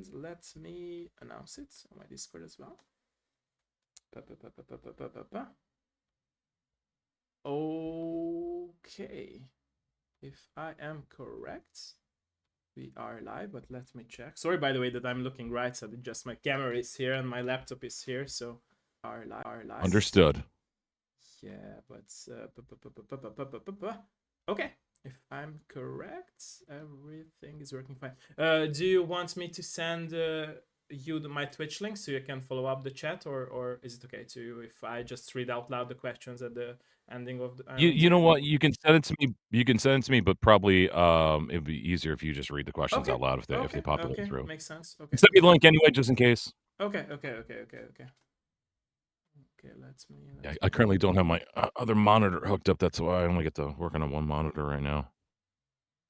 please let me announce it on my Discord as well. Okay, if I am correct, we are live, but let me check. Sorry, by the way, that I'm looking right, so just my camera is here and my laptop is here, so are live. Understood. Yeah, but okay. If I'm correct, everything is working fine. Do you want me to send you my Twitch link so you can follow up the chat, or is it okay to you if I just read out loud the questions at the ending of the You know what? You can send it to me. You can send it to me, but probably it'd be easier if you just read the questions Okay. out loud if they populate Okay. through. Makes sense. Okay. Send me the link anyway, just in case. Okay. Okay. Let's Yeah, I currently don't have my other monitor hooked up. That's why I only get to work on one monitor right now.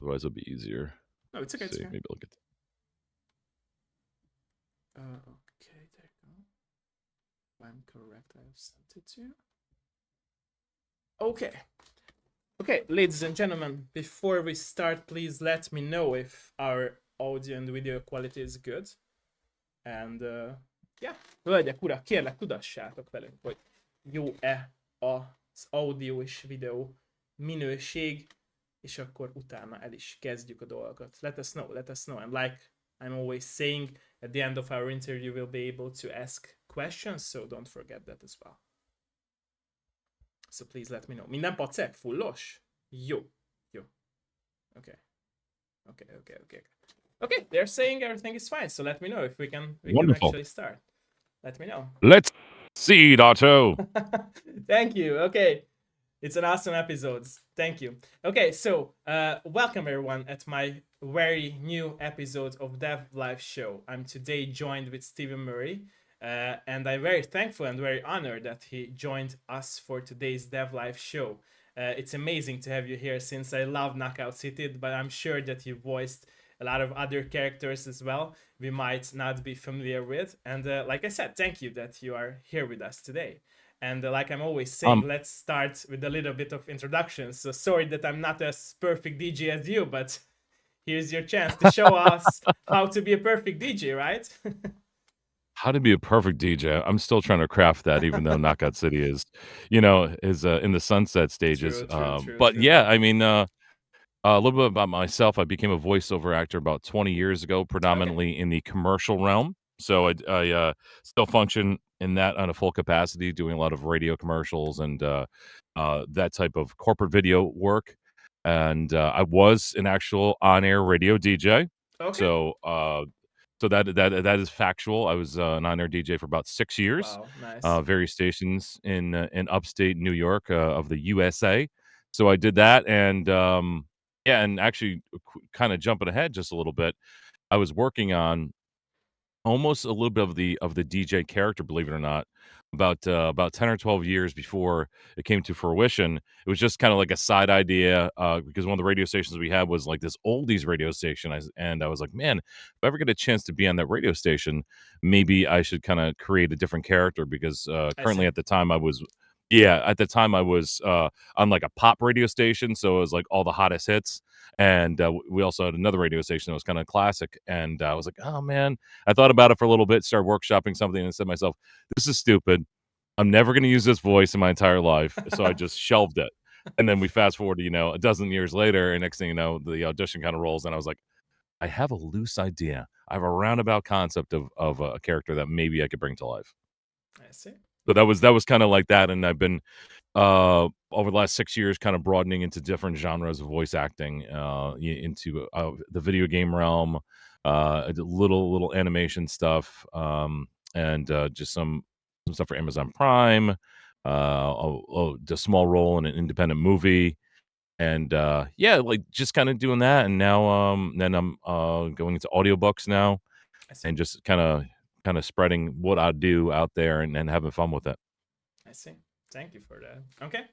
Otherwise, it'll be easier. No, it's okay. Let's see, maybe I'll get. Okay, there you go. If I'm correct, I have sent it to you. Okay. Okay, ladies and gentlemen, before we start, please let me know if our audio and video quality is good. And yeah, hölgyek, urak, kérlek tudassátok velünk, hogy jó-e az audio és videó minőség, és akkor utána el is kezdjük a dolgokat. Let us know. And like I'm always saying, at the end of our interview, we'll be able to ask questions, so don't forget that as well. So please let me know. Minden pacek? Fullos? Jó. Okay, they're saying everything is fine, so let me know if we can actually start. Let me know. Let's see, Ottó. Thank you. Okay. It's an awesome episode. Thank you. Okay, so welcome everyone at my very new episode of Dev Live Show. I'm today joined with Stephen Murray, and I'm very thankful and very honored that he joined us for today's Dev Live Show. It's amazing to have you here since I love Knockout City, but I'm sure that you voiced a lot of other characters as well we might not be familiar with. And like I said, thank you that you are here with us today. And like I'm always saying, let's start with a little bit of introduction. So sorry that I'm not as perfect DJ as you, but here's your chance to show us how to be a perfect DJ, right? How to be a perfect DJ. I'm still trying to craft that, even though Knockout City is in the sunset stages. But yeah, I mean, a little bit about myself. I became a voiceover actor about 20 years ago, predominantly in the commercial realm. So I still function in that on a full capacity, doing a lot of radio commercials and that type of corporate video work. And I was an actual on-air radio DJ. Okay. So that is factual. I was an on-air DJ for about 6 years, Wow, nice. various stations in upstate New York of the USA. So I did that, and yeah, and actually, kind of jumping ahead just a little bit, I was working on almost a little bit of the DJ character, believe it or not, about 10 or 12 years before it came to fruition. It was just kind of like a side idea because one of the radio stations we had was like this oldies radio station. And I was like, man, if I ever get a chance to be on that radio station, maybe I should kind of create a different character because currently at the time I was. Yeah, at the time I was on like a pop radio station, so it was like all the hottest hits, and we also had another radio station that was kind of classic. And I was like, oh man, I thought about it for a little bit, started workshopping something, and said to myself, this is stupid. I'm never going to use this voice in my entire life. So I just shelved it. And then we fast forward, a dozen years later, and next thing you know, the audition kind of rolls, and I was like, I have a loose idea. I have a roundabout concept of a character that maybe I could bring to life. I see. So that was kind of like that, and I've been over the last 6 years kind of broadening into different genres of voice acting, into the video game realm, I did little animation stuff, and just some stuff for Amazon Prime, a small role in an independent movie, and yeah, like just kind of doing that. And now then I'm going into audiobooks now, and just kind of spreading what I do out there and having fun with it. I see. Thank you for that. Okay.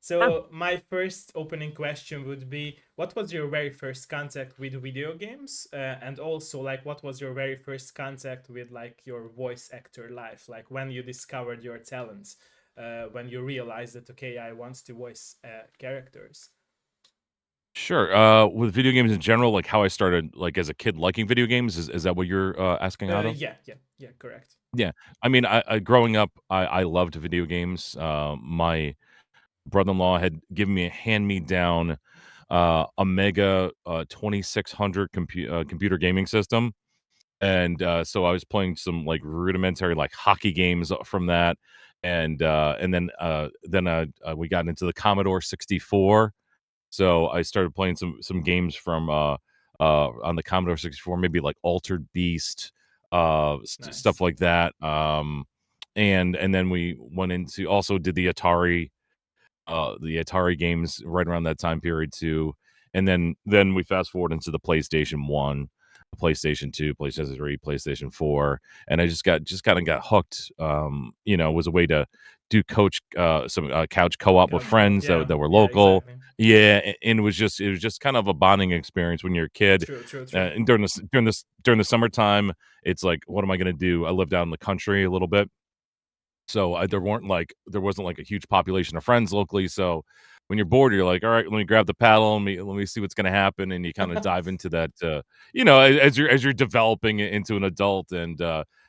So my first opening question would be, what was your very first contact with video games? And also, like, what was your very first contact with, like, your voice actor life? Like, when you discovered your talents, when you realized that, okay, I want to voice characters? Sure. With video games in general, like how I started, like as a kid, liking video games. Is that what you're asking, Otto? Yeah, correct. Yeah. I mean, I growing up, I loved video games. My brother-in-law had given me a hand-me-down Amiga 2600 computer gaming system, and so I was playing some like rudimentary like hockey games from that, and then we got into the Commodore 64. So I started playing some games from on the Commodore 64, maybe like Altered Beast, stuff Nice. like that. And then we went into also did the Atari games right around that time period too. And then we fast forward into the PlayStation 1, the PlayStation 2, PlayStation 3, PlayStation 4, and I just kind of got hooked. It was a way to do coach some couch co-op with Couch co friends Yeah, that were yeah, local. exactly. Yeah, and it was just kind of a bonding experience when you're a kid. True, true, true. And during the summertime, it's like, what am I going to do? I lived out in the country a little bit, so, there wasn't, like, a huge population of friends locally, so when you're bored, you're like, "Alright, let me grab the paddle, let me see what's gonna happen," and you kinda dive into that, as you're developing into an adult, and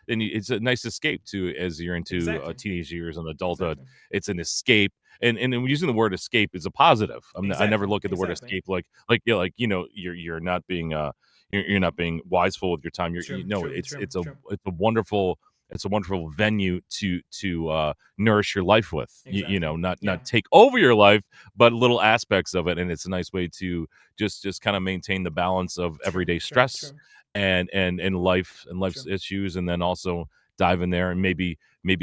it's a nice escape too as you're into, Exactly, teenage years and adulthood. exactly, It's an escape, and using the word escape is a positive. I never exactly, look at the word exactly. escape you're not being, you're not being wiseful with your time. True, true, It's true, it's a true. it's a wonderful it's a wonderful venue to nourish your life with. Exactly. Not Yeah. take over your life, but little aspects of it, and it's a nice way to just kind of maintain the balance of True, everyday true, stress true, and life's true. issues, and then also dive in there and maybe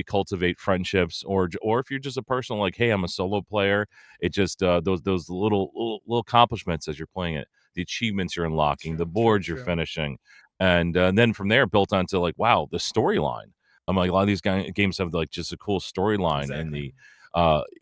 cultivate friendships, or if you're just a person like, hey, I'm a solo player, it just those little accomplishments as you're playing it, the achievements you're unlocking, True, the true, boards you're true. finishing, and then from there built onto like, wow, the storyline. I'm like, a lot of these games have like just a cool storyline and Exactly.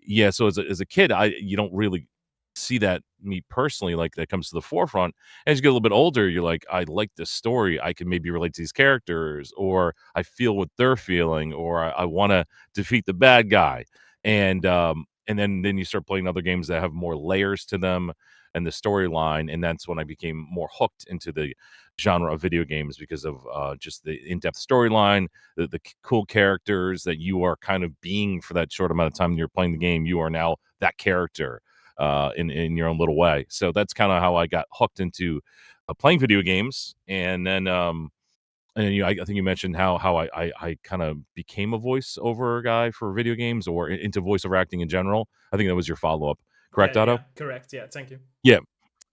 yeah. So as a kid, you don't really see that, me personally, like that comes to the forefront. As you get a little bit older, you're like, I like this story. I can maybe relate to these characters, or I feel what they're feeling, or I want to defeat the bad guy. And then you start playing other games that have more layers to them and the storyline, and that's when I became more hooked into the genre of video games because of just the in-depth storyline, the cool characters that you are kind of being for that short amount of time you're playing the game. You are now that character in your own little way. So that's kind of how I got hooked into playing video games, and I think you mentioned how I kind of became a voiceover guy for video games, or into voiceover acting in general. I think that was your follow up, Yeah, correct, yeah, Otto? correct. Yeah, thank you. Yeah.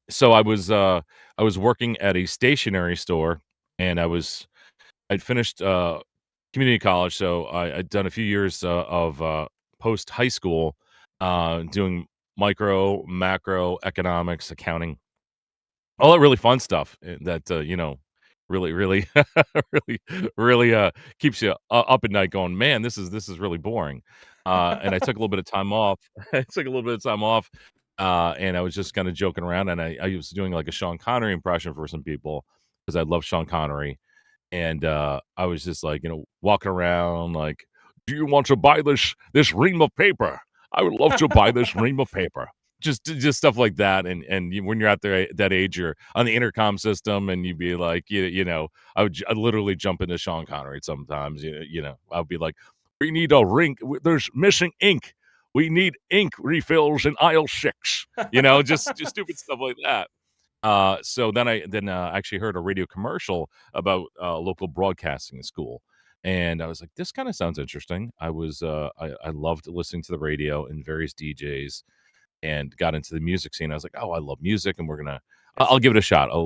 So I was working at a stationery store, and I'd finished community college, so I'd done a few years of post high school doing micro, macro economics, accounting, all that really fun stuff that really really really keeps you up at night going, man, this is really boring. And I took a little bit of time off. I took a little bit of time off, and I was just kind of joking around, and I was doing like a Sean Connery impression for some people because I love Sean Connery, and I was just like, walking around like, "Do you want to buy this ream of paper? I would love to buy this ream of paper." Just stuff like that, and when you're out there at that age, you're on the intercom system, and you'd be like, I'd literally jump into Sean Connery sometimes. I'd be like, "We need a ring. There's missing ink. We need ink refills in aisle 6." Just stupid stuff like that. So then I actually heard a radio commercial about local broadcasting school, and I was like, this kind of sounds interesting. I loved listening to the radio and various DJs, and got into the music scene. I was like, oh, I love music, and Yes, I'll give it a yes. shot. At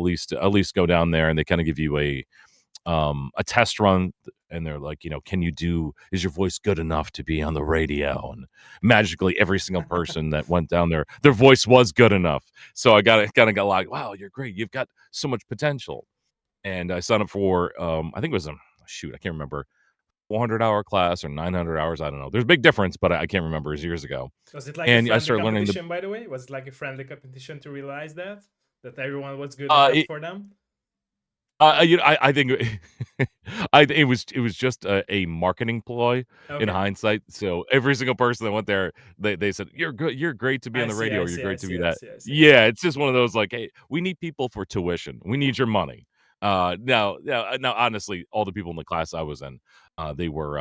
least go down there, and they kind of give you a test run, and they're like, is your voice good enough to be on the radio? And magically every single person that went down there, their voice was good enough. So I got like, wow, you're great, you've got so much potential. And I signed up for I think it was shoot, I can't remember, 400-hour class or 900 hours, I don't know, there's a big difference, but I can't remember, it was years ago. Was it like a And I friendly started learning the competition, by the way? Was it like a friendly competition to realize that everyone was good enough it, for them? I think it was just a marketing ploy in Okay. hindsight. So every single person that went there, they said, "You're good. You're great to be on I the see, radio, I or you're see, I great to see, be I that." see, I see. Yeah, it's just one of those like, "Hey, we need people for tuition. We need your money." Now, honestly, all the people in the class I was in, they were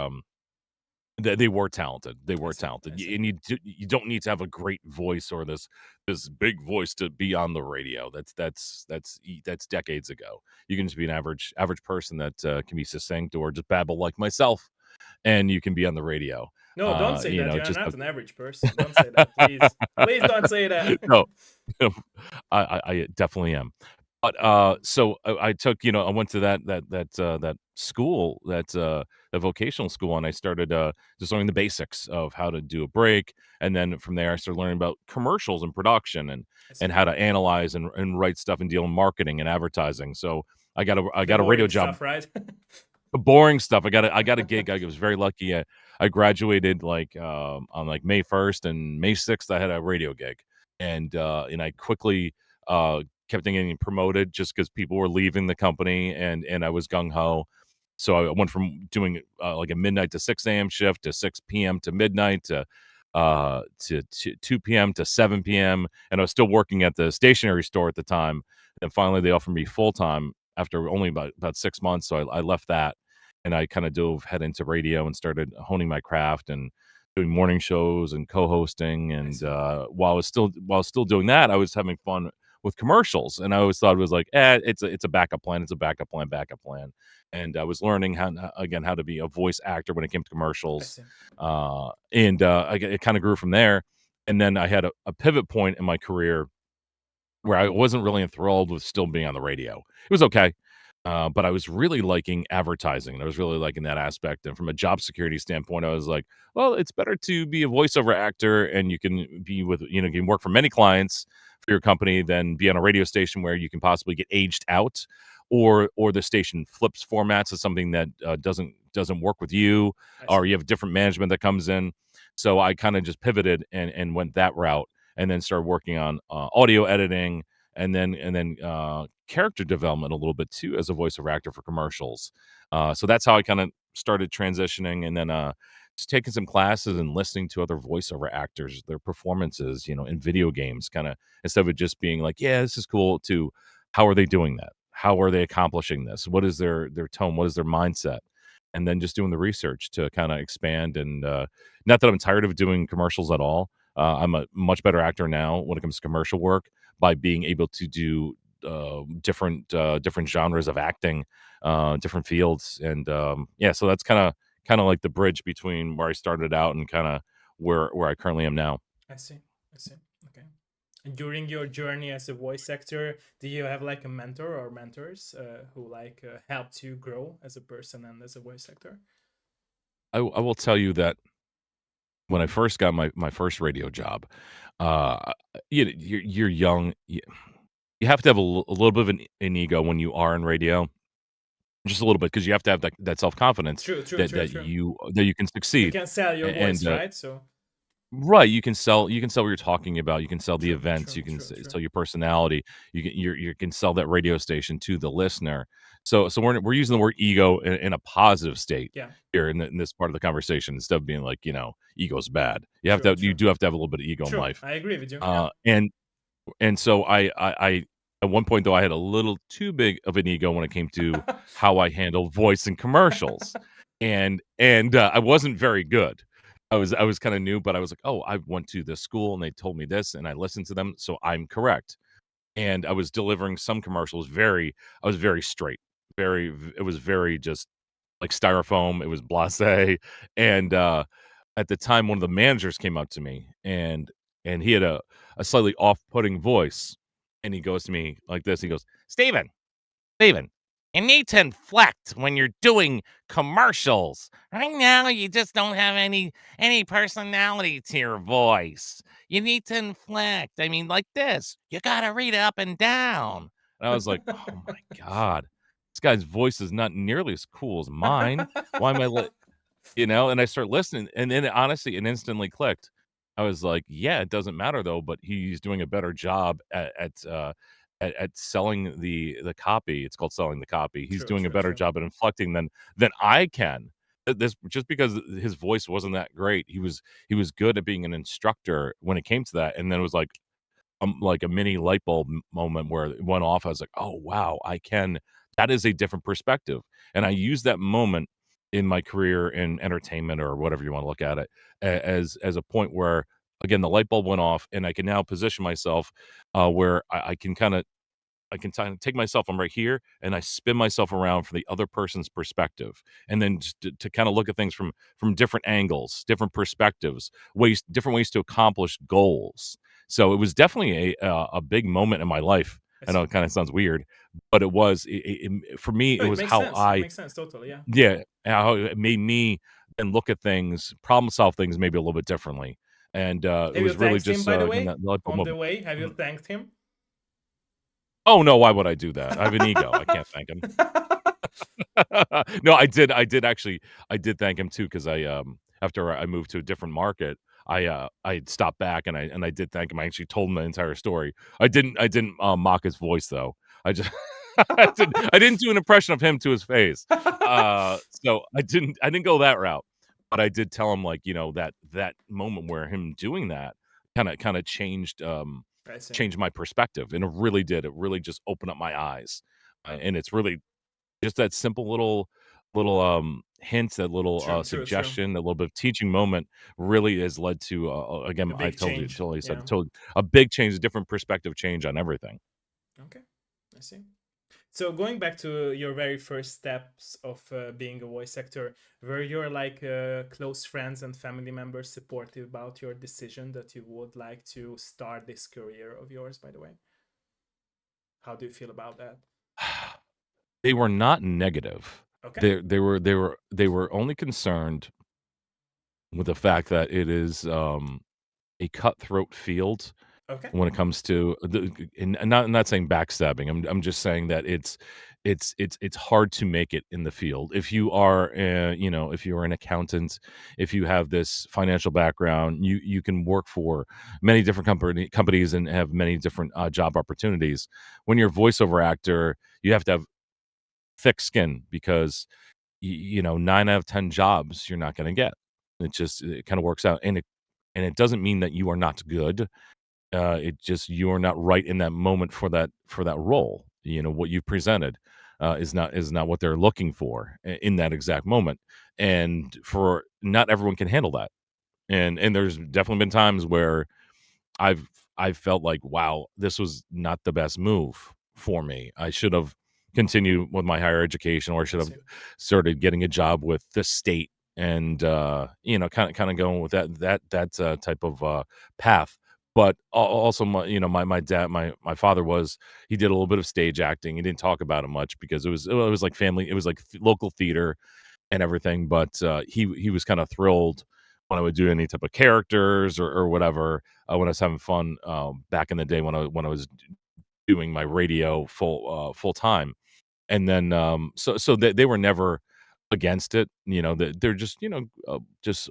they were talented. They I were see, talented, I see. and you don't need to have a great voice or this big voice to be on the radio. That's decades ago. You can just be an average person that can be succinct or just babble like myself, and you can be on the radio. No, don't say that. You're Just not an average person. Don't say that, please. Please don't say that. no, I definitely am. But, so I took I went to that school, that vocational school, and I started, just learning the basics of how to do a break, and then from there, I started learning about commercials and production I and see. how to analyze and write stuff and deal in marketing and advertising. So I The got a radio boring job. stuff, right? The boring stuff. I got a gig. I was very lucky. I graduated, like, on, like, May 1st, and May 6th, I had a radio gig, and I quickly, kept on getting promoted just because people were leaving the company, and I was gung ho. So I went from doing, like, a midnight to 6 a.m. shift to 6 p.m. to midnight to 2 p.m. to 7 p.m., and I was still working at the stationery store at the time, and finally, they offered me full-time after only about 6 months, so I left that, and I kinda dove head into radio and started honing my craft and doing morning shows and co-hosting, I and, see. while I was still doing that, I was having fun with commercials, and I always thought it was like, it's a backup plan, it's a backup plan, and I was learning how to be a voice actor when it came to I commercials, see. it kinda grew from there, and then I had a pivot point in my career where I wasn't really enthralled with still being on the radio. It was okay, but I was really liking advertising, and I was really liking that aspect, and from a job security standpoint, I was like, "Well, it's better to be a voiceover actor, and you can be with you can work for many clients for your company than be on a radio station where you can possibly get aged out, or the station flips formats to something that, doesn't work with you, I or see. you have different management that comes in." So I kinda just pivoted and went that route, and then started working on, audio editing, and then character development a little bit too as a voiceover actor for commercials. So that's how I kind of started transitioning, and then just taking some classes and listening to other voiceover actors, their performances, in video games, kind of instead of it just being like, yeah, this is cool. To how are they doing that? How are they accomplishing this? What is their tone? What is their mindset? And then just doing the research to kind of expand. And not that I'm tired of doing commercials at all. I'm a much better actor now when it comes to commercial work by being able to do different genres of acting, different fields, and yeah, so that's kind of like the bridge between where I started out and kind of where I currently am now. I see. I see. Okay. And during your journey as a voice actor, do you have like a mentor or mentors who like helped you grow as a person and as a voice actor? I will tell you that when I first got my first radio job, uh, you're young. You have to have a little bit of an ego when you are in radio, just a little bit, because you have to have that self confidence True, true, that true, true. you can You succeed, can sell your and voice, right? So right, you can sell what you're talking about, you can sell the true, events, true, you can true, true. sell your personality, you can sell that radio station to the listener. So we're using the word ego in a positive state Yeah, here in this part of the conversation, instead of being like, ego's bad. true, You true, do have to have a little bit of ego in true. life. I agree with you. Yeah. And so I at one point, though, I had a little too big of an ego when it came to how I handle voice in commercials, and I wasn't very good. I was kinda new, but I was like, "Oh, I went to this school and they told me this and I listened to them, so I'm correct." And I was delivering some commercials I was very straight, it was very just like styrofoam, it was blasé, and, at the time, one of the managers came up to me, and he had a slightly off-putting voice, and he goes to me like this, he goes, Steven, you need to inflect when you're doing commercials. Right now, you just don't have any personality to your voice. You need to inflect. I mean, like this. You gotta read it up and down." And I was like, "Oh my god, this guy's voice is not nearly as cool as mine. Why am I And I start listening, and then honestly, it instantly clicked. I was like, "Yeah, it doesn't matter though, but he's doing a better job at selling the copy. It's called selling the copy. He's True, doing a true, better true. job at inflecting than I can. This just because his voice wasn't that great. He was good at being an instructor when it came to that, and then it was like a mini light bulb moment where it went off. I was like, "Oh wow, I can." That is a different perspective, and I use that moment in my career in entertainment or whatever you want to look at it as a point where again the light bulb went off, and I can now position myself where I can take myself, I'm right here, and I spin myself around from the other person's perspective, and then just to kind of look at things from different angles, different perspectives, different ways to accomplish goals. So it was definitely a big moment in my life. I I know see. it kind of sounds weird, but it was for me. No, It it was makes how sense. It I makes sense totally. Yeah. yeah how it made me then look at things, problem solve things maybe a little bit differently, and it Have you was really thanked him, just by the again way, that light bulb on the moment. way? Have you Mhm. thanked him? Oh no, why would I do that? I have an ego. I can't thank him. No, I did thank him too because after I moved to a different market, I stopped back and I did thank him. I actually told him the entire story. I didn't, mock his voice though. I just I didn't do an impression of him to his face. So I didn't go that route, but I did tell him, like, that moment where him doing that kinda I see. changed my perspective, and it really did. It really just opened up my eyes, and it's really just that simple little hint, that little, True, true, true. suggestion, a little bit of teaching moment really has led to, again, A I big told you change. totally said Yeah. told a big change, a different perspective change on everything. Okay. I see. So going back to your very first steps of being a voice actor, were your like close friends and family members supportive about your decision that you would like to start this career of yours? By the way, how do you feel about that? They were not negative. Okay. They were only concerned with the fact that it is, a cutthroat field Okay. when it comes to and not saying backstabbing. I'm just saying that it's hard to make it in the field. If you are, if you are an accountant, if you have this financial background, you can work for many different companies and have many different, job opportunities. When you're a voiceover actor, you have to have thick skin because 9 out of 10 jobs you're not gonna get. It kinda works out, and it doesn't mean that you are not good. It just you're not right in that moment for that role. What you presented is not what they're looking for in that exact moment, and for not everyone can handle that. And there's definitely been times where I've I've felt like, wow, this was not the best move for me. I should have continued with my higher education, or I I should have see. started getting a job with the state and kind of going with that type of path. But also, my dad, my father he did a little bit of stage acting. He didn't talk about it much because it was like family, it was like local theater and everything. But he was kind of thrilled when I would do any type of characters or whatever, when I was having fun, back in the day when I was doing my radio full time. And then, so they were never against it. They're just, just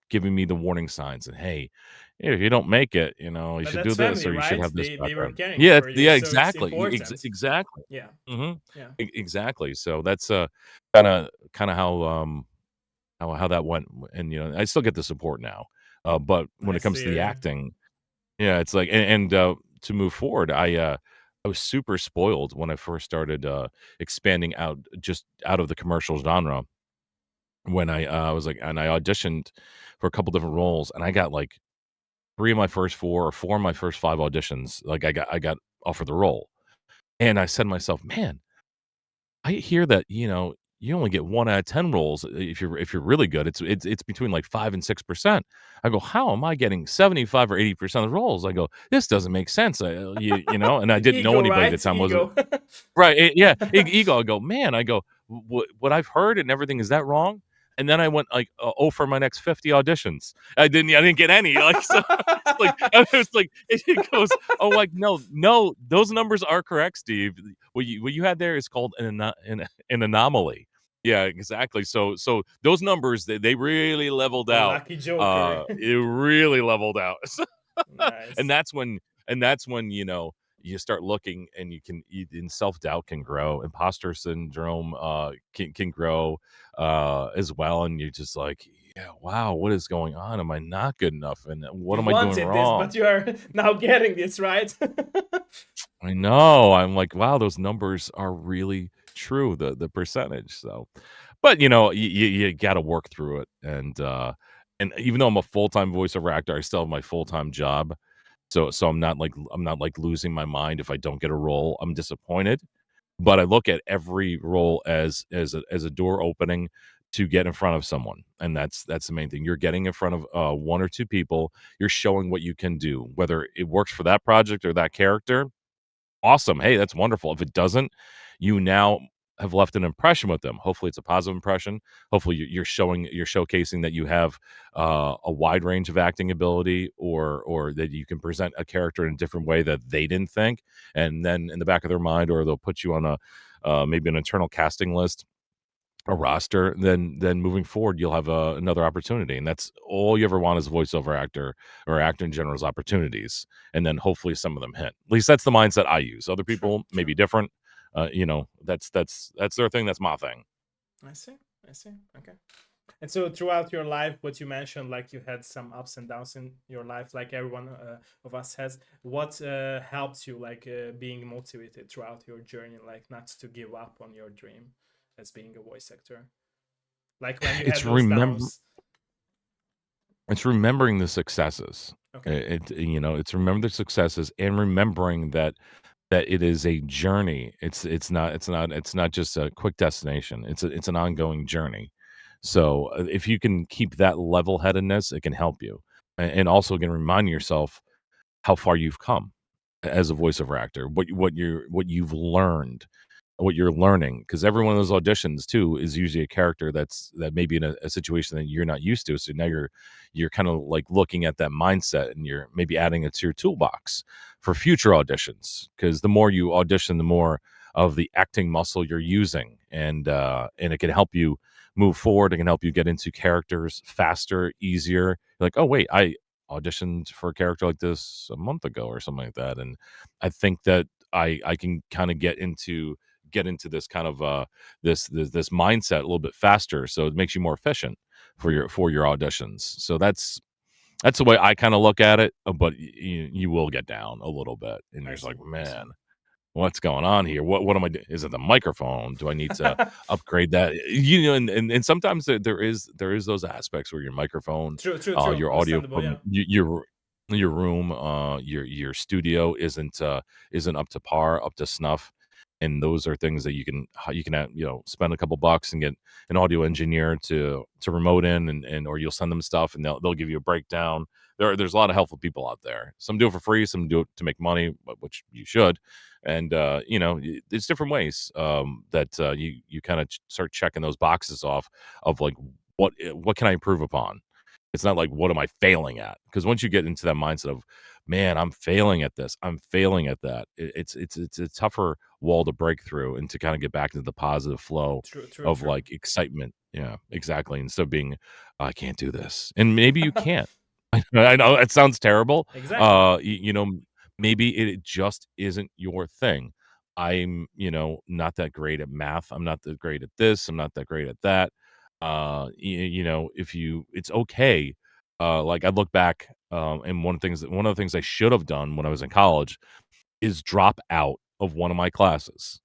giving me the warning signs and, "Hey, if you don't make it, you But should do that's this family, or you should right? have this They were background." caring Yeah, for you, yeah, so it's exactly, important. exactly. Yeah. Mhm. Yeah. Exactly. So that's, kinda how that went, and, I still get the support now, but when it Nice to comes to hear. the Yeah. acting, yeah, it's like to move forward, I was super spoiled when I first started, expanding just out of the commercial genre when I was like and I auditioned for a couple different roles, and I got, like, 3 of my first 4 or 4 of my first 5 auditions, like, I got offered the role, and I said to myself, "Man, I hear that, you only get 1 out of 10 roles if you're really good. It's between, like, 5 and 6%." I go, "How am I getting 75 or 80% of the roles?" I go, "This doesn't make sense." And I didn't know Ego, anybody at the right? time, wasn't Ego. right, yeah, ego. I go, "Man," I go, What I've heard and everything, is that wrong?" And then I went, like, 0 for my next 50 auditions. I didn't get any, like, so it's like I was like it goes, "Oh, like, no, no, those numbers are correct, Steve. What you had there is called an anomaly." Yeah, exactly. So those numbers, they really leveled The out. lucky Joker. It really leveled out. And Nice. that's when and that's when, you start looking and and self-doubt can grow, imposter syndrome can grow as well, and you're just like, yeah, wow, what is going on? Am I not good enough? And what You am I doing wanted this, wrong? but you are now getting this, right? I know. I'm like, wow, those numbers are really true, the percentage. So, but you got to work through it, and even though I'm a full time voiceover actor, I still have my full time job. So I'm not like losing my mind if I don't get a role. I'm disappointed, but I look at every role as a door opening to get in front of someone, and that's the main thing. You're getting in front of one or two people. You're showing what you can do, whether it works for that project or that character. Awesome. Hey, that's wonderful. If it doesn't, you now have left an impression with them. Hopefully, it's a positive impression. Hopefully, you're showcasing that you have a wide range of acting ability, or that you can present a character in a different way that they didn't think, and then in the back of their mind, or they'll put you on a maybe an internal casting list, a roster. Then moving forward, you'll have another opportunity, and that's all you ever want as a voiceover actor or actor in general is opportunities, and then hopefully some of them hit. At least that's the mindset I use. Other True, people may true. be different. That's their thing. That's my thing. I see. I see. Okay. And so throughout your life, what you mentioned, like you had some ups and downs in your life, like everyone of us has. What helped you, like being motivated throughout your journey, like not to give up on your dream as being a voice actor? Like when you It's had those remember downs. it's remembering the successes. Okay. It's remember the successes and remembering that it is a journey. It's not just a quick destination. It's an ongoing journey. So if you can keep that level headedness, it can help you, and also again remind yourself how far you've come as a voiceover actor, what you've learned, what you're learning, because every one of those auditions too is usually a character that may be in a situation that you're not used to. So now you're kind of like looking at that mindset, and you're maybe adding it to your toolbox for future auditions. Because the more you audition, the more of the acting muscle you're using, and it can help you move forward. It can help you get into characters faster, easier. You're like, oh wait, I auditioned for a character like this a month ago or something like that, and I think that I can kind of get into this kind of this mindset a little bit faster, so it makes you more efficient for your auditions. So that's the way I kind of look at it. But you will get down a little bit, and you're I just see. like, I see. man, what's going on here? What am I doing? Is it the microphone? Do I need to upgrade that? And sometimes there is those aspects where your microphone, True, true, true. your audio Understandable. equipment, Yeah. your room, your studio isn't up to par, up to snuff. And those are things that you can spend a couple bucks and get an audio engineer to remote in, and or you'll send them stuff and they'll give you a breakdown. There's a lot of helpful people out there. Some do it for free, some do it to make money, which you should. And there's different ways that you kind of start checking those boxes off of like what can I improve upon. It's not like what am I failing at, because once you get into that mindset of, man, I'm failing at this, I'm failing at that, it's a tougher wall to break through, and to kind of get back into the positive flow True, true, of true. like excitement. Yeah, exactly. Instead of being, I can't do this, and maybe you can't. I know it sounds terrible. Exactly. Maybe it just isn't your thing. I'm, not that great at math. I'm not that great at this. I'm not that great at that. If it's okay. Like I look back, and one of the things I should have done when I was in college is drop out of one of my classes.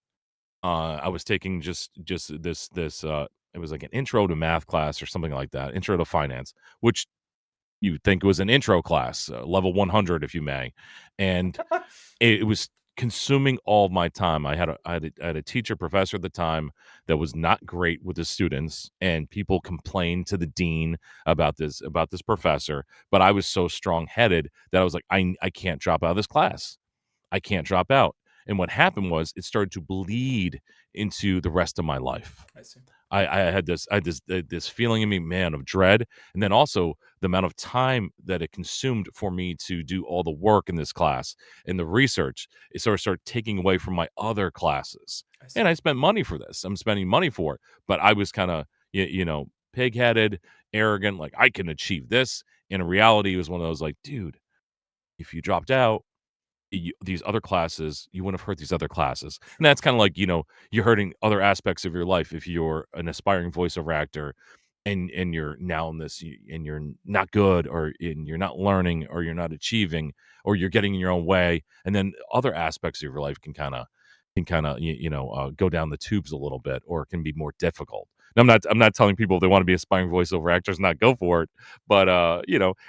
I was taking just this. It was like an intro to math class or something like that, intro to finance, which you would think was an intro class, level 100, if you may, and it was consuming all of my time. I had a teacher professor at the time that was not great with the students, and people complained to the dean about this professor. But I was so strong headed that I was like, I can't drop out of this class. I can't drop out. And what happened was it started to bleed into the rest of my life. I see. I had this feeling in me, man, of dread, and then also the amount of time that it consumed for me to do all the work in this class and the research. It sort of started taking away from my other classes, I and see. I spent money for this. I'm spending money for it, but I was kind of pig-headed, arrogant, like I can achieve this. And in reality, it was one of those like, dude, if you dropped out, these other classes, you wouldn't have heard these other classes. And that's kind of like, you're hurting other aspects of your life if you're an aspiring voiceover actor and you're now in this and you're not good you're not learning or you're not achieving or you're getting in your own way. And then other aspects of your life can kind of go down the tubes a little bit or it can be more difficult. And I'm not telling people if they want to be aspiring voiceover actors not go for it, but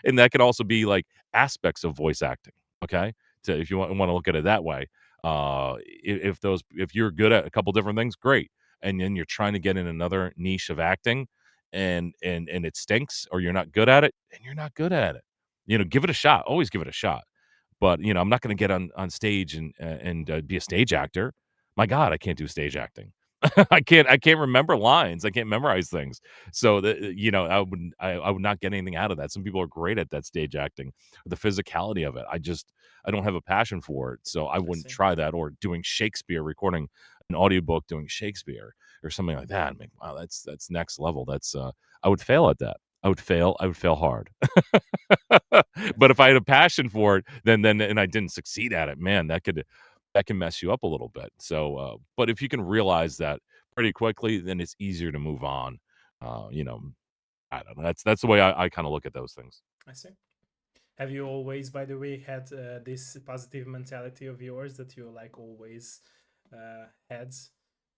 and that could also be like aspects of voice acting. Okay, if you want to look at it that way. If you're good at a couple different things, great. And then you're trying to get in another niche of acting, and it stinks, or you're not good at it, and you're not good at it. Give it a shot. Always give it a shot. But I'm not going to get on stage and be a stage actor. My God, I can't do stage acting. I can't remember lines. I can't memorize things. So I would not get anything out of that. Some people are great at that stage acting, the physicality of it. I don't have a passion for it, so I I wouldn't see. try that. Or doing Shakespeare, recording an audiobook doing Shakespeare or something like that. Wow, that's next level. I would fail at that. I would fail hard. But if I had a passion for it, then and I didn't succeed at it, man, that can mess you up a little bit. So, but if you can realize that pretty quickly, then it's easier to move on. Uh, you know, I don't know. That's the way I kind of look at those things. I see. Have you always, by the way, had this positive mentality of yours that you like always had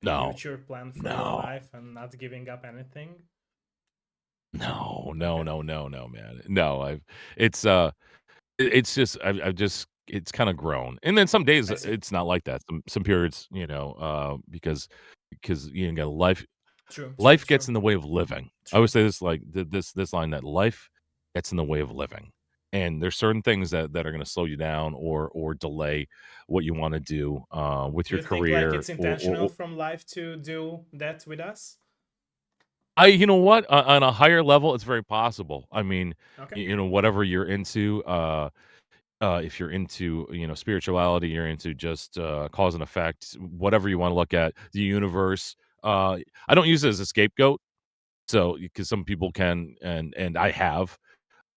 a No, future plan for your no, life and not giving up anything? no, no, Okay, no, no, no, man. No, it's it's just I've just it's kind of grown, and then some days I see. it's not like that. Some periods, because life True, true, life gets true, in the way of living. I true. would say this like this line that life gets in the way of living. And there's certain things that are going to slow you down or delay what you want to do with Do your you think like career it's intentional from life to do that with us? you know what, on a higher level it's very possible. I mean, Okay, whatever you're into, if you're into spirituality, you're into just cause and effect, whatever you want to look at the universe. I don't use it as a scapegoat. So, because some people can, and I have,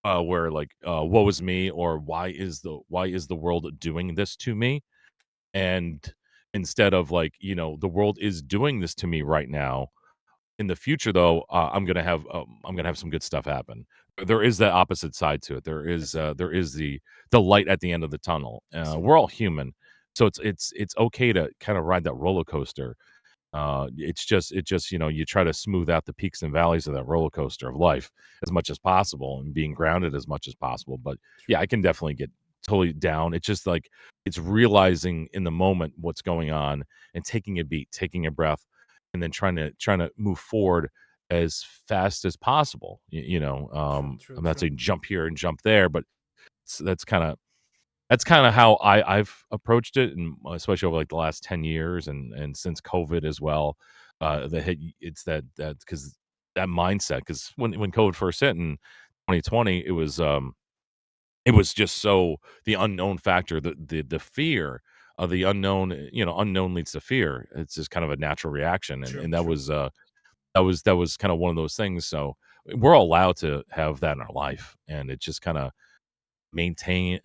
where like, woe is me, or why is the world doing this to me? And instead of like, the world is doing this to me right now. In the future, though, I'm gonna have some good stuff happen. There is that opposite side to it. There I is see. the light at the end of the tunnel. I see. We're all human, so it's okay to kind of ride that roller coaster. It's just you try to smooth out the peaks and valleys of that roller coaster of life as much as possible and being grounded as much as possible. But yeah, True. I can definitely get totally down. It's just like it's realizing in the moment what's going on and taking a beat, taking a breath, and then trying to move forward as fast as possible. True. True. I'm not True. saying jump here and jump there, but that's kind of how I've approached it, and especially over like the last 10 years and since COVID as well. It's that because that mindset, because when COVID first hit in 2020, it was just so the unknown factor, the fear of the unknown. Unknown leads to fear. It's just kind of a natural reaction, and True. and True. that was kind of one of those things. So we're all allowed to have that in our life, and it just kind of maintaining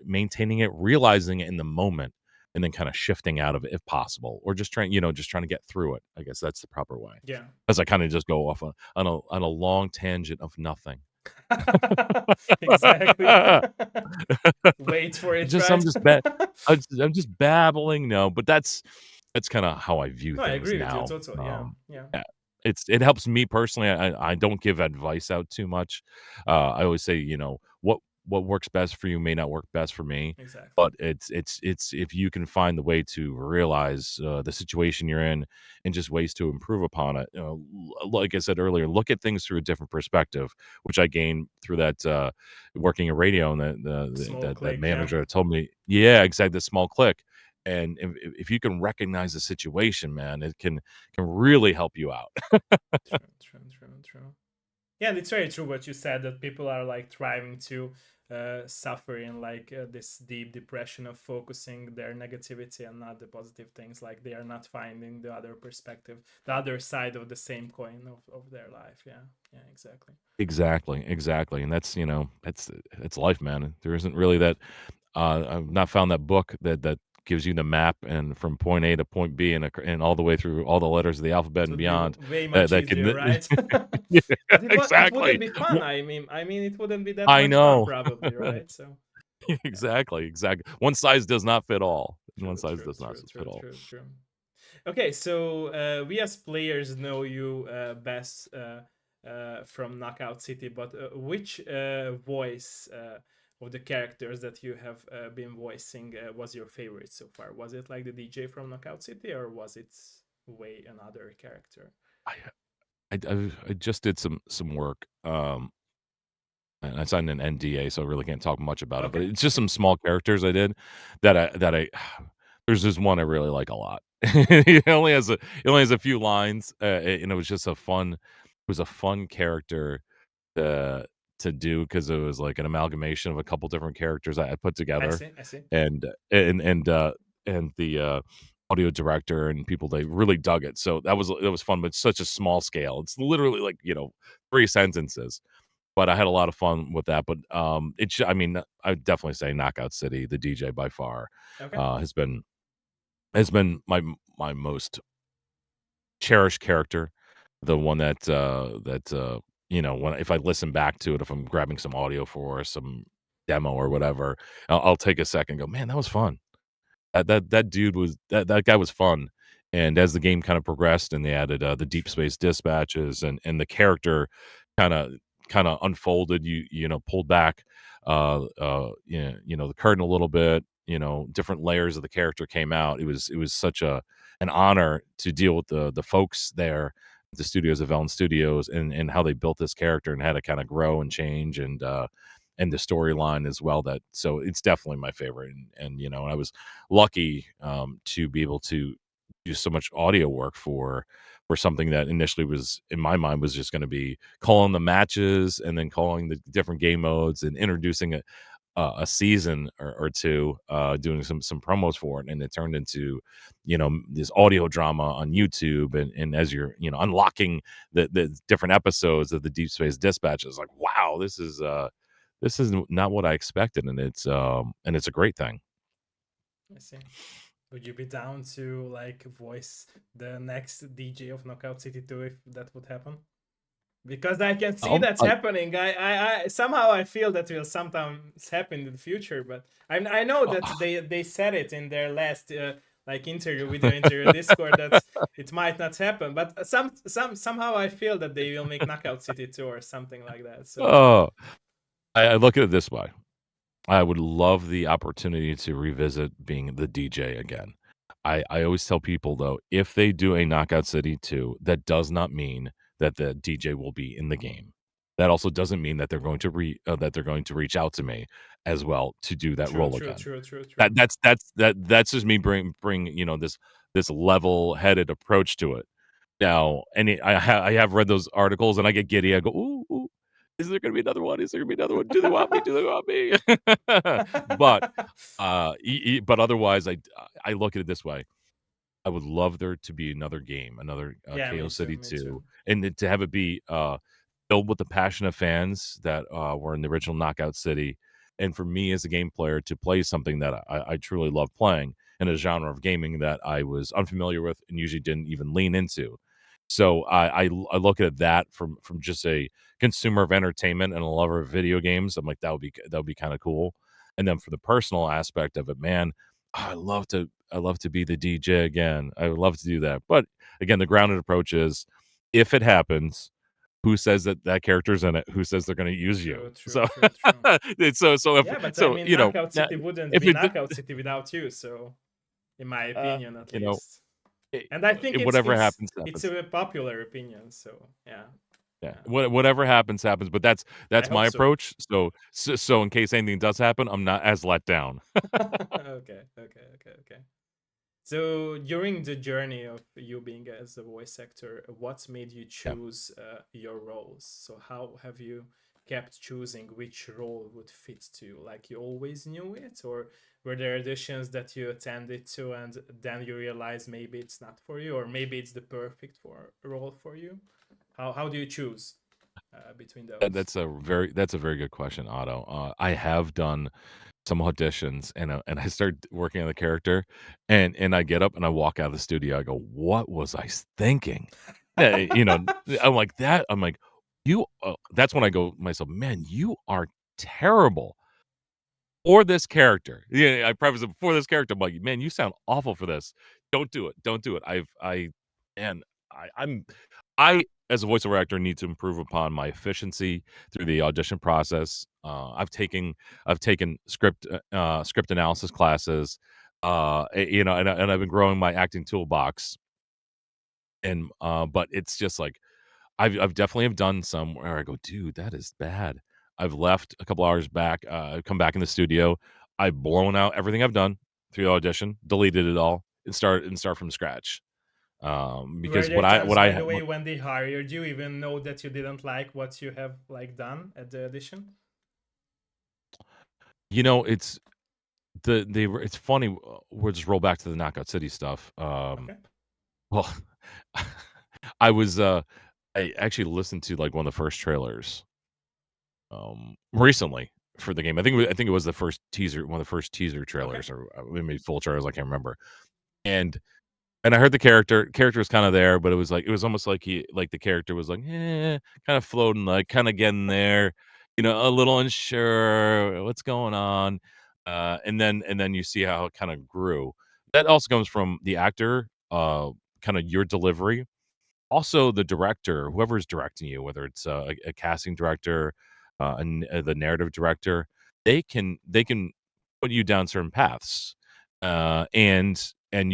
it, realizing it in the moment, and then kinda shifting out of it if possible, or just trying to get through it. I guess that's the proper way. Yeah. As I kinda just go off on a long tangent of nothing. Exactly. Wait for it, Just I'm right? just I'm just babbling, no, but that's kinda how I view No, I things agree with you now. totally. Yeah. Yeah. Yeah, it helps me personally. I don't give advice out too much. I always say, what works best for you may not work best for me, Exactly. but it's if you can find the way to realize, the situation you're in and just ways to improve upon it. Like I said earlier, look at things through a different perspective, which I gained through that, working in radio, and Small that click. Yeah. manager told me, yeah, exactly, the small click. And if you can recognize the situation, man, it can really help you out. True. True. True. True. Yeah, and it's very true what you said that people are like trying to suffer in like this deep depression of focusing their negativity and not the positive things. Like they are not finding the other perspective, the other side of the same coin of their life. Yeah, yeah, exactly. Exactly, exactly, and that's life, man. There isn't really that. I've not found that book that gives you the map and from point A to point B and all the way through all the letters of the alphabet It and would be beyond. way That much that easier, can right? Yeah, But it wouldn't exactly. be fun. I mean, it wouldn't be that I much fun, know. probably, right? So yeah, Exactly, exactly. One size does not fit all. One true, size true, does not true, fit true, all. true, true. Okay, so we as players know you best from Knockout City, but which voice of the characters that you have been voicing was your favorite so far? Was it like the DJ from Knockout City, or was it way another character? I I just did some work, and I signed an NDA, so I really can't talk much about it, but Okay, it's just okay, some small characters I did that I there's this one I really like a lot. It only has a few lines, and it was just a fun character to do because it was like an amalgamation of a couple different characters I put I together, see, I see. and and the, audio director and people, they really dug it, so that was fun, but such a small scale. It's literally like, 3 sentences, but I had a lot of fun with that, but, I mean, I would definitely say Knockout City, the DJ by far, Okay, has been my most cherished character, the one when if I listen back to it, if I'm grabbing some audio for some demo or whatever, I'll take a second and go, "Man, that was fun." That dude was that guy was fun, and as the game kinda progressed and they added, the deep sure. space dispatches and the character kinda unfolded, pulled back, the curtain a little bit, different layers of the character came out. It was such an honor to deal with the folks there, the studios of Ellen Studios, and how they built this character and how to kinda grow and change and the storyline as well. That so it's definitely my favorite, and I was lucky to be able to do so much audio work for something that initially was in my mind was just going to be calling the matches and then calling the different game modes and introducing a season or two, doing some promos for it, and it turned into this audio drama on YouTube, and as you're unlocking the different episodes of the Deep Space Dispatch, it's like, wow, this is not what I expected, and it's a great thing. I see. Would you be down to like voice the next DJ of Knockout City 2 if that would happen? Because I can see Um, that's I, happening. I somehow I feel that will sometimes happen in the future, but I know that uh, they said it in their last like interview, video interview Discord, that it might not happen, but somehow I feel that they will make Knockout City 2 or something like that. So oh, I look at it this way. I would love the opportunity to revisit being the DJ again. I always tell people though, if they do a Knockout City 2, that does not mean that the DJ will be in the game. That also doesn't mean that they're going to reach out to me as well to do that true, role true, again. true, true, true. That's just me bring this level-headed approach to it. Now, I have read those articles and I get giddy. I go, "Ooh, ooh, is there gonna be another one? Is there gonna be another one? Do they want me? Do they want me?" But, but otherwise, I look at it this way. I would love there to be another game, another, Yeah, KO me too, City me too. 2, and then to have it be, filled with the passionate fans that, were in the original Knockout City, and for me as a game player to play something that I truly love playing in a genre of gaming that I was unfamiliar with and usually didn't even lean into. So I look at that from just a consumer of entertainment and a lover of video games. I'm like, that would be kinda cool. And then for the personal aspect of it, man, I love to be the DJ again. I would love to do that. But again, the grounded approach is if it happens, who says that that character's in it? Who says they're going to use you? True, true, So true, true. it's so if Yeah, but I so mean, Knockout now, City wouldn't if be it Knockout City without you. So, in my uh, opinion, at you know least, and I think it's whatever it's happens it's happens. a popular opinion. So, yeah, Yeah, yeah, whatever happens happens. But that's I that's hope my so. approach. So in case anything does happen, I'm not as let down. Okay, okay, okay, okay. So during the journey of you being as a voice actor, what made you Yeah. choose your roles? So how have you kept choosing which role would fit to you? Like you always knew it, or were there auditions that you attended to and then you realize maybe it's not for you, or maybe it's the perfect for role for you? How do you choose? between those? That's a very good question, Otto. I have done some auditions, and I start working on the character, and I get up and I walk out of the studio. I go, "What was I thinking?" You know, I'm like that. I'm like, "You." That's when I go myself, "Man, you are terrible for this character." Yeah, I preface it for this character. I'm like, "Man, you sound awful for this. Don't do it. Don't do it." And I'm I, as a voiceover actor, need to improve upon my efficiency through the audition process. I've taken script analysis classes, and I've been growing my acting toolbox. And but it's just like I've definitely have done some where I go, dude, that is bad. I've left a couple hours back, come back in the studio. I've blown out everything I've done through the audition, deleted it all, and start from scratch. Were Because there what times, I by ha- the way, when they hired you, even know that you didn't like what you have like done at the audition? it's it's funny. We'll just roll back to the Knockout City stuff. Okay. Well, I was I actually listened to like one of the first trailers recently for the game. I think it was the first teaser, one of the first teaser Okay. trailers, or maybe full trailers. I can't remember. And I heard the character was kind of there, but it was almost like the character was like, kind of floating, like kind of getting there, a little unsure what's going on. And then you see how it kind of grew. That also comes from the actor, kind of your delivery, also the director, whoever's directing you, whether it's a casting director, the narrative director. They can put you down certain paths, and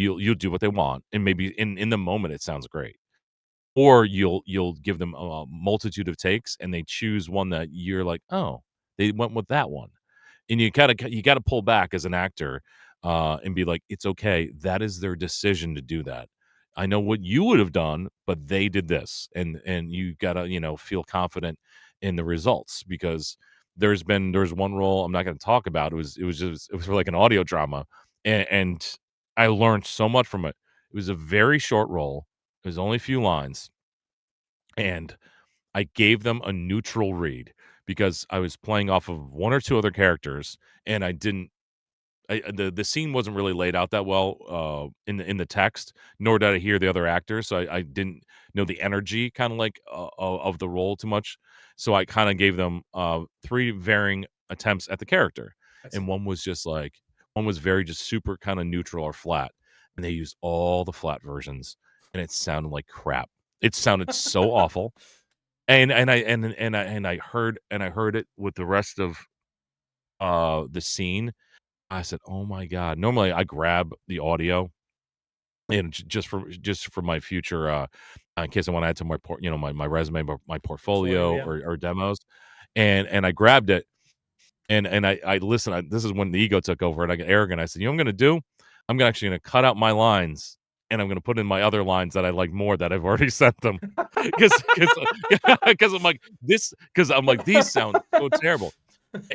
you'll do what they want, and maybe in the moment it sounds great, or you'll give them a multitude of takes, and they choose one that you're like, oh, they went with that one, and you gotta pull back as an actor, and be like, "It's okay. That is their decision to do that. I know what you would have done, but they did this." And you gotta, feel confident in the results, because there's one role I'm not gonna talk about. It was for like an audio drama, and I learned so much from it. It was a very short role. It was only a few lines, and I gave them a neutral read because I was playing off of one or two other characters, and I didn't the scene wasn't really laid out that well, in the text, nor did I hear the other actors, so I didn't know the energy kinda like, of the role too much, so I kinda gave them, 3 varying attempts at the character, I see. and one was very just super kinda neutral or flat, and they used all the flat versions, and it sounded like crap. It sounded so awful, and I heard it with the rest of, the scene. I said, "Oh my god." Normally, I grab the audio, and just for my future, in case I wanna add to my resume, my Portfolio, portfolio, yeah. or demos, and I grabbed it, and I listened. This is when the ego took over, and I got arrogant. I said, "You know what I'm gonna do? I'm actually gonna cut out my lines, and I'm gonna put in my other lines that I like more that I've already sent them." 'Cause 'cause I'm like, "These sound so terrible."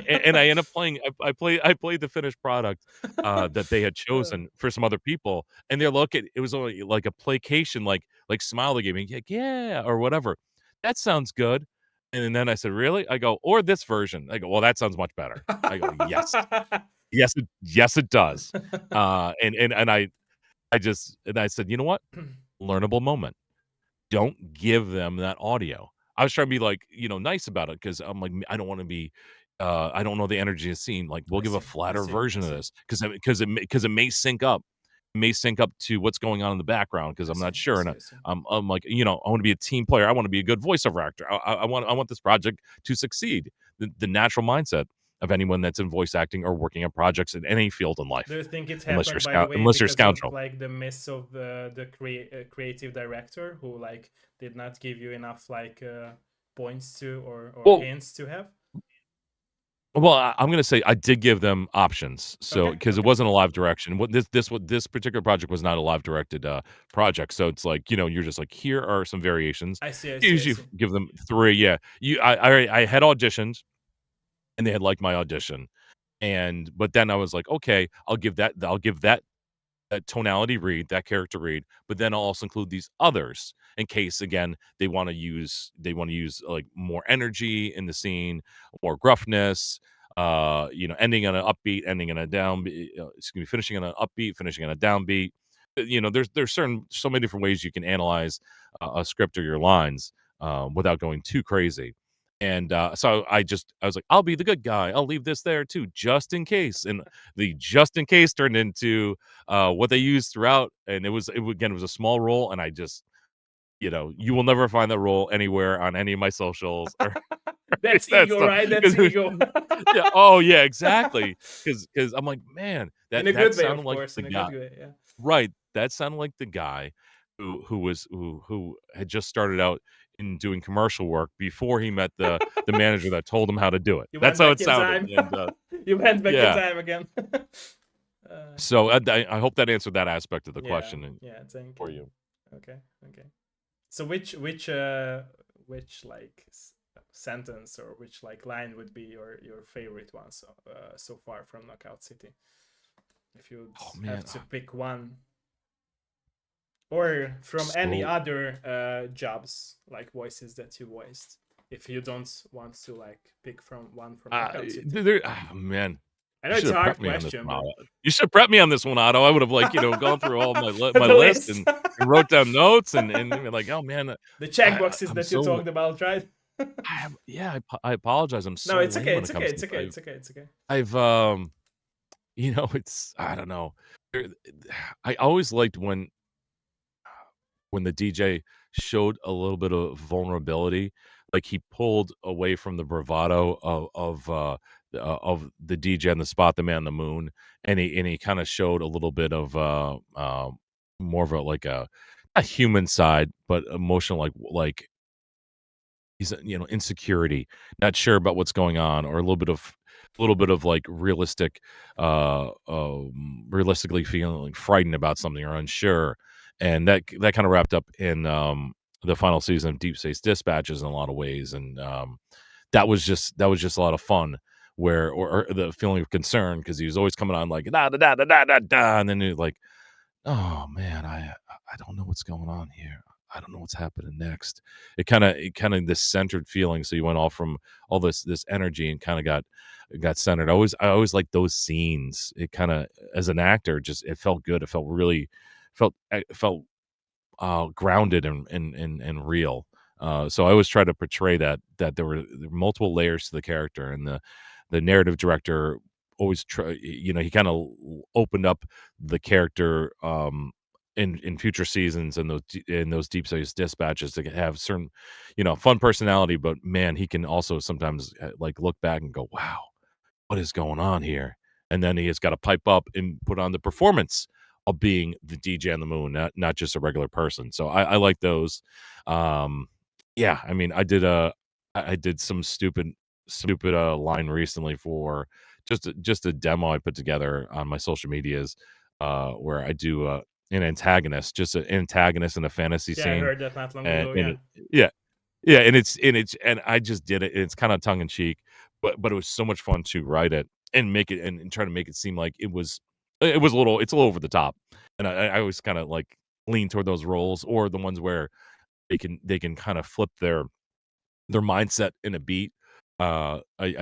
And I end up playing I played the finished product, that they had Uh, chosen for some other people, and they're looking it was only like a placation, like smile they gave me, like, "Yeah," or whatever. "That sounds good." And then I said, "Really?" I go, "Or this version." I go, "Well, that sounds much better." I go, "Yes. Yes, it does." And I said, "You know what? Learnable moment. Don't give them that audio." I was trying to be, like, nice about it, because I'm like, I don't wanna be, I don't know the energy of scene, like, we'll I give a see. I flatter see. I version of see. this, because it may sync up. It may sync up to what's going on in the background, because I I'm see. not I sure, and see. I see. I'm like, I wanna be a team player, I wanna be a good voiceover actor, I want this project to succeed. The natural mindset of anyone that's in voice acting or working on projects in any field in Do life, you think it unless you're happened, by the way, unless you're a because of scoundrel. like the miss of the creative director who like did not give you enough like points to or Well hints to have? Well, I'm gonna say I did give them options, so Okay. because it Okay. wasn't a live direction. What this particular project was not a live directed, project, so it's like, you're just like, "Here are some variations." I see. I You see. I usually see. give them 3, yeah. I had auditioned, and they had liked my audition, but then I was like, "Okay, I'll give that tonality read, that character read, but then I'll also include these others in case again they want to use like more energy in the scene, more gruffness, ending on an upbeat, ending on a downbeat, excuse me, finishing on an upbeat, finishing on a downbeat. There's certain so many different ways you can analyze a script or your lines without going too crazy. And so I was like, I'll be the good guy. I'll leave this there too, just in case. And the just in case turned into what they used throughout, and again, it was a small role, and I just, you will never find that role anywhere on any of my socials or That's that ego, stuff right? That's 'cause there's ego. yeah, oh yeah, exactly. Because I'm like, man, In that a that good way, sounded of like course. the In a good guy, way, yeah. right? That sounded like the guy who had just started out in doing commercial work before he met the manager that told him how to do it. You That's went how back it in sounded, time. and You went back in yeah. time again. So I hope that answered that aspect of the Yeah, question yeah. Thank for you. you. Okay, okay. So which like sentence or which like line would be your favorite one so far from Knockout City? If you'd Oh have man, to pick one, or from any so other jobs like voices that you voiced, if you don't want to like pick from one from Knockout City. man, I you know it's should a have prepped hard me on this question, one, but Otto. You should prep me on this one, Otto. I would have like gone through all my the list list, and wrote down notes and be like, oh man, the I checkboxes I'm that you so talked about, right? I apologize. I'm No, so it's lame okay. when It's it okay. comes to It's this. okay. It's okay. It's okay. I've it's I don't know. There- I always liked when the DJ showed a little bit of vulnerability, like he pulled away from the bravado of the DJ on the spot, the man on the moon, and he kind of showed a little bit of more of a human side, but emotional, like he's insecurity, not sure about what's going on, or a little bit of like realistically feeling frightened about something or unsure, and that kind of wrapped up in the final season of Deep Space Dispatches in a lot of ways, and that was just a lot of fun. Where or the feeling of concern because he was always coming on like da da da da da da da, and then he like, "Oh, man, I don't know what's going on here. I don't know what's happening next." It kinda this centered feeling, so you went off from all this energy and kinda got centered. I always liked those scenes. It kinda as an actor, just it felt good. It felt really felt grounded and real. So I always try to portray that there were multiple layers to the character, and the narrative director always he kind of opened up the character in future seasons and those deep space dispatches to have certain fun personality, but man, he can also sometimes like look back and go, wow, what is going on here? And then he has got to pipe up and put on the performance of being the DJ on the moon, not just a regular person. So I like those. Um, yeah, I mean, I did some stupid line recently for just a demo I put together on my social medias, where I do an antagonist, just an antagonist in a fantasy Yeah, I scene, heard that not long and, ago. and Yeah. it, yeah, yeah, and I just did it. It's kind of tongue in cheek, but it was so much fun to write it and make it and try to make it seem like it was it's a little over the top. And I always kind of like lean toward those roles or the ones where they can kind of flip their mindset in a beat. I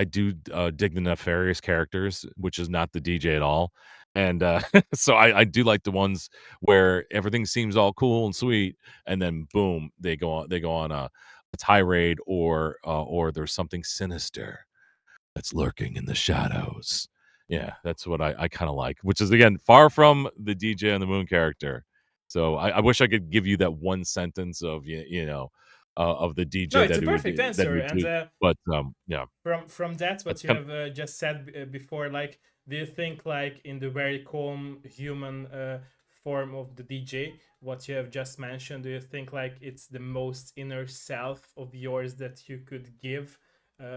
do dig the nefarious characters, which is not the DJ at all. And so I do like the ones where everything seems all cool and sweet, and then boom, they go on a tirade, or there's something sinister that's lurking in the shadows. Yeah, that's what I kind of like, which is again far from the DJ on the Moon character. So I wish I could give you that one sentence of of the No, DJ it's that a he would perfect do that he answer, would and do, but yeah, from that what that's you kind have just said before, like, do you think like in the very calm human form of the DJ, what you have just mentioned, do you think like it's the most inner self of yours that you could give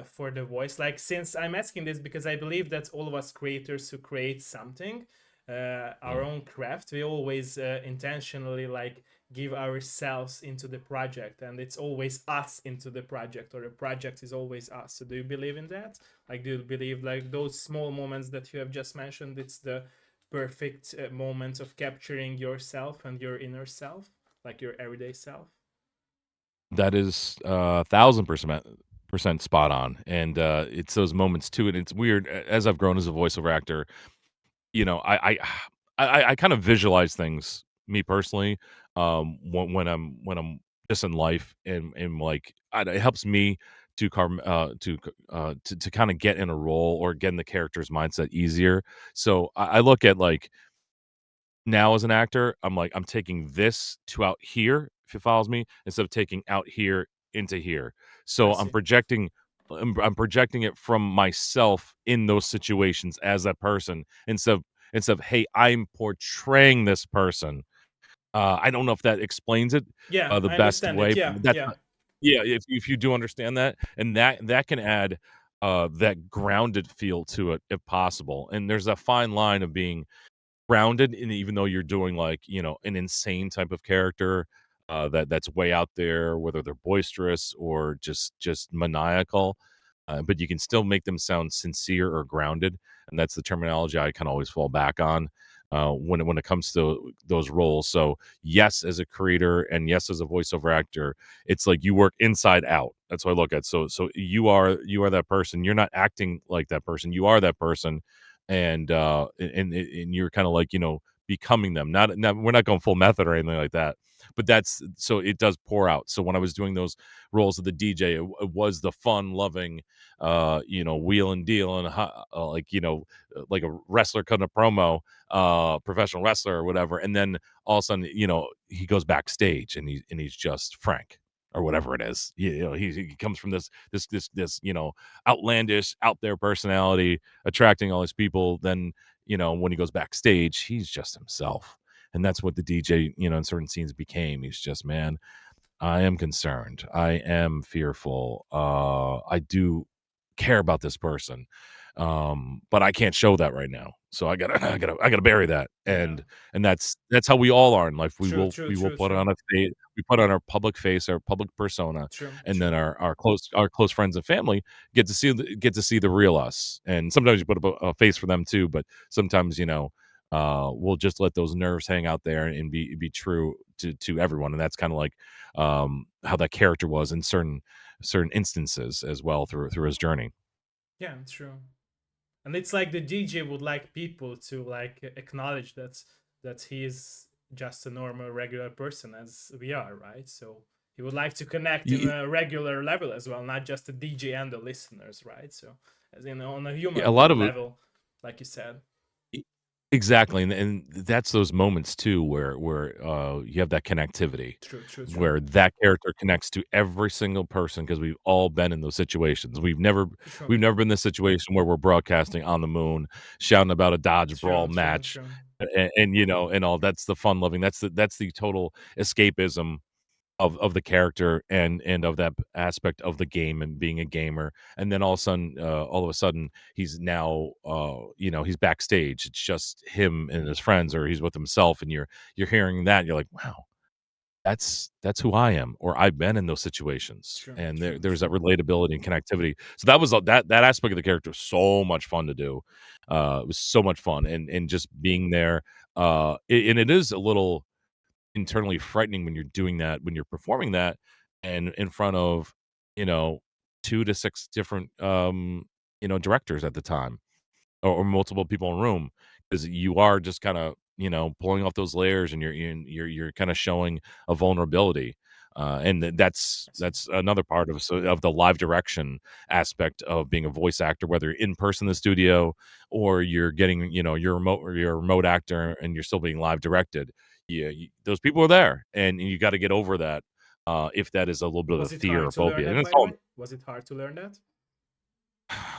for the voice? Like, since I'm asking this because I believe that all of us creators who create something, our of own craft, we always intentionally like give ourselves into the project, and it's always us into the project, or the project is always us. So do you believe in that? Like, do you believe like those small moments that you have just mentioned, it's the perfect moments of capturing yourself and your inner self, like your everyday self. That is 1,000% spot on, and it's those moments too. And it's weird as I've grown as a voiceover actor. You know, I kind of visualize things, me personally, when I'm just in life, and like it helps me to kind of get in a role or get in the character's mindset easier. So I look at like now as an actor, I'm like, I'm taking this to out here, if it follows me, instead of taking out here into here. I So see. I'm projecting it from myself in those situations as that person instead of hey, I'm portraying this person. I don't know if that explains it Yeah, the I best understand it. way, Yeah, but that's yeah, not, yeah, if you do understand that, and that can add that grounded feel to it if possible. And there's a fine line of being grounded, and even though you're doing like an insane type of character that's way out there, whether they're boisterous or just maniacal, but you can still make them sound sincere or grounded, and that's the terminology I can always fall back on when it comes to those roles. So yes, as a creator, and yes, as a voiceover actor, it's like you work inside out. That's what I look at. So you are that person. You're not acting like that person. You are that person, and you're kind of like becoming them. Not we're not going full method or anything like that, but that's so it does pour out. So when I was doing those roles of the DJ, it was the fun loving wheel and deal, and like like a wrestler cutting a promo, professional wrestler or whatever, and then all of a sudden he goes backstage and he's just Frank or whatever it is. He comes from this outlandish out there personality, attracting all these people. Then when he goes backstage, he's just himself, and that's what the DJ in certain scenes became. He's just, man, I am concerned, I am fearful, I do care about this person, but I can't show that right now, so I gotta I gotta bury that. yeah. And that's how we all are in life. we True, will true, we will true, put true, on a face, we put on our public face, our public persona, true, and true. then our close friends and family get to see the real us. And sometimes you put a face for them too, but sometimes we'll just let those nerves hang out there and be true to everyone. And that's kind of like how that character was in certain instances as well through his journey. Yeah, true. And it's like the DJ would like people to like acknowledge that he is just a normal, regular person as we are, right? So he would like to connect in Y- a regular level as well, not just the DJ and the listeners, right? So as in on a a lot human of it. level, like you said. E Exactly, and that's those moments too where you have that connectivity, True, true, true, where that character connects to every single person because 'cause we've all been in those situations. true, We've never been in this situation where we're broadcasting on the moon, shouting about a dodgeball true, true, match, true. and all. That's the fun loving, that's the total escapism of the character and of that aspect of the game and being a gamer. And then all of a sudden he's now he's backstage. It's just him and his friends, or he's with himself, and you're hearing that, and you're like, wow, that's who I am, or I've been in those situations. True, And true, there's that true. relatability and connectivity. So that was that aspect of the character was so much fun to do. It was so much fun, and just being there. And it is a little internally frightening when you're doing that, when you're performing that, and in front of, you know, 2 to 6 different, directors at the time, or multiple people in a room, because you are just kinda, pulling off those layers, and you're kinda showing a vulnerability, and that's I see. that's another part of the live direction aspect of being a voice actor, whether you're in person in the studio or you're getting, you're a remote actor and you're still being live directed. Yeah, those people are there, and you gotta get over that, if that is a little bit of a Was it fear hard or to learn phobia, and that, it's by the all. way? Was it hard to learn that?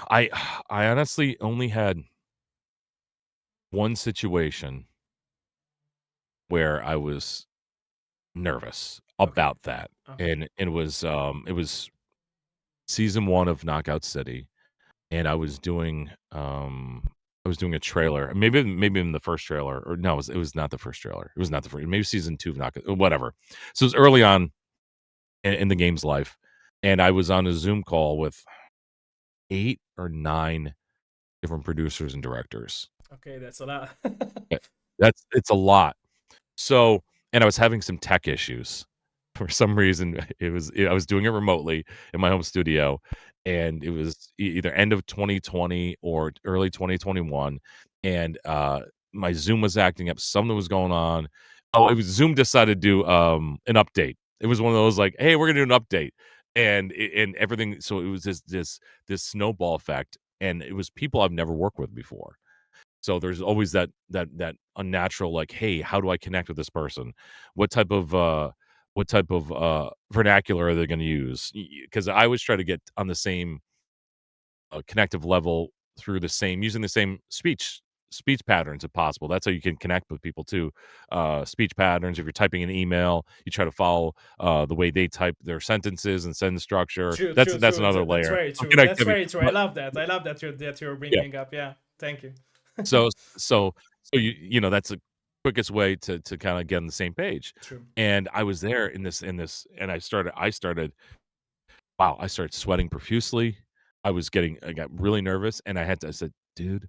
I I honestly only had one situation where I was nervous Okay, about that, okay, and it was season 1 of Knockout City, and I was doing a trailer, maybe in the first trailer, or no, it was not the first trailer. It was not the first, maybe season 2 of Knockout, whatever. So it was early on in the game's life, and I was on a Zoom call with 8 or 9 different producers and directors. Okay, that's a lot. Eh, it's a lot. So and I was having some tech issues. For some reason, I was doing it remotely in my home studio, and it was either end of 2020 or early 2021, and, my Zoom was acting up, something was going on. Oh, it was Zoom decided to do, an update. It was one of those like, "Hey, we're gonna do an update," and everything so it was this snowball effect, and it was people I've never worked with before. So there's always that unnatural like, "Hey, how do I connect with this person? What type of, vernacular are they gonna use?" Because I always try to get on the same, connective level through the same using the same speech patterns if possible. That's how you can connect with people too. Speech patterns, if you're typing an email, you try to follow, the way they type their sentences and sentence structure. True, That's true, that's true. another That's layer very of true. That's connectivity. very true. I But love that. I love that you're yeah. bringing up. Yeah, thank you. So so you know, that's the quickest way to kinda get on the same page. True. And I was there in this and I started sweating profusely. I got really nervous, and I said, "Dude,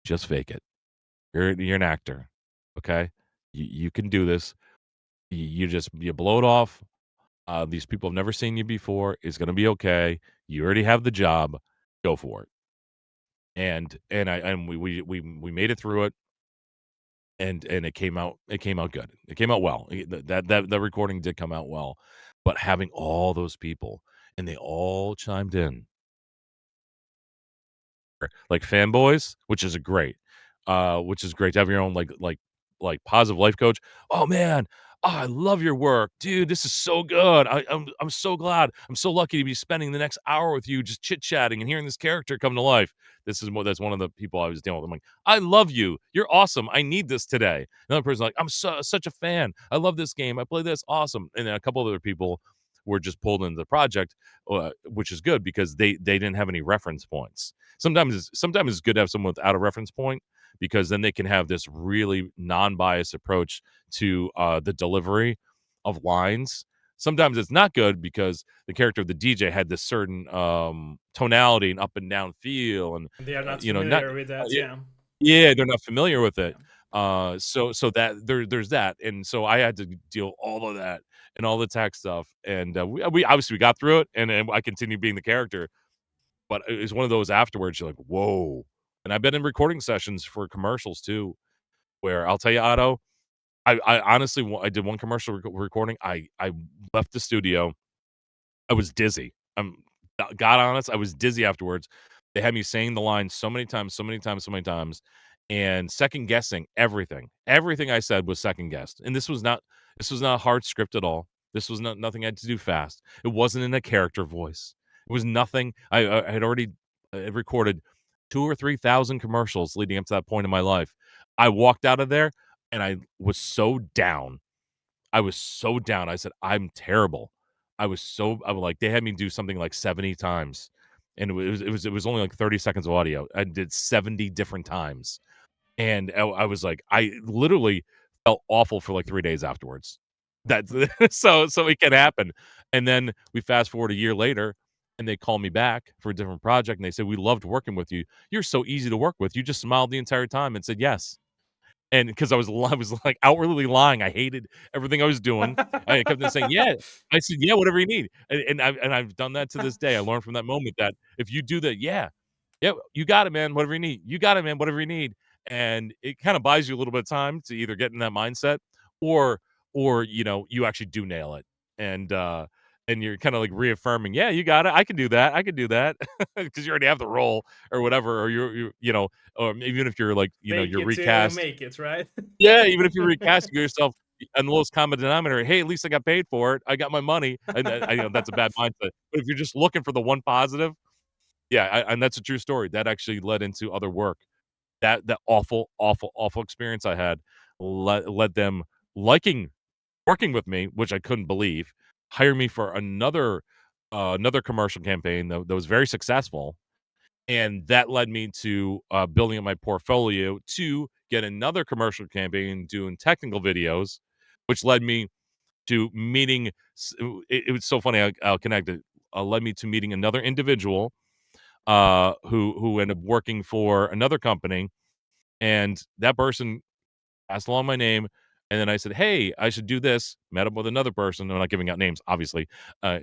just fake it. You're an actor, okay? You can do this. You blow it off. These people have never seen you before. It's gonna be okay. You already have the job. Go for it." And we made it through it. And it came out good. It came out well. That recording did come out well, but having all those people and they all chimed in like fanboys, which is great to have your own like positive life coach. "Oh, man. Oh, I love your work. Dude, this is so good. I'm so glad. I'm so lucky to be spending the next hour with you just chit-chatting and hearing this character come to life." That's one of the people I was dealing with. I'm like, "I love you. You're awesome. I need this today." Another person like, such a fan. I love this game. I play this. Awesome." And then a couple other people were just pulled into the project, which is good because they didn't have any reference points. Sometimes it's good to have someone without a reference point because then they can have this really non-biased approach to the delivery of lines. Sometimes it's not good because the character of the DJ had this certain tonality and up and down feel, and They are not not familiar with that. Yeah, yeah, they're not familiar with it. yeah. So that there's that, and so I had to deal all of that and all the tech stuff, and we obviously we got through it, and I continued being the character, but it was one of those afterwards, you're like, "Whoa." And I've been in recording sessions for commercials too, where I'll tell you, Otto, I honestly I did one commercial recording. I left the studio. I was dizzy. God honest, I was dizzy afterwards. They had me saying the line so many times, so many times, so many times, and second guessing everything. Everything I said was second guessed, and this was not a hard script at all. This was not nothing I had to do fast. It wasn't in a character voice. It was nothing. I had already recorded 2 or 3 thousand commercials leading up to that point in my life. I walked out of there and I was so down. I was so down. I said, "I'm terrible." I was like they had me do something like 70 times, and it was only like 30 seconds of audio. I did 70 different times, and I was like I literally felt awful for like 3 days afterwards. That's so it can happen, and then we fast forward a year later, and they call me back for a different project, and they said, "We loved working with you. You're so easy to work with. You just smiled the entire time and said yes." And because I was, like, outwardly lying, I hated everything I was doing. I kept on saying, "Yeah." I said, "Yeah, whatever you need." And I've done that to this day. I learned from that moment that if you do that, "Yeah. Yeah, you got it, man, whatever you need. You got it, man, whatever you need." And it kinda buys you a little bit of time to either get in that mindset or you actually do nail it. And, and you're kinda, like, reaffirming, "Yeah, you got it. I can do that. I can do that." Because you already have the role or whatever, or or even if you're, like, Fake you're it till you recast make it, right? yeah, even if you're recasting yourself on the lowest common denominator, "Hey, at least I got paid for it. I got my money." And that's a bad mindset. But if you're just looking for the one positive, yeah, and that's a true story. That actually led into other work. That awful, awful, awful experience I had led them liking working with me, which I couldn't believe, hire me for another commercial campaign that was very successful, and that led me to, building up my portfolio to get another commercial campaign doing technical videos, which led me to meeting it was so funny, I'll connect it, led me to meeting another individual, who ended up working for another company, And that person passed along my name, and then I said, "Hey, I should do this." Met up with another person. I'm not giving out names, obviously.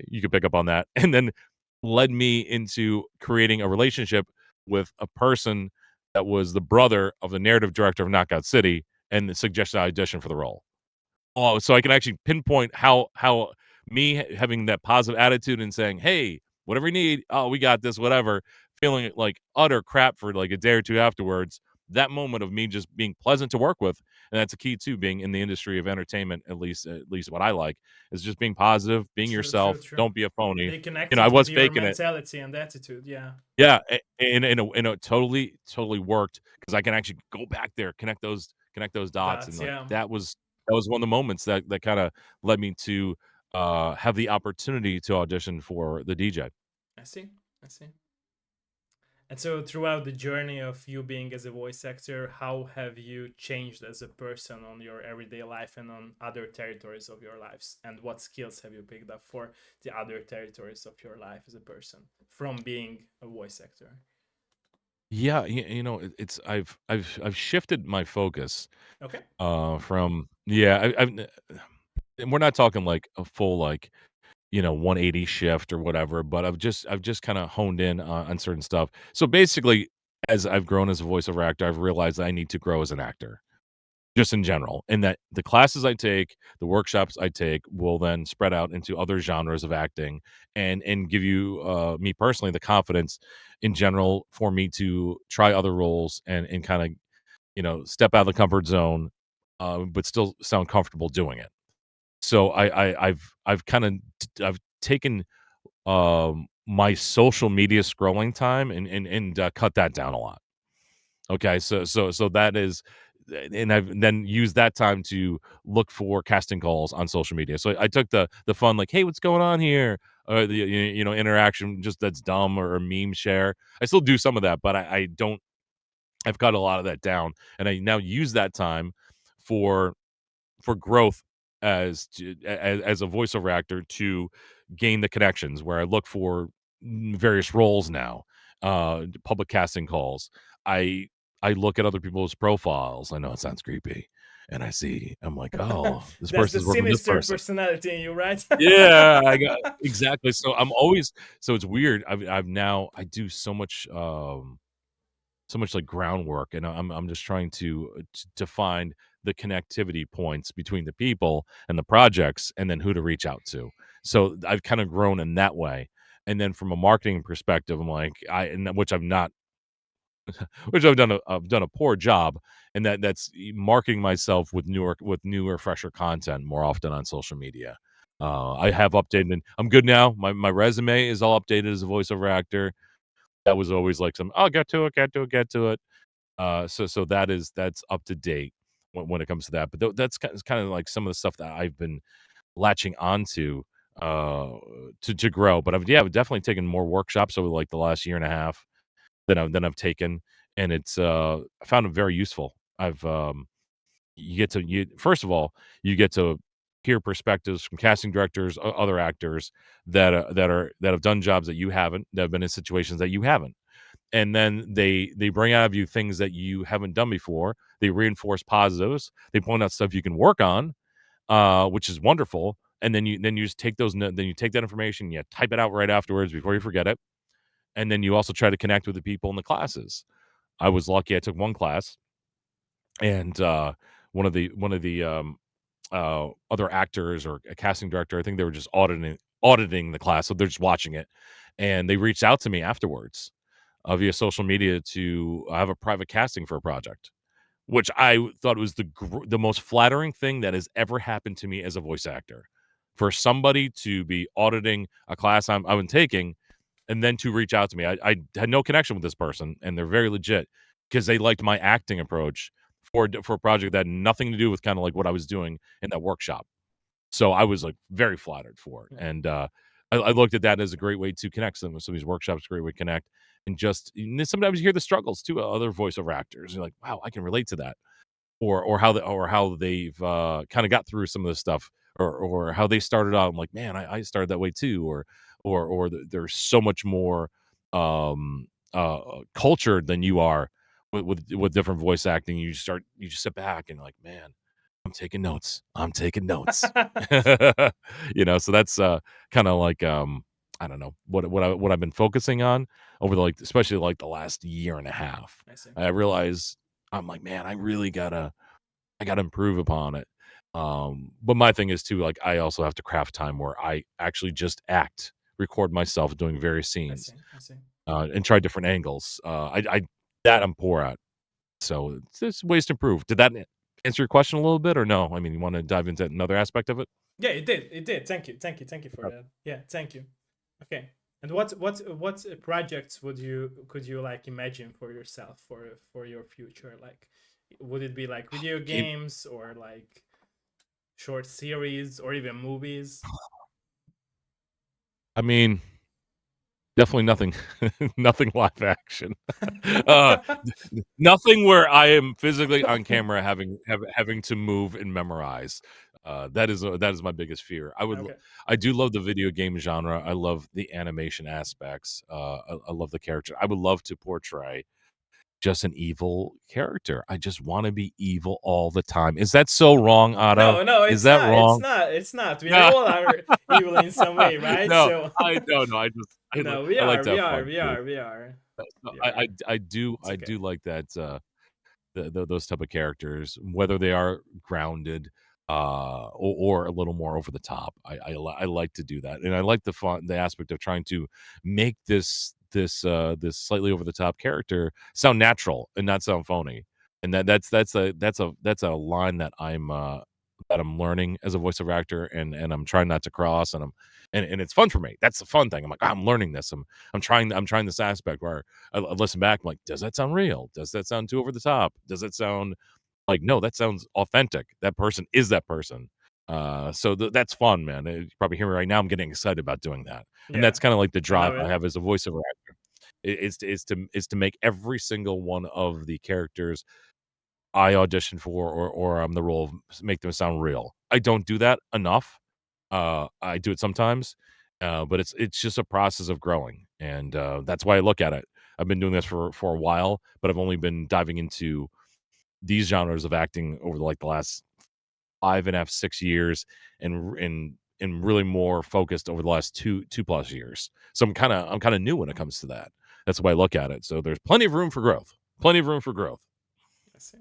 You could pick up on that, and then led me into creating a relationship with a person that was the brother of the narrative director of Knockout City, and suggested I audition for the role. Oh, so I can actually pinpoint how me having that positive attitude and saying, "Hey, whatever you need, oh, we got this, whatever," feeling like utter crap for like a day or two afterwards. That moment of me just being pleasant to work with, and that's a key too, being in the industry of entertainment, at least what I like, is just being positive, being True, true, yourself, true. don't be a phony. They I connected with was your faking it. mentality and attitude. Yeah. Yeah, and it totally worked because I can actually go back there, connect those dots, and, That's, like, yeah. that was one of the moments that kinda led me to, have the opportunity to audition for the DJ. I see. I see. And so, throughout the journey of you being as a voice actor, how have you changed as a person on your everyday life and on other territories of your lives? And what skills have you picked up for the other territories of your life as a person from being a voice actor? Yeah, it's I've shifted my focus, Okay. from yeah, and we're not talking, like, a full, like, 180 shift or whatever, but I've just kinda honed in on certain stuff. So, basically, as I've grown as a voiceover actor, I've realized that I need to grow as an actor, just in general, and that the classes I take, the workshops I take will then spread out into other genres of acting and give you, me personally, the confidence in general for me to try other roles and kinda, step out of the comfort zone, but still sound comfortable doing it. So I've kinda I've taken my social media scrolling time and cut that down a lot. Okay, so that is and I've then used that time to look for casting calls on social media. So I took the fun like, "Hey, what's going on here?" Or interaction just that's dumb or a meme share. I still do some of that, but I don't I've cut a lot of that down, and I now use that time for growth as a voiceover actor to gain the connections where I look for various roles now, public casting calls. I I look at other people's profiles. I know it sounds creepy, and I'm like, oh, this That's the person's working with this sinister person. personality in you, right? Yeah, I got exactly. So it's weird. I've now I do so much like groundwork, and I'm just trying to find the connectivity points between the people and the projects and then who to reach out to. So I've kind of grown in that way. And then from a marketing perspective, I'm like which I've not which I've done a poor job, and that's marketing myself with newer fresher content more often on social media. I have updated. I'm good now. My resume is all updated as a voiceover actor. That was always like some, "I'll get to it." So that's up to date when it comes to that. But that's kind of like some of the stuff that I've been latching onto uh to grow. But I've definitely taken more workshops over like the last year and a half than I've taken, and I found it very useful. You get to you first of all, you get to hear perspectives from casting directors, other actors that have done jobs that you haven't, that have been in situations that you haven't, and then they bring out of you things that you haven't done before. They reinforce positives. They point out stuff you can work on, which is wonderful. And then you just take then you take that information, you type it out right afterwards before you forget it, and then you also try to connect with the people in the classes. I was lucky; I took one class, and one of the other actors or a casting director, I think they were just auditing the class, so they're just watching it, and they reached out to me afterwards via social media to have a private casting for a project, which I thought was the most flattering thing that has ever happened to me as a voice actor. For somebody to be auditing a class I've been taking, and then to reach out to me, I had no connection with this person, and they're very legit because they liked my acting approach for a project that had nothing to do with kind of like what I was doing in that workshop. So I was, like, very flattered for it, Yeah. and, I looked at that as a great way to connect some of these workshops, a great way to connect, and sometimes you hear the struggles too of other voiceover actors. You're like, "Wow, I can relate to that," or how they've, kinda got through some of this stuff, or how they started out. I'm like, "Man, I started that way too," or there's so much more, cultured than you are with different voice acting, you just sit back and like, man, I'm taking notes. I'm taking notes. So that's kind of like I don't know what I've been focusing on over the like especially like the last year and a half. I see. I realize I'm like, man, I gotta improve upon it. But my thing is too, like I also have to craft time where I actually just record myself doing various I see. scenes, I see. and try different angles. I that I'm poor at. So it's just ways to improve. Did that answer your question a little bit or no? I mean, you want to dive into another aspect of it? Yeah, it did. It did. Thank you. Thank you. Thank you for Uh, that. Yeah, thank you. Okay. And what projects could you like imagine for yourself for your future? Like, would it be like video It, games or like short series or even movies? I mean, definitely nothing, nothing live action. uh, Nothing where I am physically on camera having to move and memorize. That is my biggest fear. Okay. I do love the video game genre. I love the animation aspects. I love the character. I would love to portray just an evil character. I just want to be evil all the time. Is that so wrong, Otto? No, no, Is it's that not. It's wrong? not. It's not. We No, all are evil in some way, right? no, So I no, no. I just no, we I like are. to We have are. fun We too. are. We are. We I are. I do It's okay. like that. Those type of characters, whether they are grounded or a little more over the top. I like to do that, and I like the aspect of trying to make this slightly over the top character sound natural and not sound phony. And that's a line that I'm learning as a voiceover actor, and I'm trying not to cross, and it's fun for me. That's the fun thing. I'm like, I'm learning this. I'm trying this aspect where I listen back, I'm like, does that sound real? Does that sound too over the top? Does it sound like, no, that sounds authentic. That person is that person. So that's fun, man. You probably hear me right now. I'm getting excited about doing that, and Yeah, that's kind of like the I drive love I it. have as a voiceover actor. Is to make every single one of the characters I audition for or I'm the role of make them sound real. I don't do that enough. I do it sometimes, but it's just a process of growing, and that's why I look at it. I've been doing this for a while, but I've only been diving into these genres of acting over like the last 5.5, 6 years, and really more focused over the last two plus years. So I'm kind of new when it comes to that. That's the way I look at it. So there's plenty of room for growth. Plenty of room for growth. I see.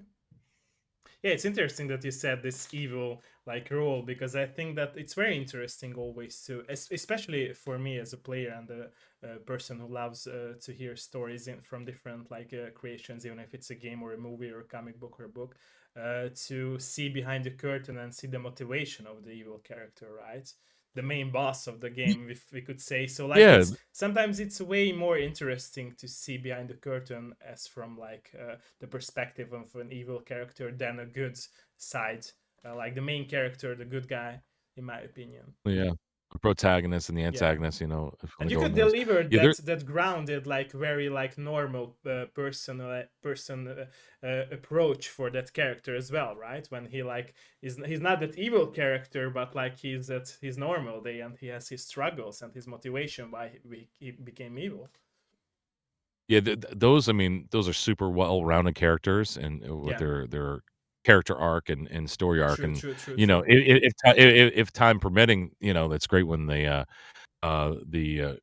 Yeah, it's interesting that you said this evil like role because I think that it's very interesting always to, especially for me as a player and a person who loves to hear stories from different like creations, even if it's a game or a movie or a comic book or a book, to see behind the curtain and see the motivation of the evil character, right? The main boss of the Y- game, if we could say so. Like Yeah, it's sometimes it's way more interesting to see behind the curtain as from like the perspective of an evil character than a good side, like the main character, the good guy, in my opinion. yeah. The protagonist and the Yeah, antagonist, if you and want to you go in could those. deliver Yeah, there that grounded like very like normal person approach for that character as well, right? When he like he's not that evil character, but like he's at his normal day and he has his struggles and his motivation why he became evil. Yeah, those I mean, those are super well-rounded characters and with Yeah, their character arc and story arc, true, and true, true, true. if time permitting, that's great when uh, the uh,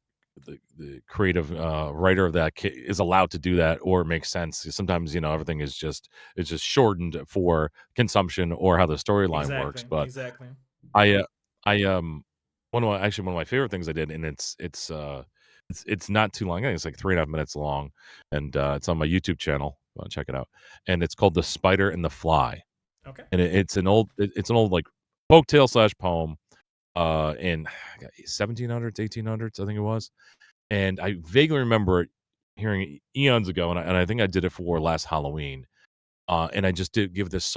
the creative writer of that is allowed to do that or it makes sense. Sometimes everything is just shortened for consumption or how the storyline works. Exactly, But exactly. I I one of my favorite things I did, and it's not too long. I think it's like 3.5 minutes long, and it's on my YouTube channel. Check it out, and it's called "The Spider and the Fly," Okay, and it's an old like folktale slash poem, in 1700s, 1800s, I think it was, and I vaguely remember it hearing it eons ago, and I think I did it for last Halloween, and I just did give this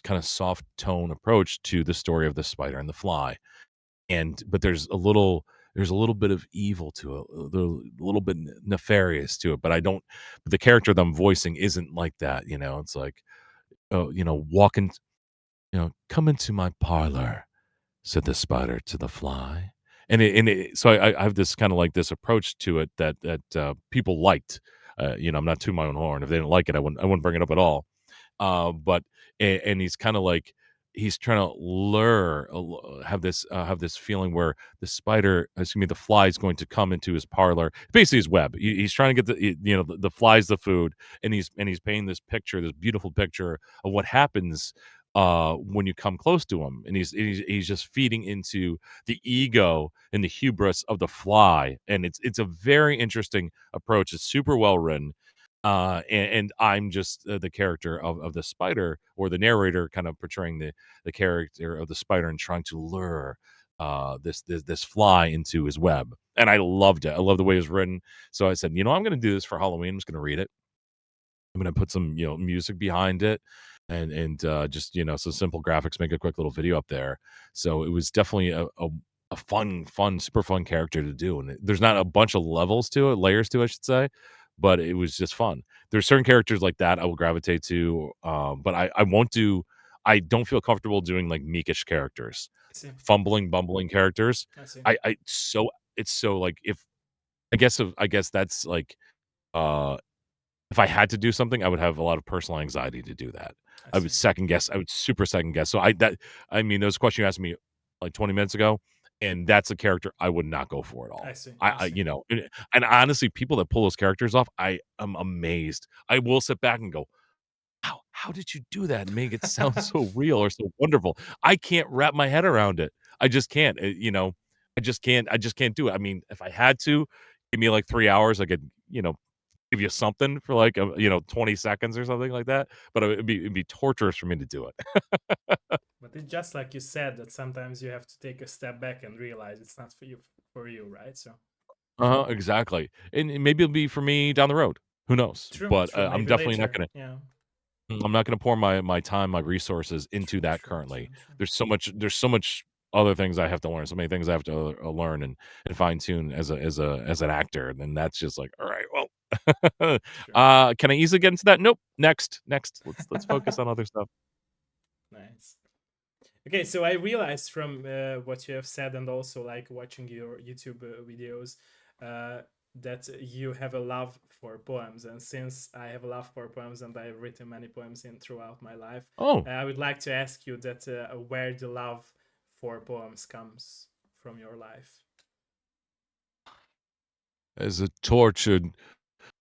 kind of soft tone approach to the story of the spider and the fly, and but there's a little bit of evil to it, a little bit nefarious to it, but I don't. But the character that I'm voicing isn't like that. It's like, oh, walking, come into my parlor, said the spider to the fly. So I have this kind of like this approach to it that people liked. I'm not tooting my own horn. If they didn't like it, I wouldn't bring it up at all. But and he's kind of like he's trying to have this feeling where the fly is going to come into his parlor, basically his web. He's trying to get the flies the food, and he's painting this beautiful picture of what happens when you come close to him, and he's just feeding into the ego and the hubris of the fly, and it's a very interesting approach. It's super well written, and I'm just the character of the spider, or the narrator, kind of portraying the character of the spider and trying to lure this fly into his web. And I loved it. I love the way it was written. So I said, I'm going to do this for Halloween. I'm just going to read it. I'm going to put some music behind it, and just some simple graphics, make a quick little video up there. So it was definitely a fun, super fun character to do. And there's not a bunch of layers to it, I should say, but it was just fun. There's certain characters like that I will gravitate to, but I won't do. I don't feel comfortable doing like meekish characters, I see. fumbling, bumbling characters. I see. I so it's so like if I guess that's like uh if I had to do something, I would have a lot of personal anxiety to do that. I I would see. second guess. I would super second guess. So I mean, those question you asked me like 20 minutes ago, and that's a character I would not go for at I all. see. I, I I see. you know, and honestly, people that pull those characters off, I am amazed. I will sit back and go, how did you do that and make it sound so real or so wonderful? I can't wrap my head around it. I just can't. I just can't do it. I mean, if I had to, give me like 3 hours, I could, give you something for like 20 seconds or something like that. But it'd be torturous for me to do it. But it's just like you said that sometimes you have to take a step back and realize it's not for you, right? So Exactly. And maybe it'll be for me down the road. Who knows? true, But true. I'm Maybe definitely not later. gonna. Yeah. I'm not gonna pour my time, my resources into True, that true, true, currently. true. There's so much other things I have to learn, so many things I have to learn and fine tune as an actor. And then that's just like, all right, well, True. can I easily get into that? Nope. Next. Let's focus on other stuff. Nice. Okay, so I realized from what you have said and also like watching your YouTube videos uh, that you have a love for poems. And since I have a love for poems and I have written many poems in throughout my life, Oh, I would like to ask you that where the love for poems comes from your life. as a tortured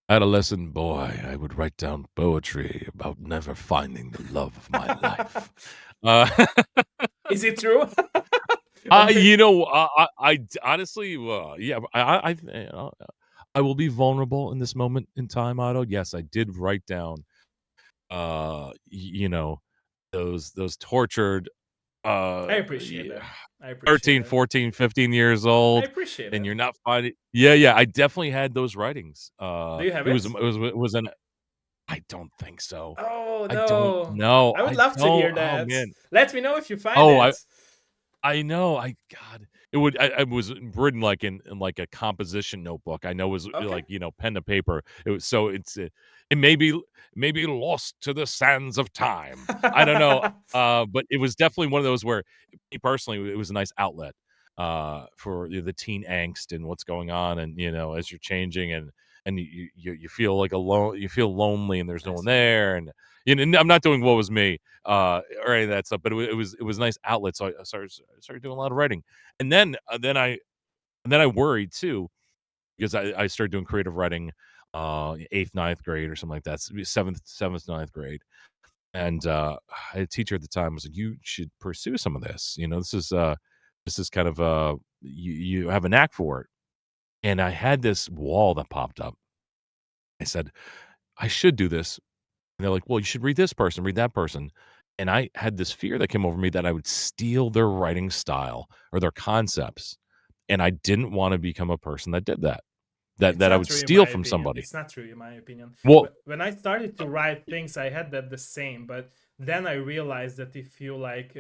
adolescent boy, I would write down poetry about never finding the love of my life. Uh, Is it true? Or honestly, yeah, I will be vulnerable in this moment in time, Otto. Yes, I did write down, those tortured, I appreciate y that. I appreciate 13, that. 14, 15 years I old, appreciate and that. you're not finding. Yeah, I definitely had those writings. Do you have It was it? it was it was an I don't think so. Oh I don't no. know. I would I love to don't hear oh, that. man. Let me know if you find Oh, it. I know. I was written like in like a composition notebook. I know it was Okay. like, pen to paper. It was so it may be lost to the sands of time. I don't know. But it was definitely one of those where me personally, it was a nice outlet for the teen angst and what's going on, and as you're changing, and you feel like alone, you feel lonely, and there's no I one see. there, and I'm not doing what was me or any of that stuff, but it was a nice outlet. So I started doing a lot of writing, and then I worried too, because I started doing creative writing, eighth, ninth grade or something like that, seventh, ninth grade, and I had a teacher at the time was like, "You should pursue some of this. This is kind of you have a knack for it." And I had this wall that popped up. I said, "I should do this." And they're like, "Well, you should read this person, read that person." And I had this fear that came over me that I would steal their writing style or their concepts, and I didn't wanna become a person that did that, that It's that I not would true in steal my from opinion. somebody. It's not true in my opinion. Well When I started to write things, I had that the same, but then I realized that if you like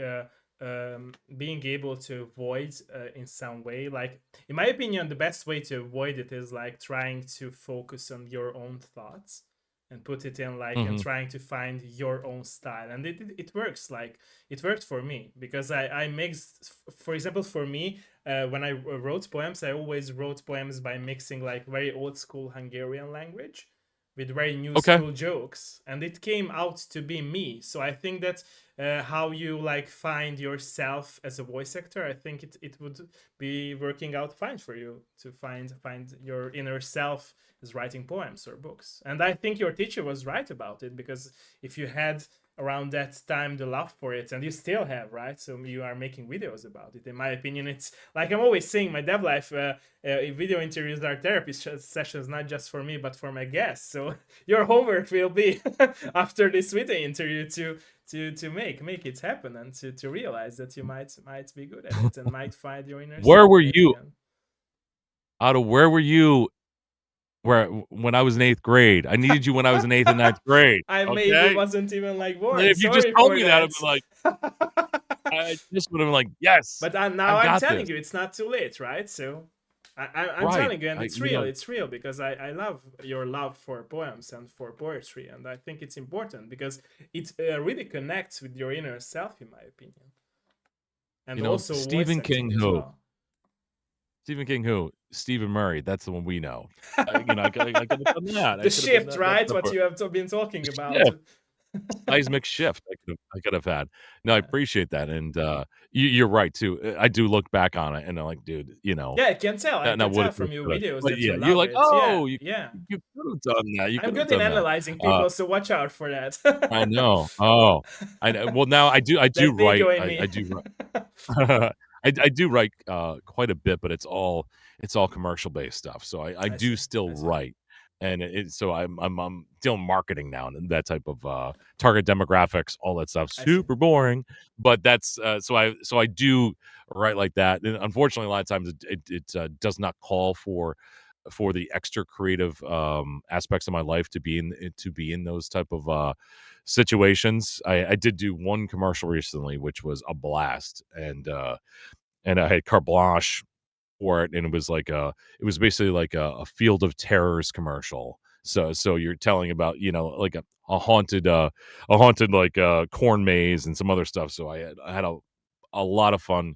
being able to avoid in some way, like in my opinion, the best way to avoid it is like trying to focus on your own thoughts and put it in like and mhm, trying to find your own style, and it works. Like it worked for me because I mixed, for example, for me when I wrote poems, I always wrote poems by mixing like very old school Hungarian language with very new Okay. school jokes, and it came out to be me. So I think that's how you like find yourself as a voice actor. I think it would be working out fine for you to find your inner self as writing poems or books. And I think your teacher was right about it, because if you had around that time the love for it, and you still have, right? So you are making videos about it. In my opinion, it's like I'm always saying, my dev life video interviews are therapy sessions, not just for me but for my guests. So your homework will be after this video interview to make it happen, and to realize that you might be good at it and might find your inner Where self were yet you again. Otto, where were you when I was in 8th grade? I needed you when I was in 8th and ninth grade, I maybe okay? wasn't even like born. If you just Sorry told for me that, I'd that. be like I just would have been like, "Yes, But now I've I'm got telling this." you, it's not too late, right? So I'm Right. telling you, and I it's you real. know It's real, because I love your love for poems and for poetry, and I think it's important because it really connects with your inner self, in my opinion, and also voice Stephen acting King as who? well. Stephen King who? Stephen Murray, that's the one we know. I could have done that. I The could have been shift, that right? What type you have been talking of about. shift, seismic shift I could have had. No, I Yeah. appreciate that, and, you're right too. I do look back on it, and I'm like, "Dude, Yeah, I can tell. I that can woulda, tell from coulda, your shoulda." videos But that you yeah, you're love like, it. Yeah, "Oh, yeah. you could have done that. You I'm could have good in done that." analyzing Uh people, so watch out for I that. know. Oh, I know. Well, now I do That's the write. ego in I me. do write. I do write, quite a bit, but it's all commercial based stuff. So I I see. do still I see. write, and so I'm still marketing now and that type of target demographics, all that stuff. I see. Super boring, but that's so I do write like that. And unfortunately, a lot of times it does not call for the extra creative aspects of my life to be in those type of situations. I did do one commercial recently, which was a blast, and I had carte blanche for it, and it was basically like a Field of Terrors commercial. So you're telling about like a haunted like corn maze and some other stuff. So I had a lot of fun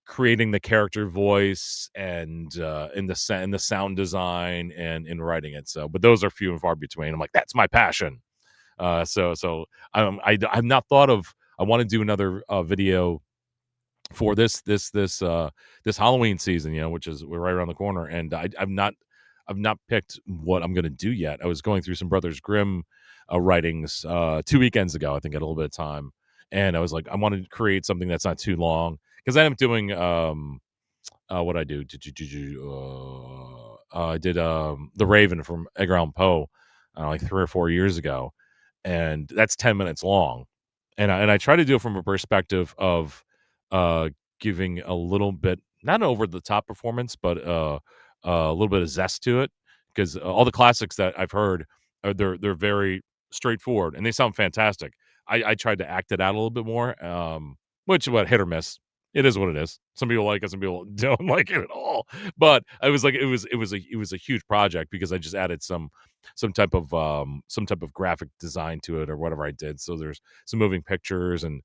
creating the character voice and in the sound design and in writing it. So, but those are few and far between. I'm like, that's my passion. So I've not thought of. I want to do another video for this Halloween season, which is we're right around the corner, and I've not picked what I'm gonna do yet. I was going through some Brothers Grimm writings 2 weekends ago. I think I had a little bit of time, and I was like, I wanted to create something that's not too long because I am doing what I do. I did The Raven from Edgar Allan Poe like 3 or 4 years ago, and that's 10 minutes long. And I try to do it from a perspective of uh, giving a little bit, not an over the top performance, but a little bit of zest to it. Because all the classics that I've heard, they're very straightforward and they sound fantastic. I tried to act it out a little bit more, which what hit or miss. It is what it is. Some people like it, some people don't like it at all. But I was like, it was a huge project because I just added some type of graphic design to it or whatever I did. So there's some moving pictures and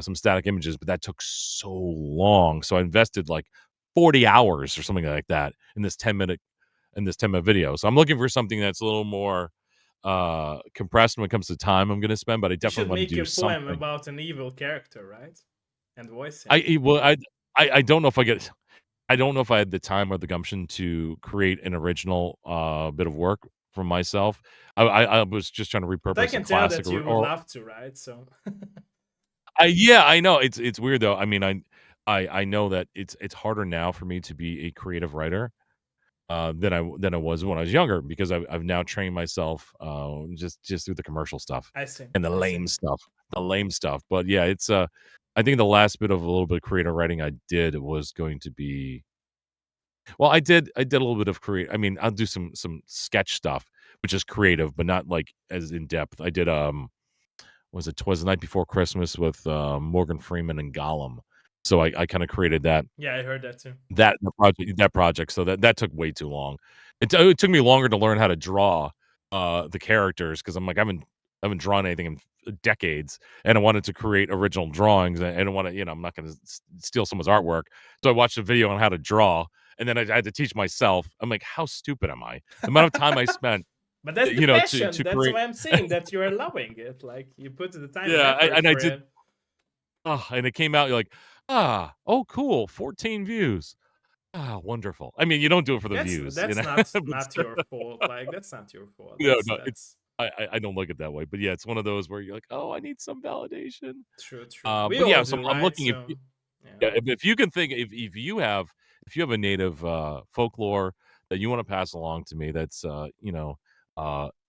some static images, but that took so long. So I invested like 40 hours or something like that in this 10-minute video. So I'm looking for something that's a little more compressed when it comes to time I'm going to spend, but I You definitely should want to make do a poem something. about an evil character, right? And voice him. I don't know if I don't know if I had the time or the gumption to create an original bit of work for myself. I was just trying to But I repurpose a can tell classic that you would or love to, right? So yeah, I know it's weird though. I mean, I know that it's harder now for me to be a creative writer than I was when I was younger because I've now trained myself just through the commercial stuff I see. and I see. the lame stuff. But yeah, it's I think the last bit of a little bit of creative writing I did was going to be well, I did a little bit of create. I mean, I'll do some sketch stuff, which is creative, but not like as in depth. I did was it Twas the Night Before Christmas with Morgan Freeman and Gollum. So I kind of created that Yeah, I heard that too. that project, so that took way too long. It took me longer to learn how to draw, the characters because 'cause I'm like, I haven't drawn anything in decades, and I wanted to create original drawings, and I don't wanna I'm not gonna steal someone's artwork, so I watched a video on how to draw, and then I had to teach myself. I'm like, "How stupid am I?" The amount of time I spent But that's the you know, passion. to That's create. why I'm saying that you are loving it. Like you put the time and Yeah, effort and I for did. it. Oh, and it came out. You're like, oh, cool, 14 views. Ah, wonderful. I mean, you don't do it for the views, That's but not your fault. Like that's not your fault. no, no, it's That's I don't look at it that way, but yeah, it's one of those where you're like, "Oh, I need some validation." true, true. We But yeah, all so do, I'm right? looking if So you yeah. yeah, if you can think if you have a native, folklore that you wanna pass along to me that's, uh,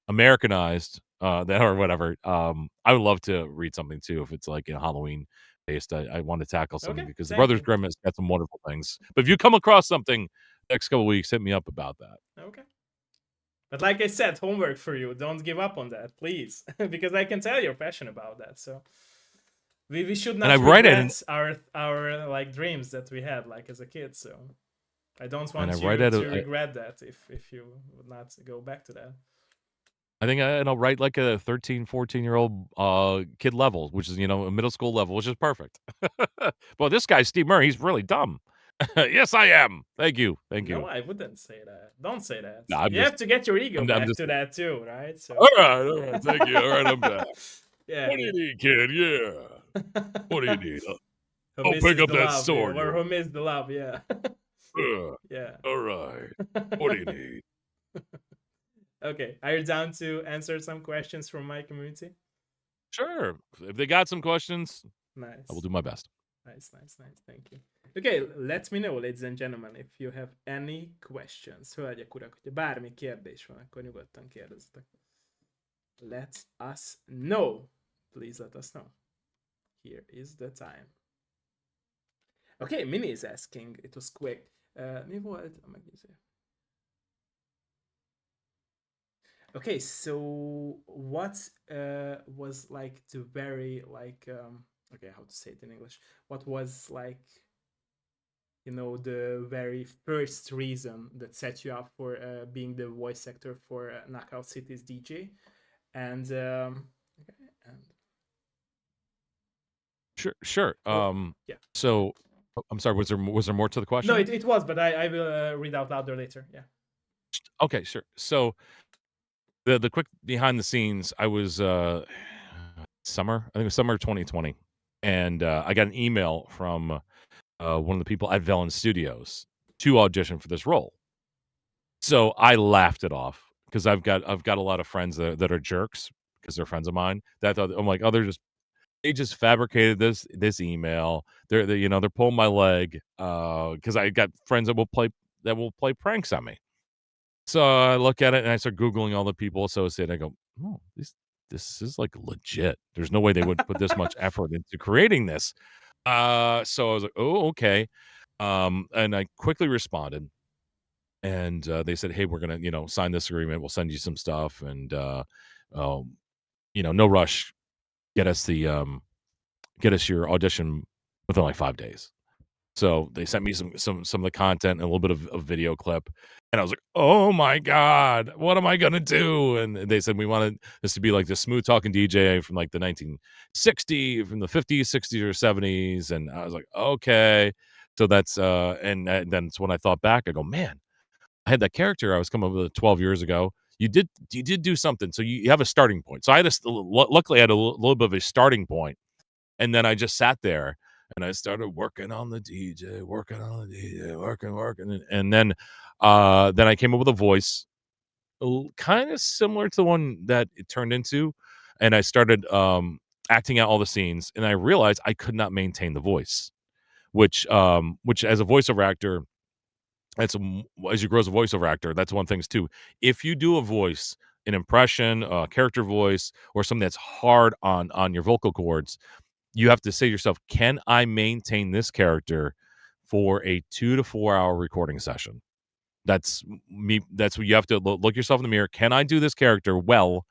Americanized, that or whatever, I would love to read something too if it's, like, Halloween based. I wanna tackle Okay, something because the thank Brothers you. Grimm has got some wonderful things. But if you come across something next couple weeks, hit me up about that. Okay. But like I said, homework for you. Don't give up on that, please. Because I can tell you're passionate about that. So we should And I not write it in regret our like dreams that we had like as a kid. So I don't and I want write you at to a regret that if you would not go back to that. I think and I'll write like a 13, 14-year-old, kid level, which is, a middle school level, which is perfect. Well, this guy, Steve Murray, he's really dumb. Yes, I am. Thank you. Thank No, you. I wouldn't say that. Don't say that. No, I'm You just have to get your ego I'm back just to that too, right? So all right, thank you. All right, I'm back. yeah. What do you need, kid? Yeah. What do you need? Who I'll pick misses up the that love, yeah, sword. or who missed the love, yeah. Yeah. All right. What do you need? Okay, are you down to answer some questions from my community? Sure. If they got some questions, I will Nice. do my best. Nice. Thank you. Okay, let me know, ladies and gentlemen, if you have any questions. Hölgyek, urak, hogyha bármi kérdés van, akkor nyugodtan kérdezzetek. Let us know. Please let us know. Here is the time. Okay, Mini is asking. It was quick. Mi volt a megnéző? Okay, so what was like the very like okay, how to say it in English? What was like the very first reason that set you up for being the voice actor for Knockout City's DJ, and okay, and Sure. oh yeah, So I'm sorry, was there more to the no, question? it was, but I will read out louder later. Yeah. Okay, sure. So the quick behind the scenes, I was summer, I think it was summer of 2020, and I got an email from one of the people at Velen Studios to audition for this role. So I laughed it off because I've got a lot of friends that are jerks because they're friends of mine. That thought I'm like, oh, they just fabricated this email. They're pulling my leg because I got friends that will play pranks on me. So I look at it and I start googling all the people associated. I go, oh, this is like legit. There's no way they would put this much effort into creating this. So I was like, oh, okay. And I quickly responded, and they said, hey, we're gonna sign this agreement. We'll send you some stuff, and um, no rush. Get us your audition within like 5 days. So they sent me some of the content and a little bit of a video clip, and I was like, "Oh my god, what am I gonna do?" And they said we wanted this to be like the smooth talking DJ from like the 1960s, from the 50s, 60s, or 70s, and I was like, "Okay." So that's and then it's when I thought back, I go, "Man, I had that character I was coming up with 12 years ago. You did do something, so you have a starting point." So I had luckily I had a little bit of a starting point, and then I just sat there and I started working on the DJ, working, and then I came up with a voice kind of similar to the one that it turned into, and I started acting out all the scenes, and I realized I could not maintain the voice, which as a voiceover actor, as you grow as a voiceover actor, that's one thing too. If you do a voice, an impression, a character voice, or something that's hard on your vocal cords, you have to say to yourself, can I maintain this character for a 2 to 4 hour recording session? That's me. That's what you have to look yourself in the mirror. Can I do this character well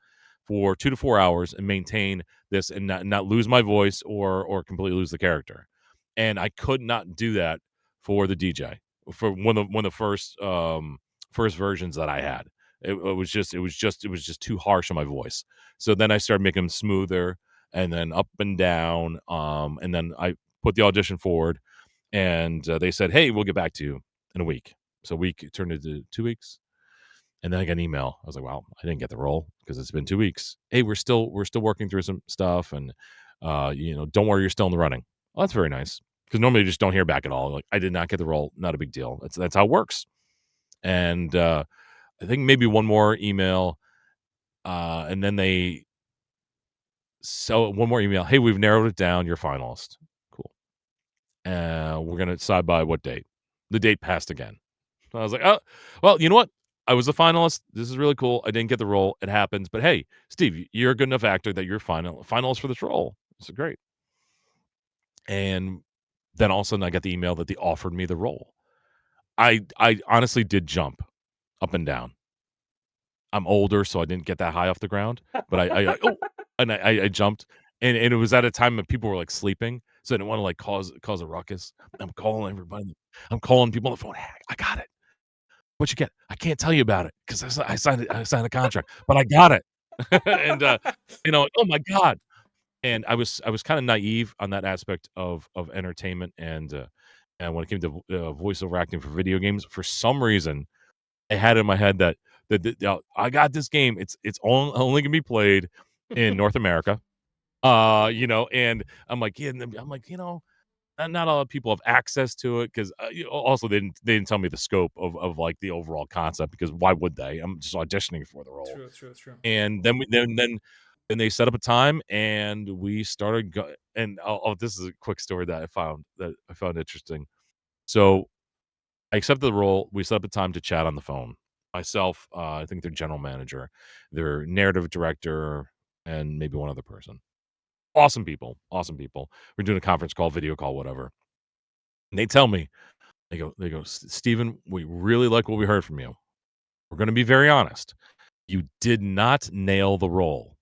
for 2 to 4 hours and maintain this and not lose my voice or completely lose the character? And I could not do that for the DJ for one of the first versions that I had. It was just too harsh on my voice. So then I started making them smoother and then up and down. And then I put the audition forward, and they said, "Hey, we'll get back to you in a week." So a week turned into 2 weeks, And then I got an email. I was like, "Wow, I didn't get the role because it's been 2 weeks. Hey, we're still working through some stuff, and don't worry, you're still in the running." Well, that's very nice because normally you just don't hear back at all. Like, I did not get the role, not a big deal. That's how it works. And I think maybe one more email, and then one more email. Hey, we've narrowed it down. You're finalist. Cool. We're gonna decide by what date. The date passed again. I was like, oh, well, you know what? I was a finalist. This is really cool. I didn't get the role. It happens. But hey, Steve, you're a good enough actor that you're finalist for this role. It's great. And then all of a sudden I got the email that they offered me the role. I honestly did jump up and down. I'm older, so I didn't get that high off the ground. But oh, and I jumped, and it was at a time when people were like sleeping, so I didn't want to like cause a ruckus. I'm calling everybody. I'm calling people on the phone. Hey, I got it. What you get? I can't tell you about it because I signed a contract, but I got it. And, oh my god. And I was kinda naive on that aspect of entertainment and when it came to voiceover acting for video games, for some reason, I had in my head that I got this game, it's only gonna be played in North America, and I'm like, yeah, and I'm like, not a lot of people have access to it because also they didn't tell me the scope of like the overall concept because why would they? I'm just auditioning for the role, True, true, true. and then they set up a time and we started. And this is a quick story that I found interesting. So I accepted the role. We set up a time to chat on the phone. Myself, I think their general manager, their narrative director, and maybe one other person. Awesome people, awesome people. We're doing a conference call, video call, whatever. And they tell me, they go, Steven, we really like what we heard from you. We're going to be very honest. You did not nail the role.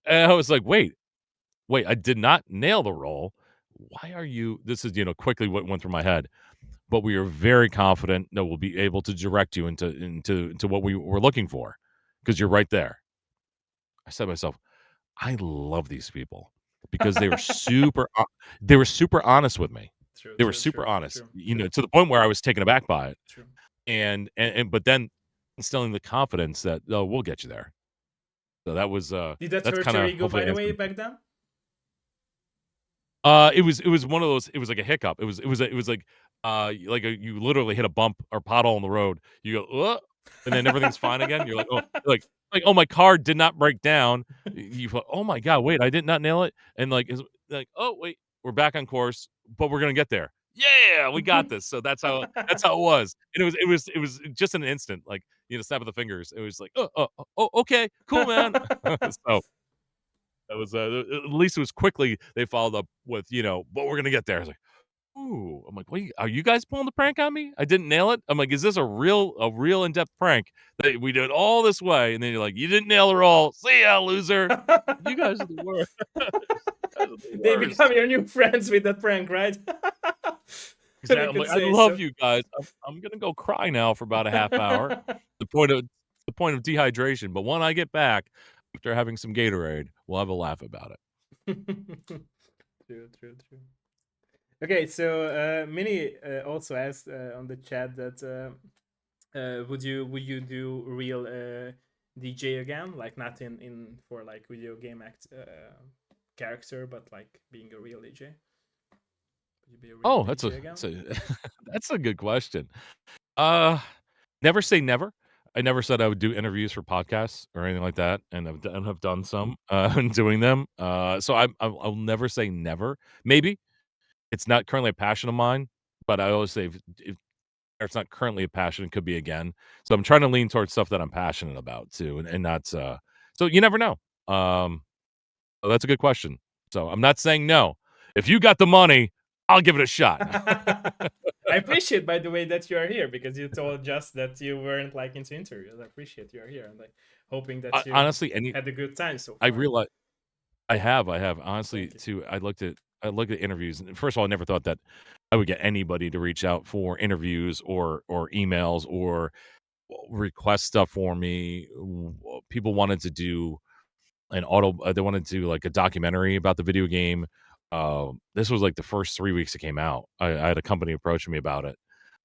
And I was like, wait, I did not nail the role. Why are you? This is, quickly what went through my head. But we are very confident that we'll be able to direct you into what we were looking for because you're right there. I said to myself, I love these people because they were super honest with me. True, They were true, super true, honest, true, true, to the point where I was taken aback by it, true. and but then instilling the confidence that, "Oh, we'll get you there." So Did that that's hurt your kinda ego, hopefully by the way, answered. back then? It was one of those. It was like a hiccup. It was like you literally hit a bump or pothole on the road. You go, "Uh," and then everything's fine again. You're like, "Oh," "Oh, my car did not break down." You thought, "Oh my god, wait, I did not nail it." And "Oh, wait, we're back on course, but we're gonna get there. Yeah, we got this." So that's how it was. And it was just in an instant, like, snap of the fingers. It was like, oh, okay, cool, man." So that was, at least it was quickly they followed up with, "But we're gonna get there." I was like, "Ooh." I'm like, "Wait, are you guys pulling the prank on me? I didn't nail it?" I'm like, "Is this a real in-depth prank that we did all this way?" And then you're like, "You didn't nail the roll. See ya, loser." You guys are the worst. You guys are the They become worst. your new friends with that prank, right? We Exactly. I'm could like, "I say love so. you guys. I'm gonna go cry now for about a half hour." The point of the point of dehydration, but when I get back after having some Gatorade, we'll have a laugh about it. True, true, true. Okay, so Minnie also asked on the chat that would you do real DJ again, like not in for like video game act character, but like being a real DJ? Would you be a real Oh, that's a DJ again? that's a that's a good question. Uh, Never say never. I never said I would do interviews for podcasts or anything like that, and have done some, in doing them. So I'll never say never. Maybe it's not currently a passion of mine, but I always say if it's not currently a passion, it could be again. So I'm trying to lean towards stuff that I'm passionate about too, and not. So you never know. Um, so that's a good question. So I'm not saying no. If you got the money, I'll give it a shot. I appreciate, by the way, that you are here because you told just that you weren't like into interviews. I appreciate you are here and like hoping that you Honestly, had a good time so I far. realize I have honestly Thank you. too. I looked at interviews, and first of all, I never thought that I would get anybody to reach out for interviews or emails or request stuff for me. People wanted to do they wanted to do like a documentary about the video game. This was like the first 3 weeks it came out. I had a company approaching me about it,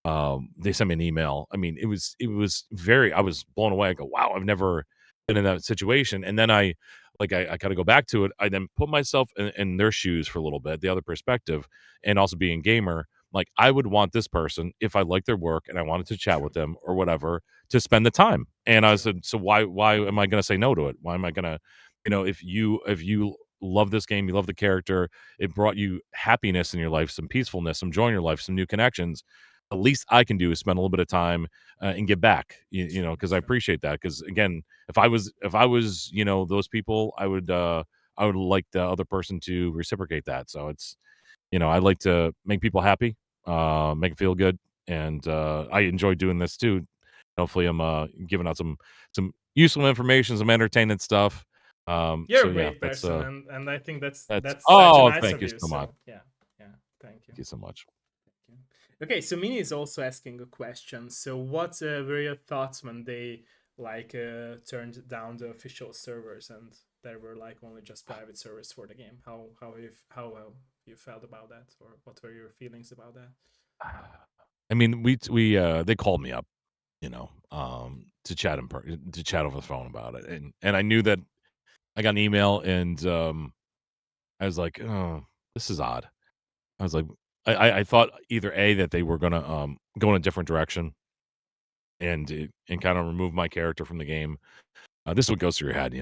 They sent me an email. I mean, it was very I was blown away. I go, "Wow, I've never been in that situation." And then I kinda go back to it. I then put myself in their shoes for a little bit, the other perspective, and also being gamer, like, I would want this person, if I like their work and I wanted to chat True. with them or whatever, to spend the time. And I True. said, "So why am I gonna say no to it? Why am I gonna" if you love this game, you love the character, it brought you happiness in your life, some peacefulness, some joy in your life, some new connections, the least I can do is spend a little bit of time, and give back, True. because I True. appreciate that. Because again, if I was, those people, I would like the other person to reciprocate that. So I like to make people happy, make 'em feel good, and, I enjoy doing this too. Hopefully, I'm, giving out some useful information, some entertaining stuff. You're So a yeah, great person, and I think that's that's such a oh, nice thank of you you. so much. So yeah, yeah. Thank you. Thank you so much. Okay, so Mini is also asking a question. So, what were your thoughts when they turned down the official servers and there were like only just private servers for the game? How you felt about that, or what were your feelings about that? I mean, they called me up, to to chat over the phone about it, and I knew that I got an email, and I was like, "Oh, this is odd." I was like, I thought either A, that they were gonna go in a different direction and kind of remove my character from the game. This is what goes through your head,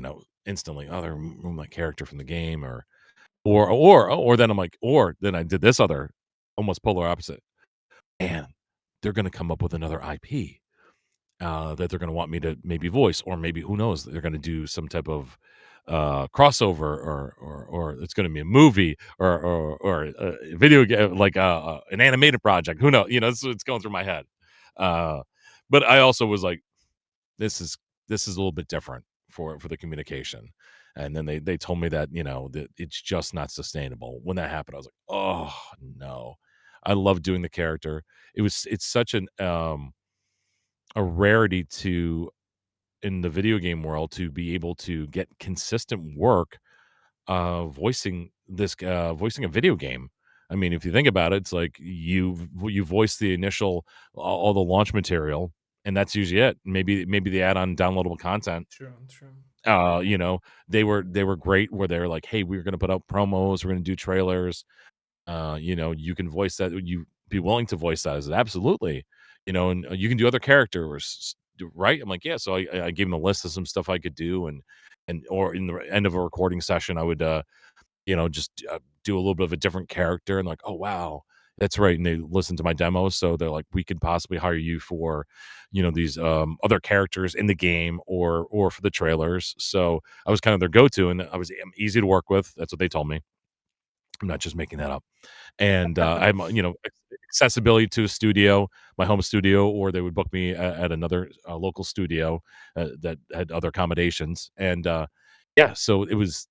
instantly. Oh, they remove my character from the game, or then I'm like, or then I did this other almost polar opposite. And they're gonna come up with another IP. That they're gonna want me to maybe voice, or maybe who knows, they're gonna do some type of crossover, or it's gonna be a movie, or a video game, like an animated project. Who knows? It's going through my head. Uh, but I also was like, this is this is a little bit different for the communication. And then they told me that that it's just not sustainable. When that happened, I was like, oh no. I love doing the character. It's such a rarity to in the video game world to be able to get consistent work voicing a video game. I mean, if you think about it, it's like you voice the initial all the launch material, and that's usually it. Maybe they add on downloadable content. True, true. Uh, you know, they were great where they're like, "Hey, we're gonna put out promos, we're gonna do trailers, you can voice that. Would you be willing to voice that?" I said, "Absolutely." And you can do other characters, right? I'm like, "Yeah." So I gave him a list of some stuff I could do, and or in the end of a recording session, I would just do a little bit of a different character, and like, "Oh wow, that's right." And they listen to my demos, so they're like, "We could possibly hire you for, these other characters in the game, or for the trailers." So I was kind of their go-to, and I'm easy to work with. That's what they told me. I'm not just making that up. And, I'm, accessibility to a studio, my home studio, or they would book me at another, local studio, that had other accommodations. And, yeah, so it was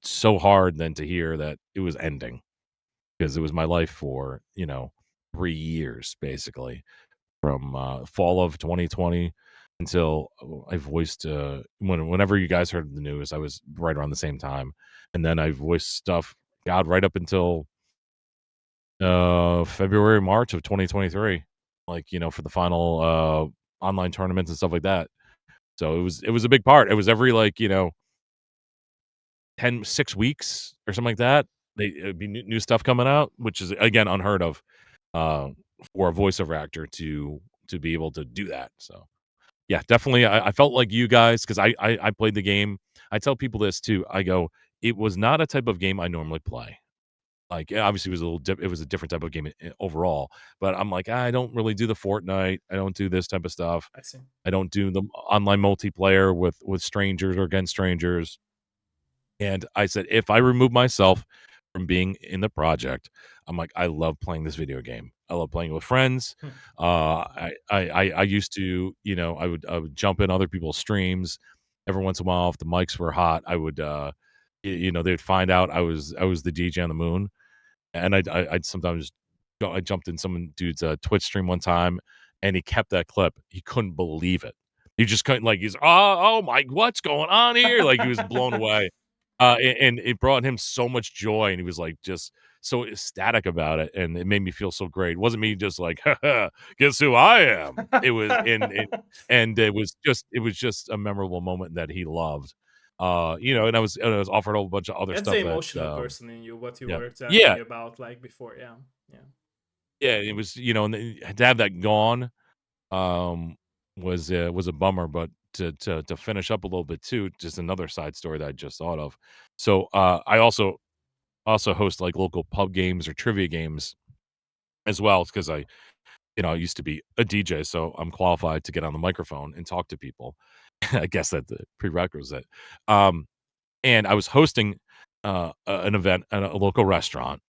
so hard then to hear that it was ending, because it was my life for, 3 years, basically, from, fall of 2020 until, I voiced, whenever you guys heard the news, I was right around the same time. And then I voiced stuff, God, right up until February, March of 2023, like, for the final, online tournaments and stuff like that. So it was a big part. It was every, 6 weeks or something like that. It'd be new stuff coming out, which is, again, unheard of, uh, for a voiceover actor to be able to do that. So, yeah, definitely, I felt like you guys, 'cause I played the game. I tell people this too. I go, "It was not a type of game I normally play." Like, yeah, obviously, it was a different type of game overall, but I'm like, "I don't really do the Fortnite. I don't do this type of stuff. I see. I don't do the online multiplayer with strangers or against strangers." And I said, "If I remove myself from being in the project, I'm like, I love playing this video game. I love playing with friends." Hmm. I used to, I would jump in other people's streams every once in a while. If the mics were hot, I would, they'd find out I was the DJ on the moon, and I'd sometimes I jumped in some dude's, Twitch stream one time, and he kept that clip. He couldn't believe it. He just couldn't, like, "Oh my, what's going on here?" Like, he was blown away. And it brought him so much joy, and he was, like, just so ecstatic about it, and it made me feel so great. It wasn't me just like, "Ha, guess who I am?" It was and it was just a memorable moment that he loved. And I was offered a whole bunch of other That's the stuff that, emotional person in you, what you yeah. were telling Yeah, me about like before. Yeah, yeah. yeah, it was, and to have that gone, um, was a bummer, but to finish up a little bit too, just another side story that I just thought of. So, I also host, like, local pub games or trivia games as well because I used to be a DJ, so I'm qualified to get on the microphone and talk to people. I guess that's the prerequisite. Um, and I was hosting, an event at a local restaurant,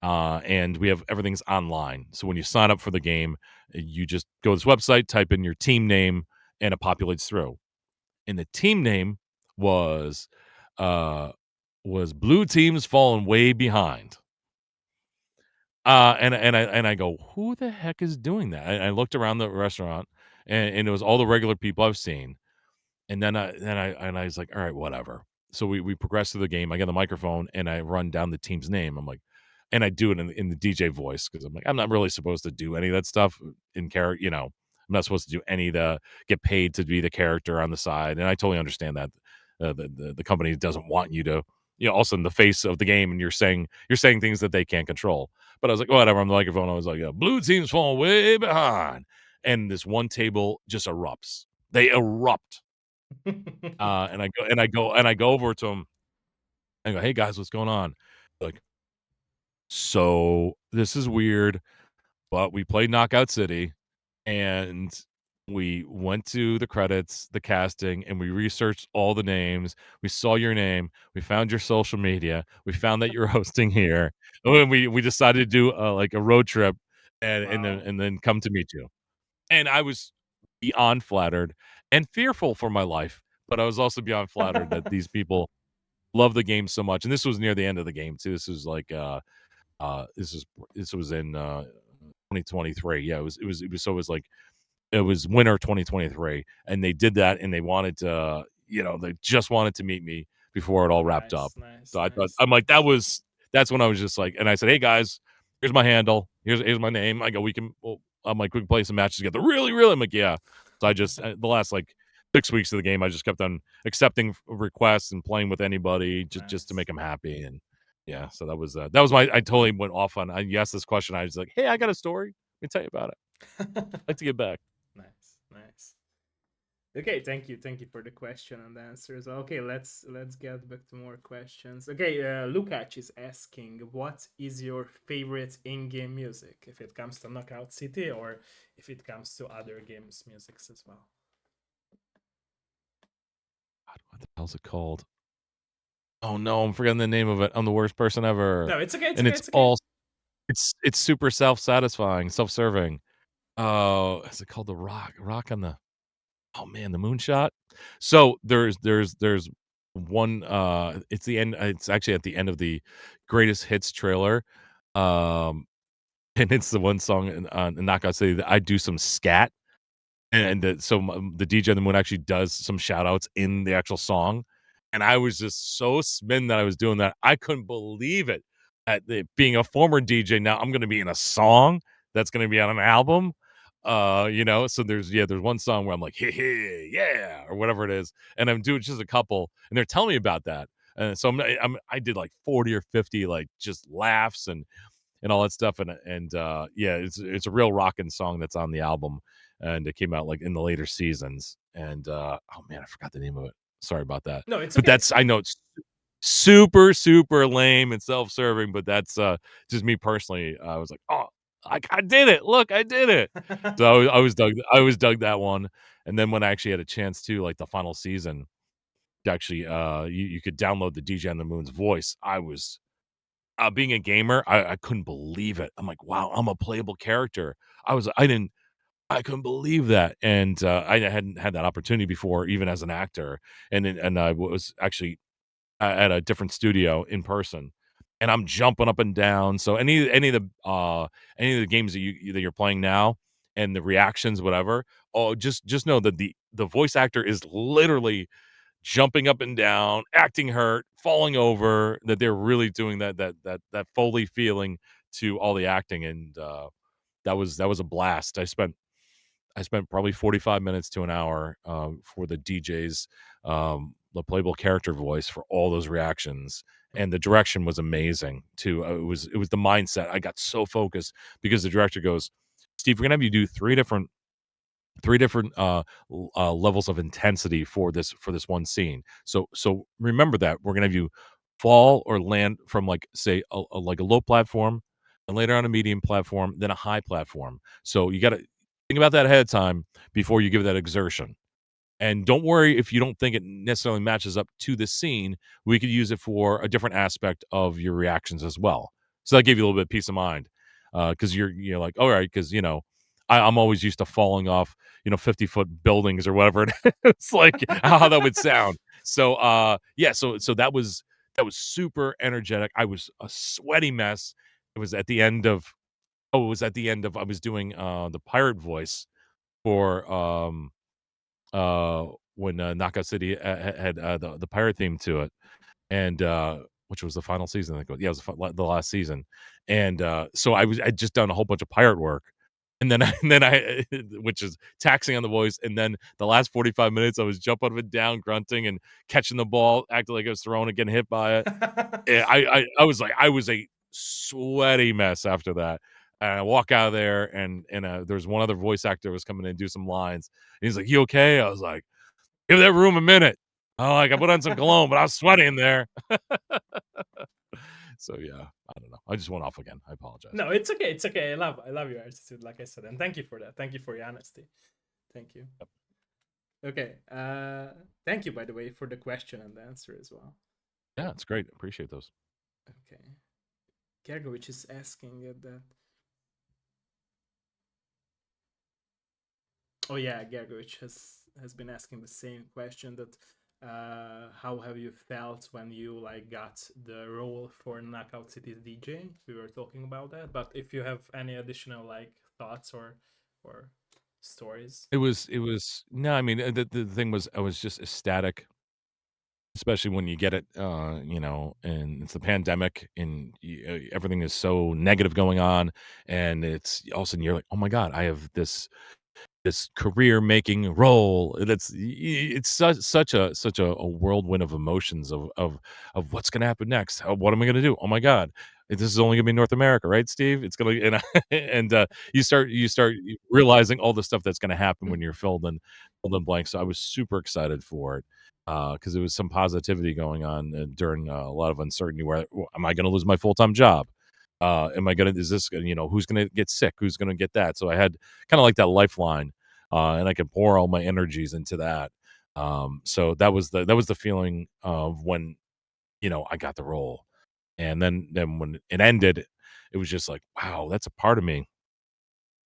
and we have everything's online. So when you sign up for the game, you just go to this website, type in your team name, and it populates through. And the team name was, uh, was Blue Team's Fallen Way Behind. And I go, "Who the heck is doing that?" I looked around the restaurant, and it was all the regular people I've seen. And I was like, "All right, whatever." So we progress through the game. I get the microphone and I run down the team's name. I'm like, and I do it in the DJ voice because I'm like, I'm not really supposed to do any of that stuff in character. I'm not supposed to do any of the get paid to be the character on the side. And I totally understand that the company doesn't want you to, also in the face of the game, and you're saying things that they can't control. But I was like, whatever. On the microphone, I was like, blue team's falling way behind, and this one table just erupts. They erupt. And I go over to him. I go, "Hey guys, what's going on?" Like, "So this is weird, but we played Knockout City, and we went to the credits, the casting, and we researched all the names. We saw your name. We found your social media. We found that you're hosting here. And we decided to do like a road trip, and Wow. then come to meet you." And I was beyond flattered and fearful for my life, but I was also beyond flattered that these people love the game so much. And this was near the end of the game too. This was like this was in 2023. Yeah, it was like it was winter 2023, and they did that, and they wanted to, they just wanted to meet me before it all wrapped up. Nice, nice, So I thought, nice, I'm like, nice. that's when I was just like, and I said, "Hey guys, here's my handle, here's my name." I go, I'm like, "We can play some matches together." Really, really, I'm like, "Yeah." So I just the last like 6 weeks of the game, I just kept on accepting requests and playing with anybody just to Nice, make them happy. And yeah, so that was my, I totally went off on. You asked this question, I was like, "Hey, I got a story. Let me tell you about it. I'd like to get back." nice, nice. Okay, thank you for the question and the answers. Okay, let's get back to more questions. Okay, Lukács is asking, what is your favorite in-game music? If it comes to Knockout City or if it comes to other games' musics as well. God, what the hell's it called? Oh no, I'm forgetting the name of it. I'm the worst person ever. No, it's okay, it's And okay, it's it's okay. all it's super self-satisfying, self-serving. Oh, is it called the rock on the, oh man, the moonshot? So there's one, it's the end, it's actually at the end of the greatest hits trailer. Um and it's the one song in Knockout City that I do some scat. And the DJ on the Moon actually does some shout outs in the actual song, and I was just so smitten that I was doing that. I couldn't believe it. Being a former DJ, now I'm gonna be in a song that's gonna be on an album. So there's one song where I'm like, "Hey, hey, yeah," or whatever it is, and I'm doing just a couple, and they're telling me about that. And so I did like 40 or 50 like just laughs and all that stuff. And yeah, it's a real rocking song that's on the album, and it came out like in the later seasons. And oh man, I forgot the name of it. Sorry about that. No, it's But okay, it's that's, I okay. know it's super super lame and self-serving, but that's just me personally. I was like, oh, I did it. Look, I did it. So I was dug that one. And then when I actually had a chance to, like, the final season to actually you could download the DJ on the Moon's voice, I was, being a gamer, I couldn't believe it. I'm like, "Wow, I'm a playable character." I couldn't believe that. And I hadn't had that opportunity before, even as an actor. And I was actually at a different studio in person, and I'm jumping up and down. So any of the games that you're playing now, and the reactions, whatever, oh, just know that the voice actor is literally jumping up and down, acting hurt, falling over, that they're really doing that Foley feeling to all the acting, and that was a blast. I spent probably 45 minutes to an hour for the DJ's the playable character voice for all those reactions, and the direction was amazing too. It was the mindset. I got so focused because the director goes, "Steve, we're gonna have you do three different levels of intensity for this one scene. So remember that we're gonna have you fall or land from, like, say like a low platform, and later on a medium platform, then a high platform. So you got to think about that ahead of time before you give that exertion. And don't worry if you don't think it necessarily matches up to the scene. We could use it for a different aspect of your reactions as well. So that gave you a little bit of peace of mind, because you're like, all right, because I'm always used to falling off 50-foot buildings or whatever. It's like how that would sound. So yeah, so that was super energetic. I was a sweaty mess. It was at the end of I was doing the pirate voice for uh, when Knockout City had the pirate theme to it, and which was the final season. I think. Yeah, it was the last season, and so I'd just done a whole bunch of pirate work, and then I which is taxing on the voice, and then the last 45 minutes I was jumping up and down, grunting and catching the ball, acting like I was throwing it, getting hit by it. Yeah, I was a sweaty mess after that. And I walk out of there, and there's one other voice actor was coming in to do some lines. And he's like, "You okay?" I was like, "Give that room a minute." I put on some cologne, but I was sweating in there. So yeah, I don't know. I just went off again. I apologize. No, it's okay. It's okay. I love your attitude, like I said, and thank you for that. Thank you for your honesty. Thank you. Yep. Okay. Thank you, by the way, for the question and the answer as well. Yeah, it's great. Appreciate those. Okay. Gergovich is asking that. Oh yeah, Gergovich has been asking the same question, that how have you felt when you like got the role for Knockout City's DJ? We were talking about that, but if you have any additional like thoughts or stories. It was no, I mean, the thing was I was just ecstatic, especially when you get it, and it's the pandemic, and everything is so negative going on, and it's all of a sudden you're like, oh my god, I have this career making role. It's such a whirlwind of emotions of what's going to happen next. What am I going to do? Oh my god, this is only going to be North America, right, Steve? It's going to and you start realizing all the stuff that's going to happen when you're filled in blank. So I was super excited for it, because there was some positivity going on during a lot of uncertainty. Where am I going to lose my full time job? Am I gonna? Is this who's gonna get sick? Who's gonna get that? So I had kind of like that lifeline, and I could pour all my energies into that. So that was the feeling of when I got the role, and then when it ended, it was just like, wow, that's a part of me.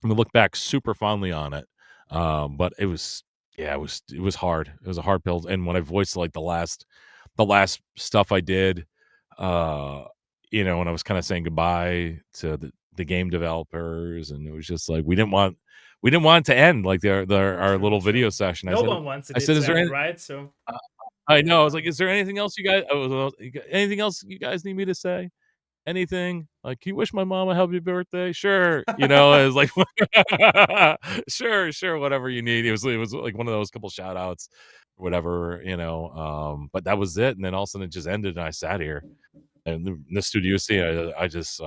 I'm gonna look back super fondly on it. But it was, yeah, it was hard. It was a hard pill. And when I voiced like the last stuff I did, uh, when I was kind of saying goodbye to the game developers, and it was just like we didn't want it to end like our True, little video true. session. I No said, one wants I it said, is to there end, any? right? So Uh, I know. I was yeah. like, is there anything else anything else you guys need me to say? Anything? Like, "Can you wish my mom a happy birthday?" "Sure." It was like, "Sure, sure, whatever you need." It was like one of those couple shout outs, but that was it, and then all of a sudden it just ended, and I sat here, and the studio scene, I just,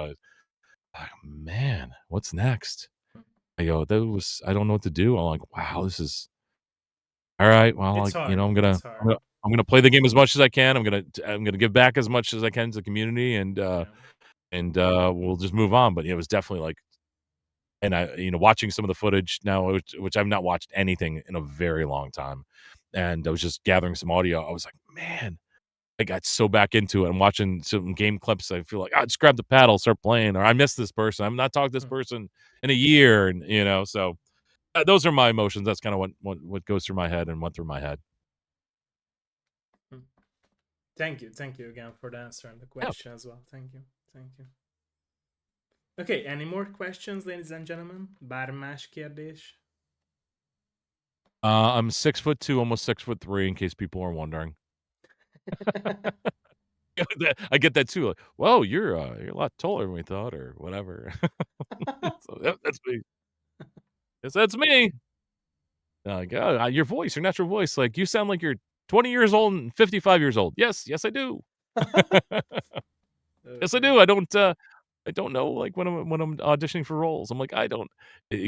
"Man, what's next?" I don't know what to do. I'm like, "Wow, this is all right, well, It's like, hard. I'm gonna It's I'm hard. gonna I'm gonna play the game as much as I can. I'm gonna give back as much as I can to the community, Yeah. and we'll just move on." But it was definitely like, and I, watching some of the footage now, which I've not watched anything in a very long time, and I was just gathering some audio. I was like, man, I got so back into it. I'm watching some game clips. I feel like I just grab the paddle, start playing, or I miss this person. I'm not talking to this Hmm. person in a year, and so those are my emotions. That's kind of what goes through my head and went through my head. Hmm. Thank you again for the answer and the Yeah. question as well. Thank you. Okay, any more questions, ladies and gentlemen? Bár más kérdés? I'm 6'2", almost 6'3", in case people are wondering. I get that too, like, "Whoa, you're a lot taller than we thought," or whatever. So, yep, that's me. Yes, that's me. Like, "Oh, your voice, your natural voice, like, you sound like you're 20 years old and 55 years old." "Yes, yes, I do." Yes, I Okay. do. I don't know, like, when I'm auditioning for roles. I'm like, I don't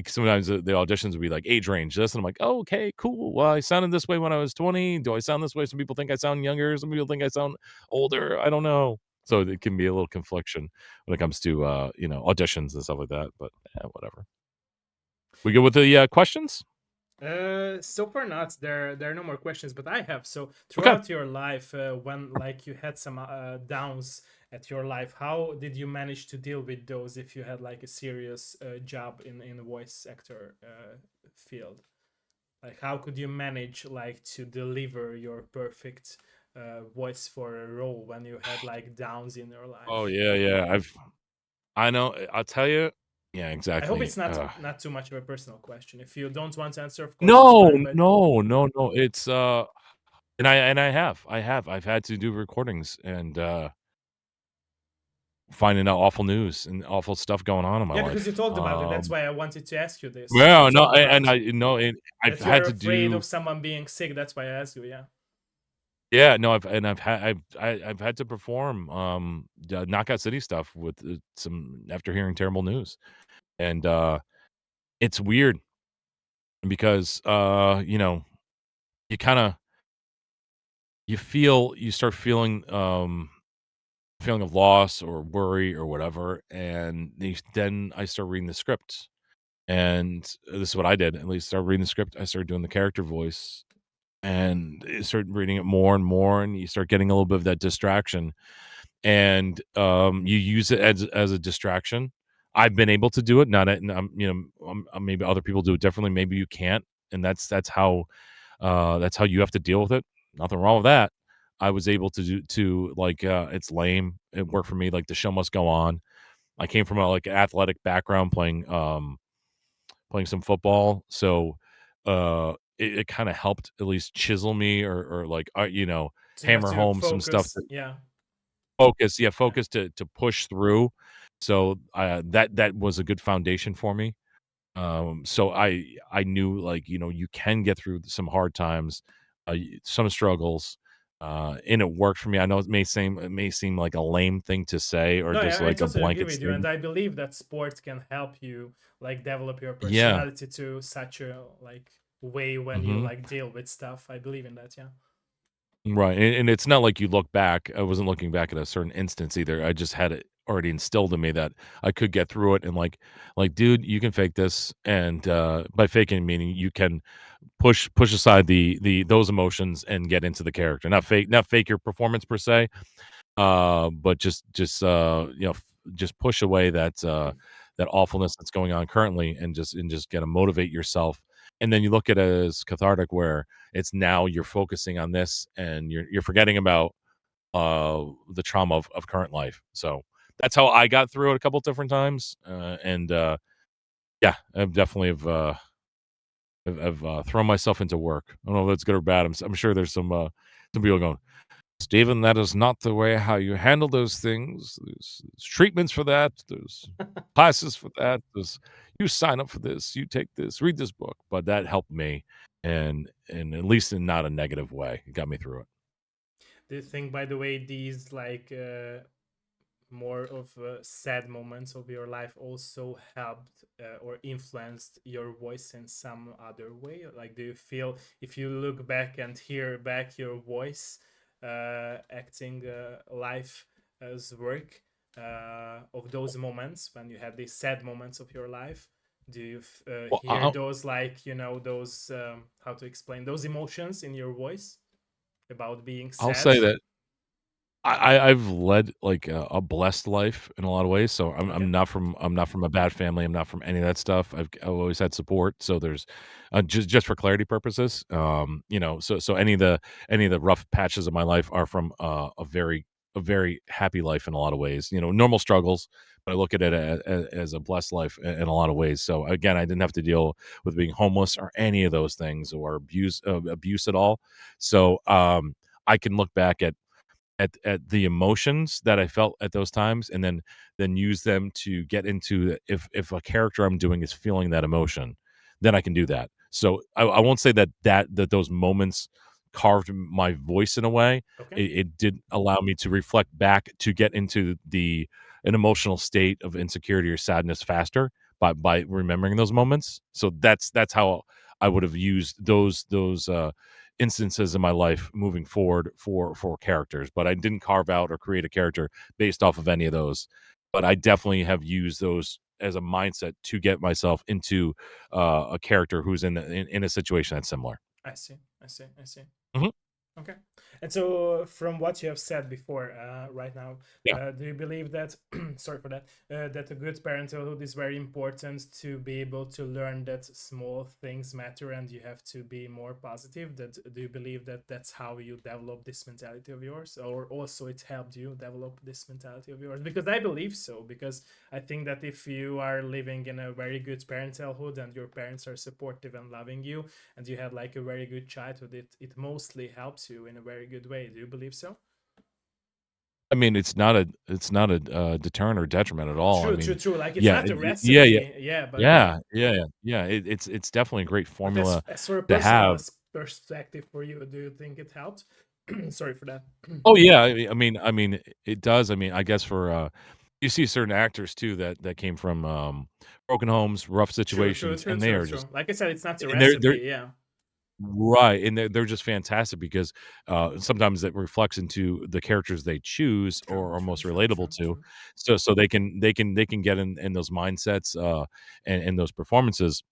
sometimes the auditions will be like, age range this, and I'm like, "Oh, okay, cool. Well, I sounded this way when I was 20. Do I sound this way? Some people think I sound younger, some people think I sound older. I don't know." So it can be a little confliction when it comes to, auditions and stuff like that, but, yeah, whatever. We good with the, questions? So far not. There are no more questions, but I have. So Okay. throughout your life, when like you had some downs at your life, how did you manage to deal with those if you had like a serious job in the voice actor field? Like how could you manage like to deliver your perfect voice for a role when you had like downs in your Oh, life? yeah, yeah, I know, I'll tell you. Yeah, I hope exactly. it's not too much of a personal question. If you don't want to answer, of course it's No, fine. But no, no, no, it's, I've had to do recordings and, finding out awful news and awful stuff going on in my yeah, because you life. talked about it. That's why I wanted to ask you this. You Yeah, no, talked about and I've that you're had to afraid do of someone being sick. That's why I asked you. Yeah. yeah, no, I've had to perform, Knockout City stuff with, some after hearing terrible news, and, it's weird because, you kinda you start feeling, feeling of loss or worry or whatever, and then I start reading the script, and this is what I did, at least start reading the script, I started doing the character voice, and you start reading it more and more, and you start getting a little bit of that distraction, and, you use it as a distraction. I've been able to do it, not at and maybe other people do it differently, maybe you can't, and that's how you have to deal with it. Nothing wrong with that. I was able to like, it's lame. It worked for me, like, the show must go on. I came from a, like, athletic background playing some football, so, it kinda helped at least chisel me or like, So you have hammer to home some stuff focus. that Yeah. Yeah. focus to push through. So, that was a good foundation for me. So I knew, like, you can get through some hard times, some struggles, and it worked for me. I know it may seem like a lame thing to say or No, just I like a totally agree blanket with you, and statement. I believe that sport can help you like develop your Yeah. personality to such a like way when you Mhm. like deal with stuff. I believe in that. Yeah. Right, and it's not like you look back. I wasn't looking back at a certain instance either. I just had it already instilled in me that I could get through it and dude, you can fake this, and, by faking, meaning you can push aside the those emotions and get into the character. Not fake your performance per se, but just push away that awfulness that's going on currently and just gotta motivate yourself. And then you look at it as cathartic where it's now you're focusing on this and you're forgetting about the trauma of current life. So that's how I got through it a couple different times. And yeah, I've definitely have thrown myself into work. I don't know if that's good or bad. I'm sure there's some people going, Stephen, that is not the way how you handle those things. There's treatments for that. There's classes for that. There's you sign up for this. You take this. Read this book. But that helped me, and at least in not a negative way. It got me through it. Do you think, by the way, these like more of sad moments of your life also helped or influenced your voice in some other way? Like, do you feel if you look back and hear back your voice acting life as work of those moments when you had these sad moments of your life? Do you Well, hear those like those how to explain those emotions in your voice about being I'll sad? say that I've led like a blessed life in a lot of ways. So Okay. I'm not from a bad family. I'm not from any of that stuff. I've always had support. So there's just for clarity purposes. So any of the rough patches of my life are from a very happy life in a lot of ways. Normal struggles, but I look at it as a blessed life in a lot of ways. So again, I didn't have to deal with being homeless or any of those things or abuse at all. So I can look back at at the emotions that I felt at those times, and then use them to get into if a character I'm doing is feeling that emotion, then I can do that. So I won't say that those moments carved my voice in a way. Okay, It did allow me to reflect back to get into the an emotional state of insecurity or sadness faster by remembering those moments. So that's how I would have used those instances in my life moving forward for characters, but I didn't carve out or create a character based off of any of those. But I definitely have used those as a mindset to get myself into a character who's in a situation that's similar. I see, I see, I see. Mhm. Okay. And so, from what you have said before, right now, Yeah. do you believe that, sorry for that, that a good parenthood is very important to be able to learn that small things matter and you have to be more positive? That do you believe that that's how you develop this mentality of yours, or also it helped you develop this mentality of yours? Because I believe so. Because I think that if you are living in a very good parenthood and your parents are supportive and loving you, and you had like a very good childhood, it mostly helps you in a very good way. Do you believe so? I mean, it's not a deterrent or detriment at all. I True, true, mean, true. Like it's yeah, not a yeah, yeah, recipe, yeah, but yeah. It's definitely a great but formula as for a to personal have. perspective for you, do you think it helped? Sorry for that. Oh, yeah, I mean, it does. I mean, I guess for, you see certain actors too that came from, broken homes, rough True, true, situations, true, and they true, are true. just Like I said, it's not a and they're recipe. Yeah. right, and they're just fantastic because, sometimes it reflects into the characters they choose True, or are true, most true, relatable true, to. true. So they can get in those mindsets, and those performances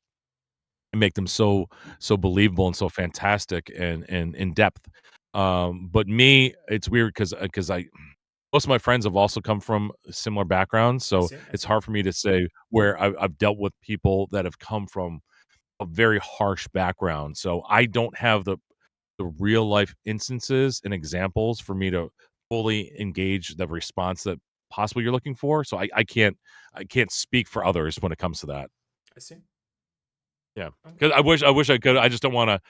and make them so believable and so fantastic and in depth. But me, it's weird because I most of my friends have also come from similar backgrounds, I so see, I it's see. hard for me to say where I've dealt with people that have come from a very harsh background. So I don't have the real life instances and examples for me to fully engage the response that possibly you're looking for. So I can't speak for others when it comes to that. I see. Yeah, Okay. because I wish I could. I just don't wanna,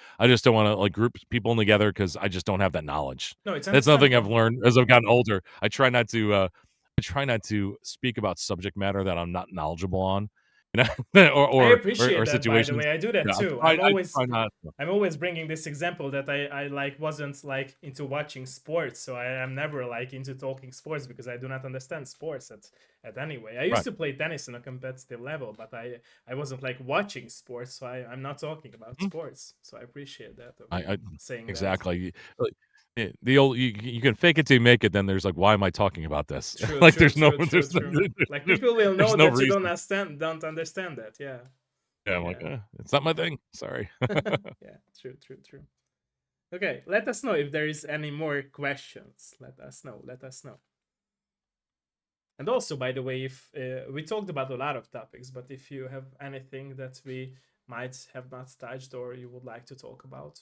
like, group people in together because I just don't have that knowledge. No, it's That's nothing I've understandable. learned as I've gotten older. I try not to speak about subject matter that I'm not knowledgeable on, you know, or I or or appreciate or that, by the situations. way. I do that Yeah, too. I try not to. I'm always bringing this example that I like wasn't like into watching sports, so I am never like into talking sports because I do not understand sports at anyway. I used Right. to play tennis on a competitive level, but I wasn't like watching sports, so I'm not talking about Mhm. sports. So I appreciate that of you I saying that. exactly. Like, the old you can fake it till you make it, then there's like, "Why am I talking about this?" True, Like, true, true, true, there's no true. Like there's people will know there's no that you reason. don't understand that. Yeah, Yeah, I'm like, yeah, It's not my thing. Sorry." yeah. True, true, true. Okay, let us know if there is any more questions. Let us know. Let us know. And also, by the way, if we talked about a lot of topics, but if you have anything that we might have not touched or you would like to talk about,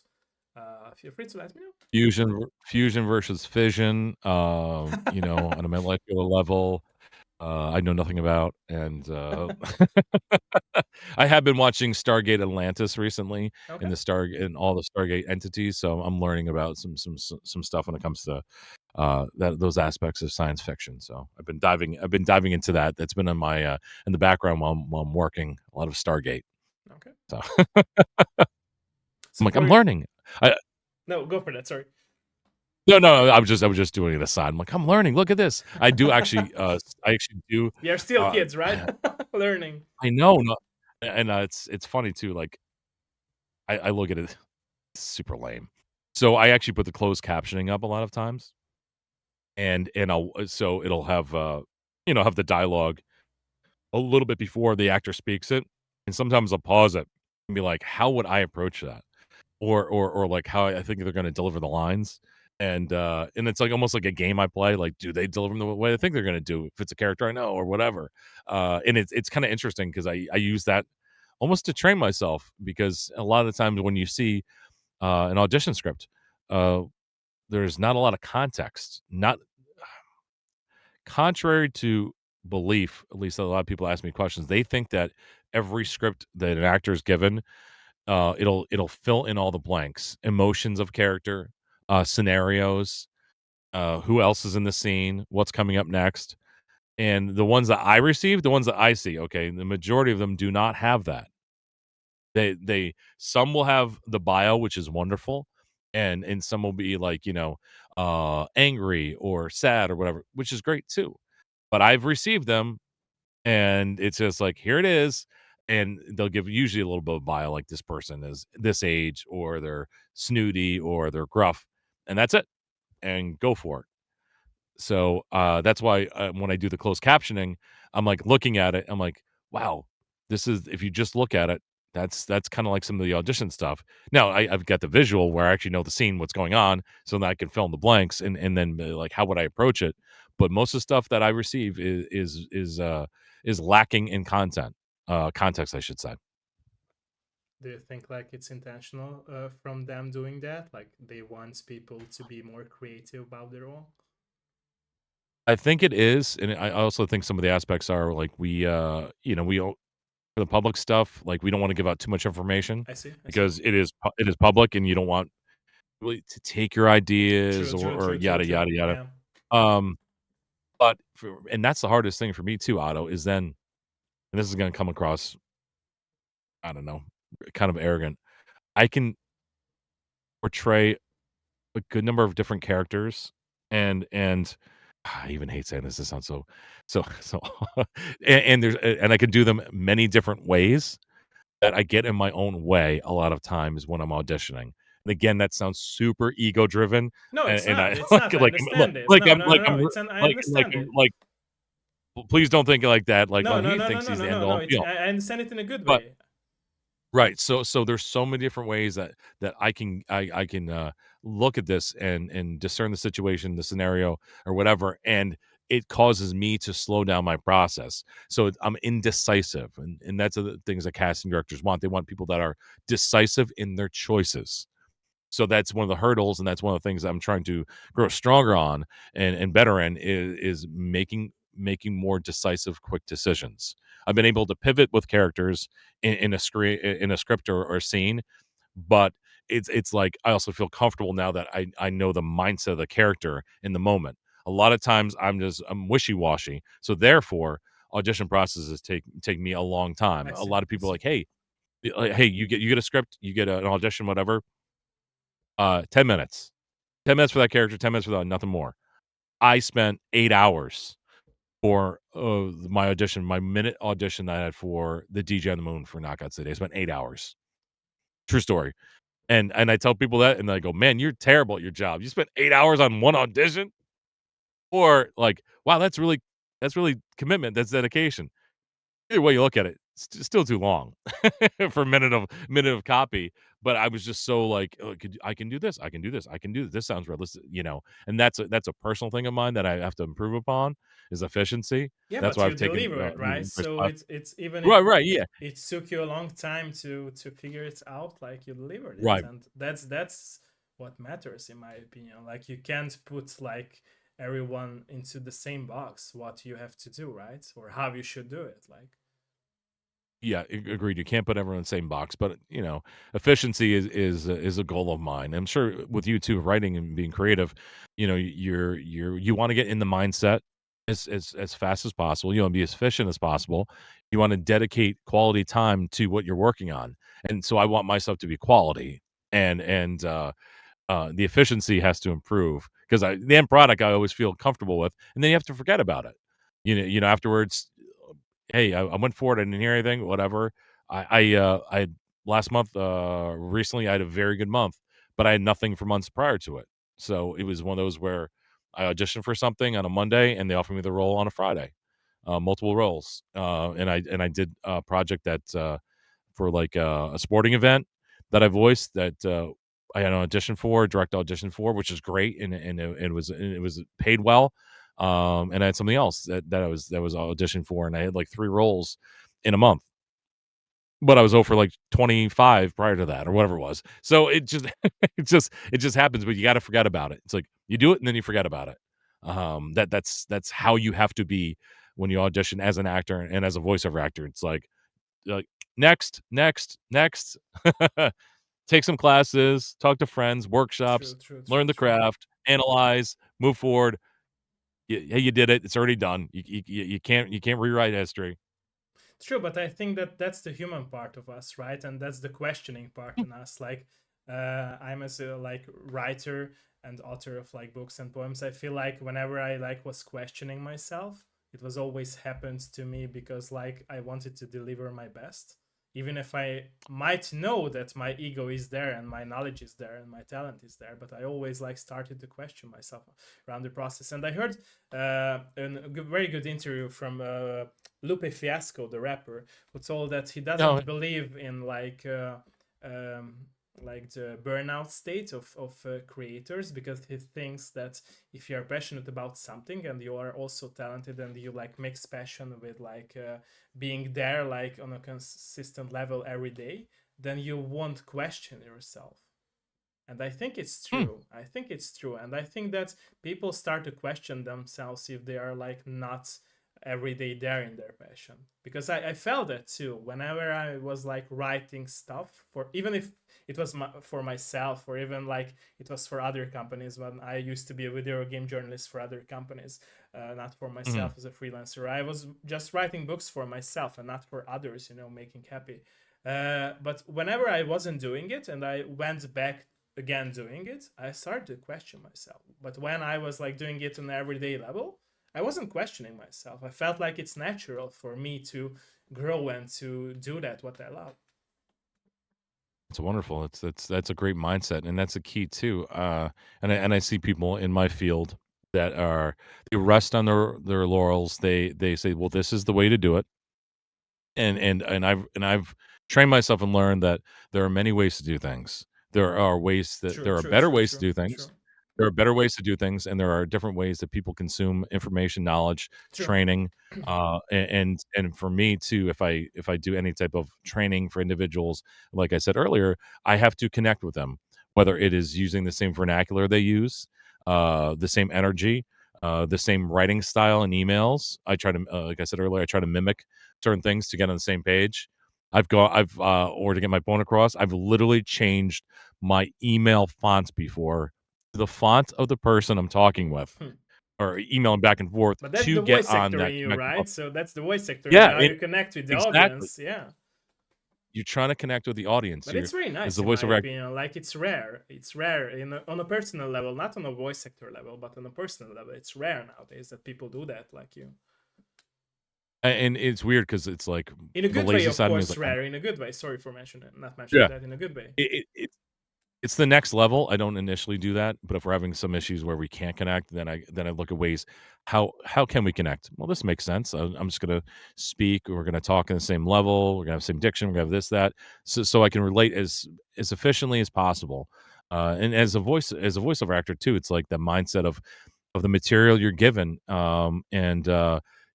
feel free to let me know. Fusion versus fission, on a molecular level, I know nothing about, and, I have been watching Stargate Atlantis recently Okay, and all the Stargate entities, so I'm learning about some stuff when it comes to, those aspects of science fiction, so I've been diving into that. That's been in the background while I'm working a lot of Stargate, okay. so I'm So like, "I'm for learning." I no, go for that. Sorry. No, no, I was just doing it aside. I'm like, "I'm learning, look at this." I actually do, We are still uh kids, right? Learning. I know, no and, it's funny too, like, I look at it super lame. So, I actually put the closed captioning up a lot of times, and so it'll have the dialogue a little bit before the actor speaks it, and sometimes I'll pause it and be like, "How would I approach that?" Or like how I think they're gonna deliver the lines. And it's like almost like a game I play, like, do they deliver them the way I think they're gonna do if it's a character I know or whatever? And it's kinda interesting because I use that almost to train myself because a lot of the times when you see, an audition script, uh, there's not a lot of context. Not contrary to belief, at least a lot of people ask me questions, they think that every script that an actor is given it'll fill in all the blanks, emotions of character, scenarios. who else is in the scene, what's coming up next, and the ones that I receive, the ones that I see, okay, the majority of them do not have that. They some will have the bio, which is wonderful, and some will be like, angry or sad or whatever, which is great too. But I've received them, and it's just like, here it is, and they'll give usually a little bit of bio, like this person is this age, or they're snooty, or they're gruff, and that's it, and go for it. So, that's why, when I do the closed captioning, I'm, like, looking at it, I'm like, "Wow, this is" if you just look at it, that's kinda like some of the audition stuff. Now, I've got the visual where I actually know the scene, what's going on, so that I can fill in the blanks and then be like, how would I approach it? But most of the stuff that I receive is lacking in context, I should say. Do you think like it's intentional from them doing that? Like they want people to be more creative about their role? I think it is, and I also think some of the aspects are, like, we all for the public stuff, like, we don't wanna give out too much information I see. I see. because it is public and you don't want really to take your ideas True. True. or True. True. yada, True. yada, yada. Yeah. Um, but for and that's the hardest thing for me too, Otto, is then and this is gonna come across, I don't know, kind of arrogant. I can portray a good number of different characters and I even hate saying this, this sounds so and there's and I can do them many different ways that I get in my own way a lot of times when I'm auditioning. And again, that sounds super ego driven, No, it's and I not. It's not. I understand it. No, no, no, no. It's an. I understand it. like please don't think like that. Like, No, oh, no, he no, no, thinks no, he's no, the end no, all no. and It's. be all. I understand it in a good But way. right, so there's so many different ways that I can look at this and discern the situation, the scenario, or whatever, and it causes me to slow down my process. So I'm indecisive, and that's the things that casting directors want. They want people that are decisive in their choices. So that's one of the hurdles, and that's one of the things I'm trying to grow stronger on and better in is making more decisive, quick decisions. I've been able to pivot with characters in a script or a scene, but it's like I also feel comfortable now that I know the mindset of the character in the moment. A lot of times I'm wishy washy, so therefore audition processes take me a long time. I A see. lot of I people are see. like, hey, you get a script, you get an audition, whatever. 10 minutes. 10 minutes for that character, 10 minutes for that, nothing more. I spent 8 hours for my audition, my minute audition that I had for the DJ on the Moon for Knockout City. I spent 8 hours. True story. And I tell people that, and they go, "Man, you're terrible at your job. You spent 8 hours on one audition?" Or like, "Wow, that's really commitment. That's dedication." Either way you look at it, it's still too long for a minute of copy. But I was just so like, oh, I can do this, I can do this, I can do this. This sounds realistic. And that's a personal thing of mine that I have to improve upon is efficiency. Yeah, That's but why you I've taken delivered, right? first So class. it's even if Right, right, yeah, it took you a long time to figure it out, like you delivered it, right. and that's what matters in my opinion. Like you can't put like everyone into the same box. What you have to do, right? Or how you should do it. Like Yeah, agreed. You can't put everyone in the same box, but efficiency is a goal of mine. I'm sure with you too, writing and being creative, you want to get in the mindset as fast as possible. You want to be as efficient as possible. You want to dedicate quality time to what you're working on, and so I want myself to be quality, and the efficiency has to improve because the end product I always feel comfortable with, and then you have to forget about it. Afterwards, hey, I went forward. I didn't hear anything. Whatever. I had last month. Recently, I had a very good month, but I had nothing for months prior to it. So it was one of those where I auditioned for something on a Monday, and they offered me the role on a Friday, multiple roles. And I did a project that for like a sporting event that I voiced that I had an audition for, direct audition for, which is great, and it was paid well. And I had something else that was auditioned for, and I had like 3 roles in a month, but I was over like 25 prior to that, or whatever it was. So it just it just happens, but you got to forget about it. It's like you do it and then you forget about it. That's how you have to be when you audition as an actor and as a voiceover actor. It's like next, next, next. take some classes, talk to friends, workshops, True, true, learn true, the true. craft, analyze, move forward. Hey, you did it. It's already done. You can't rewrite history. True, but I think that that's the human part of us, right? And that's the questioning part in us. Like, I'm as a like writer and author of like books and poems. I feel like whenever I like was questioning myself, it was always happened to me because like I wanted to deliver my best, even if I might know that my ego is there and my knowledge is there and my talent is there. But I always like started to question myself around the process. And I heard a very good interview from Lupe Fiasco, the rapper, who told that he No, doesn't believe in um, like the burnout state of creators, because he thinks that if you are passionate about something and you are also talented and you like mix passion with like being there like on a consistent level every day, then you won't question yourself. And I think it's hmm, true. I think it's true. And I think that people start to question themselves if they are like not every day there in their passion. Because I felt that too. Whenever I was like writing stuff for, even if it was for myself or even like it was for other companies, when I used to be a video game journalist for other companies, not for mhm. myself as a freelancer. I was just writing books for myself and not for others, you know, making happy. But whenever I wasn't doing it and I went back again doing it, I started to question myself. But when I was like doing it on an everyday level, I wasn't questioning myself. I felt like it's natural for me to grow and to do that what I love. It's wonderful. That's a great mindset, and that's a key too. And I see people in my field that are they rest on their laurels. They say, "Well, this is the way to do it." And I've trained myself and learned that there are many ways to do things. True, There are true, better true, ways to true, do things. true, There are better ways to do things, and there are different ways that people consume information, knowledge, true. training. And for me too, if I do any type of training for individuals, like I said earlier, I have to connect with them, whether it is using the same vernacular they use, the same energy, the same writing style in emails. I try to, like I said earlier, I try to mimic certain things to get on the same page. Or to get my point across, I've literally changed my email fonts before to the font of the person I'm talking with or emailing back and forth But that's to the get voice on actor that in you, connecting right? level. So that's the voice actor in you, Yeah, how it you connect with the exactly. audience. Yeah. You're trying to connect with the audience. But You're it's very as nice the in my voiceover actor, opinion. Like it's rare. It's rare on a personal level, not on a voice actor level, but on a personal level. It's rare nowadays that people do that like you. and it's weird because it's like In a the good way, lazy of side of me is course, like, rare. In a good way. Sorry for mentioning not mentioning yeah, that in a good way. it it's the next level. I don't initially do that, but if we're having some issues where we can't connect, then I look at ways how can we connect? Well, this makes sense. I'm just gonna speak. We're gonna talk in the same level. We're gonna have the same diction. We're gonna have this that, so I can relate as efficiently as possible. And as a voiceover actor too, it's like the mindset of the material you're given, and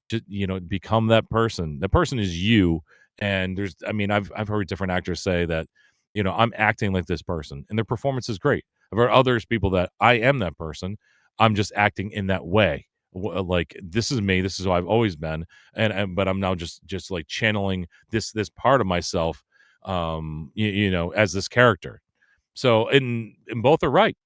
just become that person. That person is you. And I mean, I've heard different actors say that I'm acting like this person, and their performance is great. I've heard others people that I am that person. I'm just acting in that way. Like this is me. This is who I've always been, and but I'm now just like channeling this part of myself, as this character. So, and both are right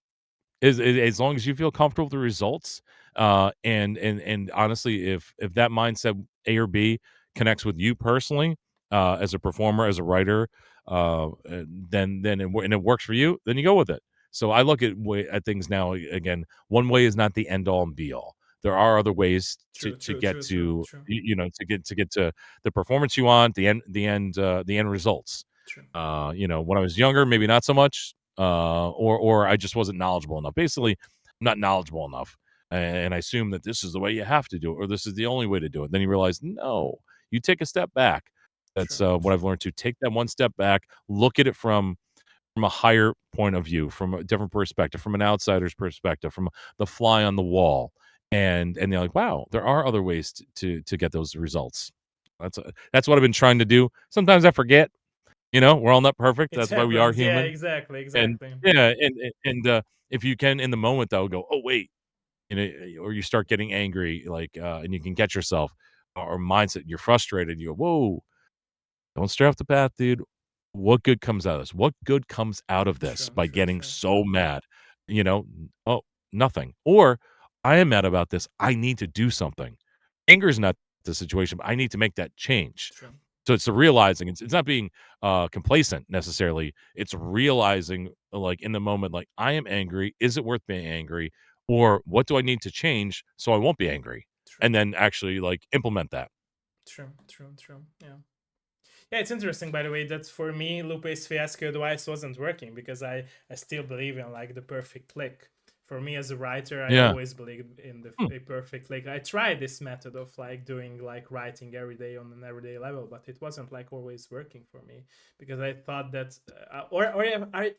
as long as you feel comfortable with the results, and honestly, if that mindset A or B connects with you personally, as a performer, as a writer, and it works for you, then you go with it. So I look at things now again. One way is not the end all and be all. There are other ways True, to true, get true, true, to true, to get to the performance you want, the end results. true, When I was younger, maybe not so much, or I just wasn't knowledgeable enough. Basically, I'm not knowledgeable enough, and I assume that this is the way you have to do it, or this is the only way to do it. Then you realize, no, you take a step back. That's true, what I've true, learned to take that one step back, look at it from a higher point of view, from a different perspective, from an outsider's perspective, from the fly on the wall, and they're like, wow, there are other ways to get those results. That's what I've been trying to do. Sometimes I forget, we're all not perfect. it That's why we are happens. Yeah, human. exactly, And exactly. yeah, if you can in the moment though, go, "Oh, wait," or you start getting angry, like, and you can get yourself or mindset, you're frustrated, you go, "Whoa, don't stray off the path, dude. what good comes out of this? What good comes out of this True, by true, getting true, so mad? You know, oh, nothing. Or I am mad about this. I need to do something. Anger is not the situation, but I need to make that change. true, So it's the realizing it's not being complacent necessarily. It's realizing like in the moment, like I am angry. Is it worth being angry? Or what do I need to change so I won't be angry? true, And then actually like implement that. true, true, true. Yeah. Yeah, it's interesting, by the way, that for me, Lupe's fiasco advice wasn't working because I still believe in like the perfect click. For me as a writer, I Yeah. always believed in Hmm. a perfect click. I tried this method of like doing like writing every day on an everyday level, but it wasn't like always working for me because I thought that,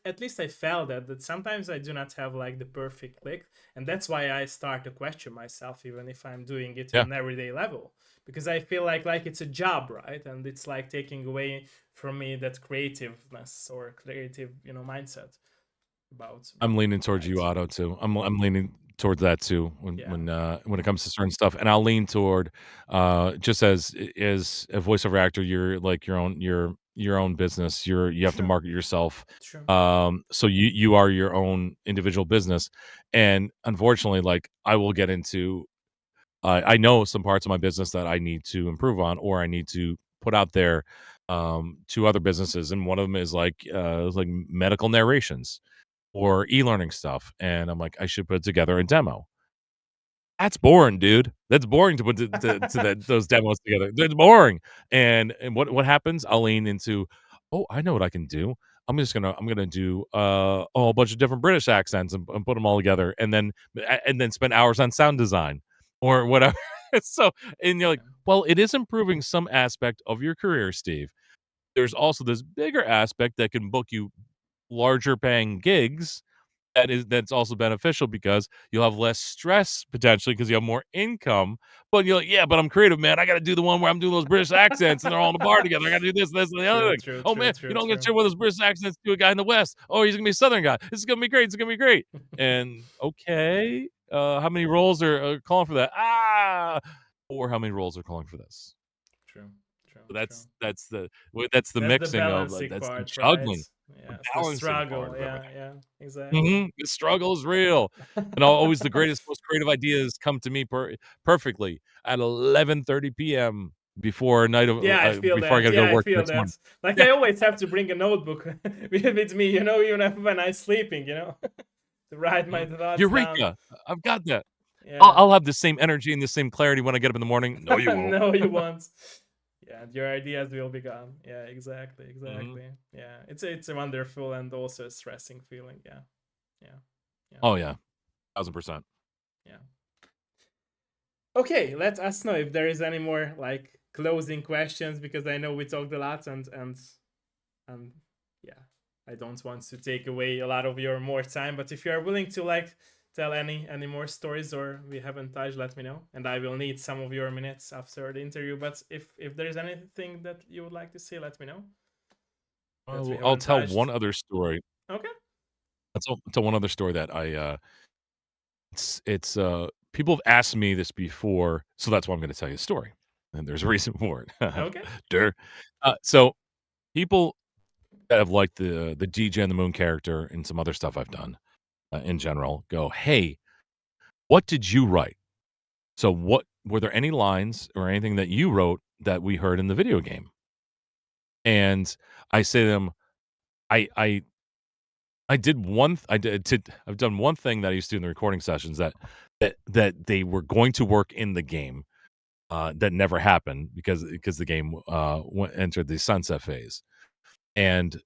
at least I felt that sometimes I do not have like the perfect click, and that's why I start to question myself even if I'm doing it in Yeah. an everyday level because I feel like it's a job, right? And it's like taking away from me that creativeness or creative, mindset about I'm leaning towards you, writing. Otto, too. I'm leaning towards that too Yeah, when it comes to certain stuff, and I'll lean toward just as a voiceover actor, you're like your own business. You have to true, market yourself. true. So you are your own individual business, and unfortunately, like I will get into I know some parts of my business that I need to improve on, or I need to put out there to other businesses, and one of them is like medical narrations or e-learning stuff, and I'm like, I should put together a demo. That's boring, dude. That's boring to put to that those demos together. That's boring. And what happens? I'll lean into, oh, I know what I can do. I'm gonna do a whole bunch of different British accents and put them all together, and then spend hours on sound design or whatever. So and you're like, Yeah. well, it is improving some aspect of your career, Steve. There's also this bigger aspect that can book you larger paying gigs that's also beneficial because you'll have less stress potentially because you have more income. But you're like, yeah, but I'm creative, man. I got to do the one where I'm doing those British accents and they're all in a bar together. I got to do this, and the other True, thing. true, Oh true, man, true, I'm gonna true. share one of those British accents to a guy in the West. Oh, he's gonna be a Southern guy. This is gonna be great. It's gonna be great. And okay, how many roles are calling for that? Or how many roles are calling for this? True, true, So true. that's the That's the mixing of balancing that's the part, right? juggling, the Yeah, it's the balancing part struggle. of Yeah, everything. yeah, exactly. The struggle is real, and always the greatest, most creative ideas come to me perfectly at 11:30 p.m. Yeah, I feel before I that. gotta go Yeah, to I work the feel next morning. that. Like Yeah, I always have to bring a notebook with me, even when I'm sleeping, to write my mhm. thoughts down. Eureka! I've got that. I'll Yeah. I'll have the same energy and the same clarity when I get up in the morning. No, you won't. No, you won't. Yeah, your ideas will be gone. Yeah, exactly, Mhm. exactly. Yeah, it's a wonderful and also a stressing feeling. Yeah, yeah, yeah, Oh, yeah. 1,000%. yeah. Okay, let us know if there is any more like closing questions because I know we talked a lot and yeah, I don't want to take away a lot of your more time. But if you are willing to like tell any more stories or we haven't touched, let me know, and I will need some of your minutes after the interview. But if there is anything that you would like to say, let me know that we I'll haven't tell one touched. other story. Okay, I'll tell one other story that people have asked me this before, so that's why I'm gonna tell you a story, and there's a reason for it. okay, Dur. So people that have liked the DJ and the Moon character and some other stuff I've done, in general, go, "Hey, what did you write?" So what were there any lines or anything that you wrote that we heard in the video game? And I say to them, I I did one th I've done one thing that I used to do in the recording sessions that they were going to work in the game, that never happened because the game, went entered the sunset phase, and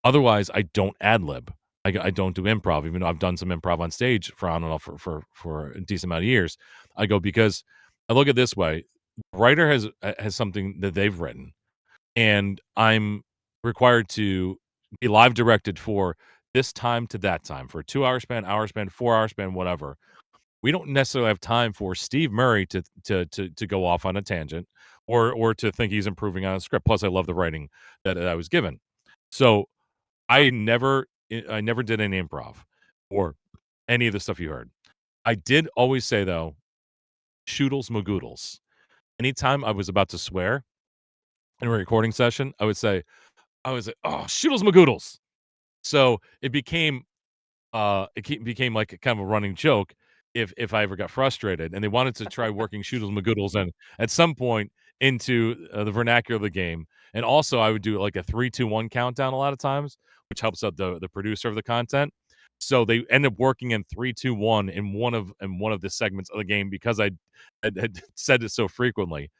otherwise, I don't ad lib. I don't do improv, even though I've done some improv on stage for I don't know for a decent amount of years. I go because I look at it this way: the writer has something that they've written, and I'm required to be live directed for this time to that time for a 2 hour span, hour span, 4 hour span, whatever. We don't necessarily have time for Steve Murray to go off on a tangent or to think he's improving on a script. Plus, I love the writing that I was given. So I never did any improv or any of the stuff you heard. I did always say though, shoodles magoodles. Anytime I was about to swear in a recording session, I would say, I was like, "Oh, shoodles magoodles." So it became became like a kind of a running joke if I ever got frustrated, and they wanted to try working shoodles magoodles and at some point into the vernacular of the game. And also, I would do like a 3, 2, 1 countdown a lot of times, which helps out the producer of the content. So they end up working in 3, 2, 1 in one of the segments of the game because had said it so frequently.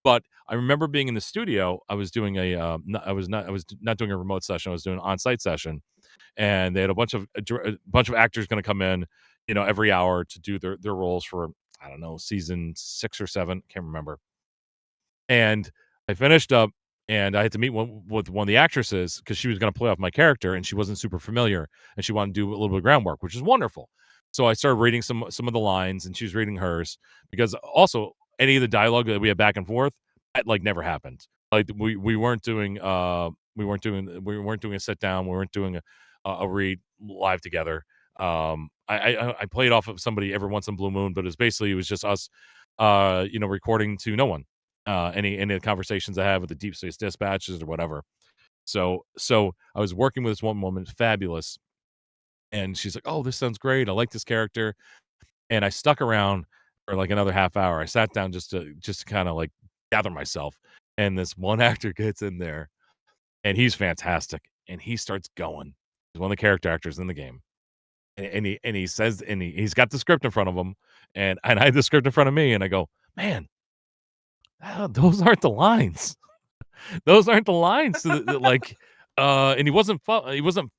But I remember being in the studio. I was doing I was not doing a remote session. I was doing an on-site session, and they had a bunch of actors going to come in, every hour to do their roles for, I don't know, season 6 or 7, can't remember. And I finished up, and I had to meet with one of the actresses because she was going to play off my character, and she wasn't super familiar, and she wanted to do a little bit of groundwork, which is wonderful. So I started reading some of the lines, and she was reading hers because also any of the dialogue that we had back and forth, that like never happened. Like we weren't doing a sit down, we weren't doing a read live together. I played off of somebody every once in blue moon, but it was just us, recording to no one, any of the conversations I have with the deep space dispatches or whatever. So I was working with this one woman, fabulous, and she's like, "Oh, this sounds great. I like this character." And I stuck around for like another half hour. I sat down just to kind of like gather myself. And this one actor gets in there, and he's fantastic. And he starts going. He's one of the character actors in the game. And he says, he's got the script in front of him, and I had the script in front of me, and I go, "Man, those aren't the lines." Those aren't the lines to like, and he wasn't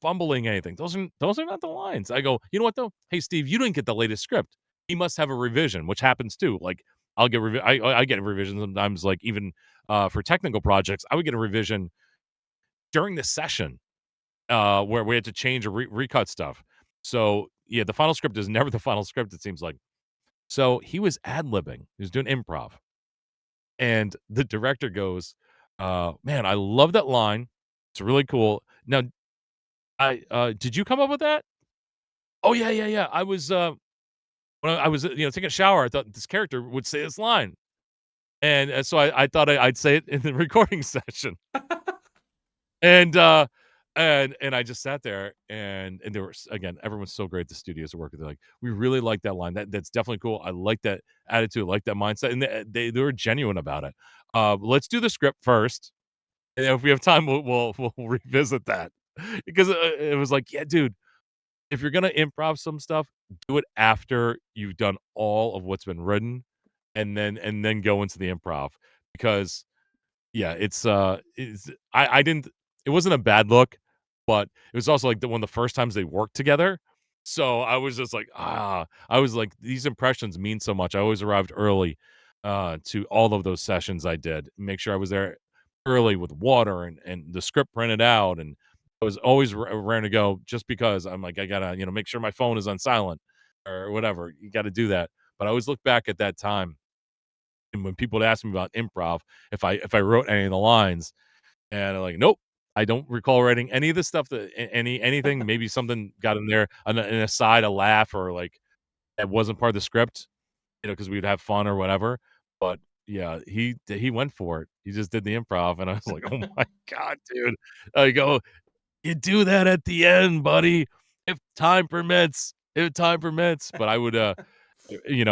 fumbling anything. Those are not the lines. I go, "You know what though? Hey, Steve, you didn't get the latest script. He must have a revision," which happens too. Like I get revisions sometimes, like even for technical projects, I would get a revision during the session, where we had to change or recut stuff. So yeah, the final script is never the final script, it seems like. So he was ad-libbing. He was doing improv. And the director goes, "Man, I love that line. It's really cool. Now, did you come up with that?" "Oh, yeah, yeah, yeah. When I was, taking a shower, I thought this character would say this line." And, so I thought I'd say it in the recording session. And, and I just sat there, and there was again, everyone's so great at the studios to work with. They're like, "We really like that line. That's definitely cool. I like that attitude, I like that mindset." And they were genuine about it. "Let's do the script first, and if we have time, we'll revisit that." Because, it was like, "Yeah, dude, if you're gonna improv some stuff, do it after you've done all of what's been written, and then go into the improv." Because yeah, I didn't it wasn't a bad look, but it was also, like, one of the first times they worked together. So, I was just like, I was like, these impressions mean so much. I always arrived early, to all of those sessions I did. Make sure I was there early with water and the script printed out, and I was always raring to go just because I'm like, I gotta, make sure my phone is on silent or whatever. You gotta do that. But I always look back at that time, and when people would ask me about improv, if I wrote any of the lines, and I'm like, "Nope, I don't recall writing any of the stuff that anything, maybe something got in there, an aside, a laugh, or, like, that wasn't part of the script, because we'd have fun or whatever." But, yeah, he went for it. He just did the improv, and I was like, "Oh my god, dude." I go, "You do that at the end, buddy, if time permits, if time permits." But I would,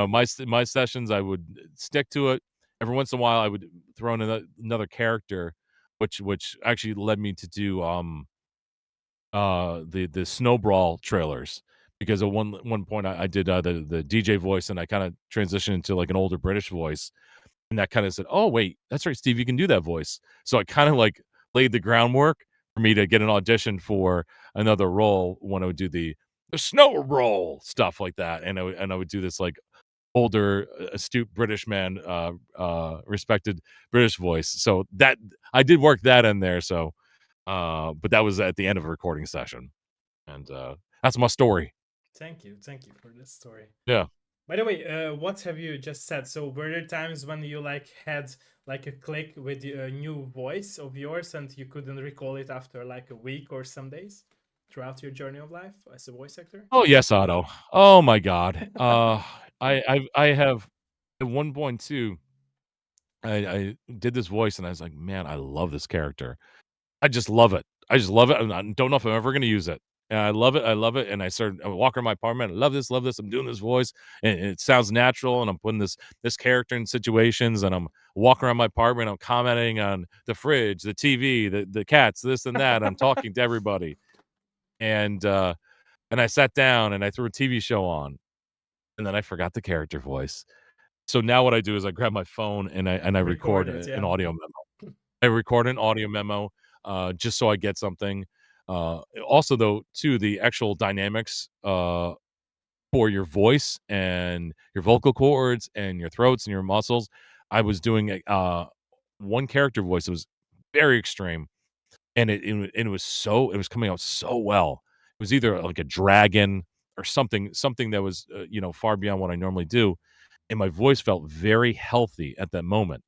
my sessions, I would stick to it. Every once in a while, I would throw in another character, which actually led me to do the Snow Brawl trailers, because at one point I did the DJ voice, and I kind of transitioned into like an older British voice, and that kind of said, "Oh wait, that's right, Steve, you can do that voice." So I kind of like laid the groundwork for me to get an audition for another role when I would do the Snow Roll stuff like that, and I would do this like older, astute British man, respected British voice. So that I did work that in there. So, but that was at the end of a recording session, and that's my story. Thank you for this story. Yeah. By the way, what have you just said? So were there times when you like had like a click with a new voice of yours and you couldn't recall it after like a week or some days throughout your journey of life as a voice actor? Oh yes, Otto. Oh my God. I have at one point too. I did this voice, and I was like, man, I love this character. I just love it. I just love it, and I don't know if I'm ever gonna use it. And I love it, and I walk around my apartment, I love this, I'm doing this voice, and it sounds natural, and I'm putting this character in situations, and I'm walking around my apartment, I'm commenting on the fridge, the TV, the cats, this and that, I'm talking to everybody, and I sat down, and I threw a TV show on, and then I forgot the character voice. So now what I do is I grab my phone, and I record Record it, an yeah. audio memo. I record an audio memo, just so I get something. Also, though, too, the actual dynamics for your voice and your vocal cords and your throats and your muscles. I was doing one character voice that was very extreme, and it was it was coming out so well. It was either like a dragon or something that was far beyond what I normally do, and my voice felt very healthy at that moment.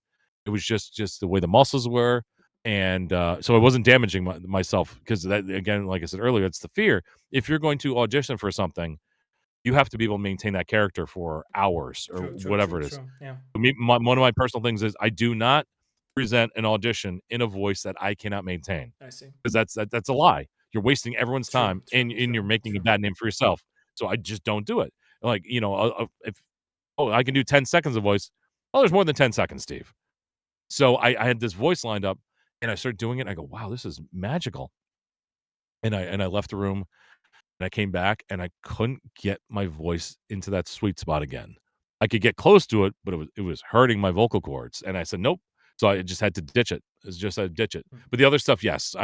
It was just the way the muscles were, and, so I wasn't damaging myself because that again, like I said earlier, it's the fear. If you're going to audition for something, you have to be able to maintain that character for hours or True, true, true, whatever it is. true. Yeah, One of my personal things is I do not present an audition in a voice that I cannot maintain I see. because that's a lie. You're wasting everyone's True, time, true, and true, you're making a true. bad name for yourself. So I just don't do it. Like, if "Oh, I can do 10 seconds of voice." "Oh, there's more than 10 seconds, Steve." So I had this voice lined up, and I started doing it, and I go, "Wow, this is magical." And I left the room, and I came back, and I couldn't get my voice into that sweet spot again. I could get close to it, but it was hurting my vocal cords, and I said, "Nope." So I just had to ditch it. It's just I ditch it. Mm. But the other stuff, yes,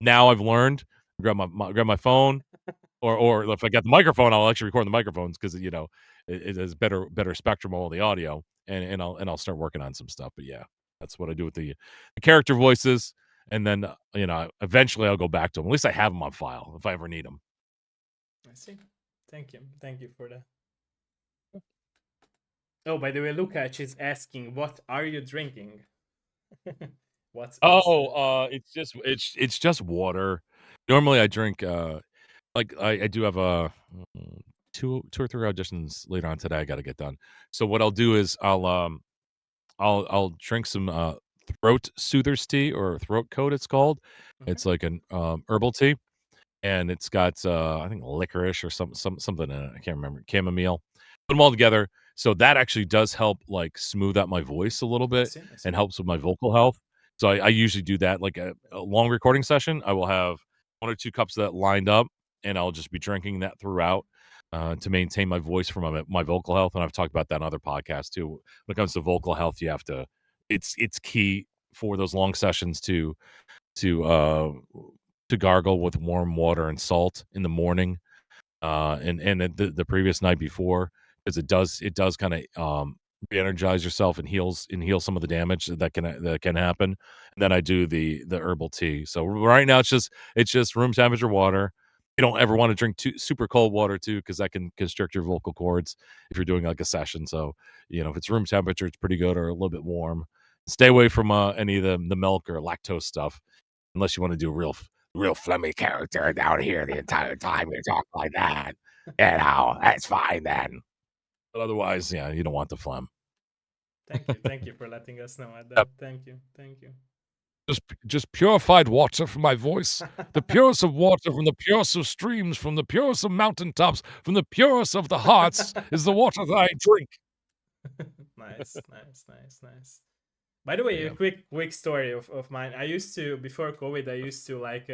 now I've learned, grab my phone, or if I got the microphone, I'll actually record the microphones because it has better spectrum of all the audio, and I'll start working on some stuff. But yeah, that's what I do with the character voices, and then eventually I'll go back to them. At least I have them on file if I ever need them. I see. Thank you for that. Oh, by the way, Lukács is asking, what are you drinking? What is Oh, it's just water. Normally, I drink like I do have a two or three auditions later on today. I got to get done. So what I'll do is I'll drink some throat soother's tea or throat coat. It's called. okay? It's like an herbal tea, and it's got I think licorice or something in it. I can't remember, chamomile. Put them all together, so that actually does help like smooth out my voice a little I bit see, I see. and helps with my vocal health. So I usually do that like a long recording session. I will have 1 or 2 cups of that lined up, and I'll just be drinking that throughout to maintain my voice for my vocal health. And I've talked about that in other podcasts too. When it comes to vocal health, you have to. It's key for those long sessions to uh to gargle with warm water and salt in the morning, and the previous night before, because it does kind of re-energize yourself and heals some of the damage that can happen. And then I do the herbal tea. So right now it's just room temperature water. You don't ever want to drink too super cold water too, because that can constrict your vocal cords if you're doing like a session. So if it's room temperature, it's pretty good, or a little bit warm. Stay away from any of the milk or lactose stuff unless you want to do real phlegmy character down here the entire time you talk like that. That's fine then. But otherwise, yeah, you don't want the phlegm. Thank you for letting us know at Yep. that. Thank you. Just purified water from my voice, the purest of water from the purest of streams, from the purest of mountaintops, from the purest of the hearts is the water that I drink. Nice, nice, nice, nice. By the way, a Yeah. quick story of mine. I used to, before COVID, I used to like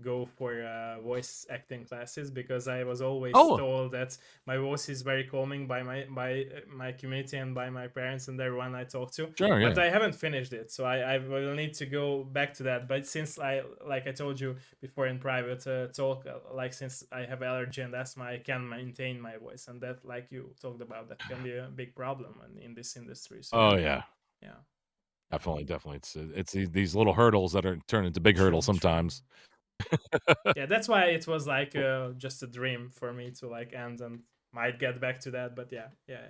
go for voice acting classes because I was always Oh, told that my voice is very calming by my community and by my parents and everyone I talk to. sure, But yeah. I haven't finished it, so I will need to go back to that. But since I, like I told you before in private talk, like since I have allergy and asthma, I can maintain my voice, and that, like you talked about, that can be a big problem in this industry. So Oh, yeah, yeah. yeah. Definitely. It's these little hurdles that are turn into big True, hurdles true. sometimes. Yeah, that's why it was like just a dream for me to like end and might get back to that. But yeah, yeah.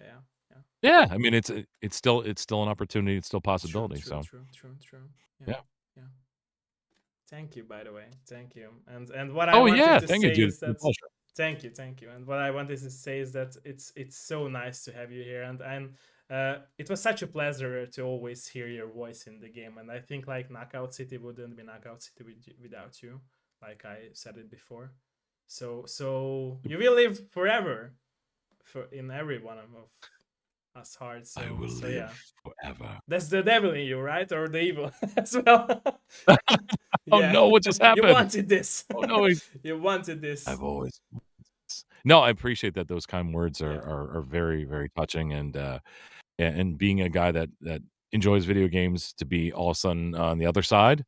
Yeah, I mean, it's still an opportunity, it's still a True, possibility, true, so, true, true, true. Yeah, yeah. yeah. Thank you, by the way. Thank you. And what I Oh, wanted yeah, to thank you, say dude. is It's been a that pleasure. thank you. And what I wanted to say is that it's so nice to have you here, and It was such a pleasure to always hear your voice in the game, and I think like Knockout City wouldn't be Knockout City without you, like I said it before. So you will live forever for in every one of us hearts. I So will so live yeah, forever. that's the devil in you, right? Or the evil as well. Oh Yeah, no, what just you happened? wanted this. Oh no, You wanted this. I've always no, I appreciate that. Those kind words are Yeah, are very, very touching, and being a guy that enjoys video games, to be all of a sudden on the other side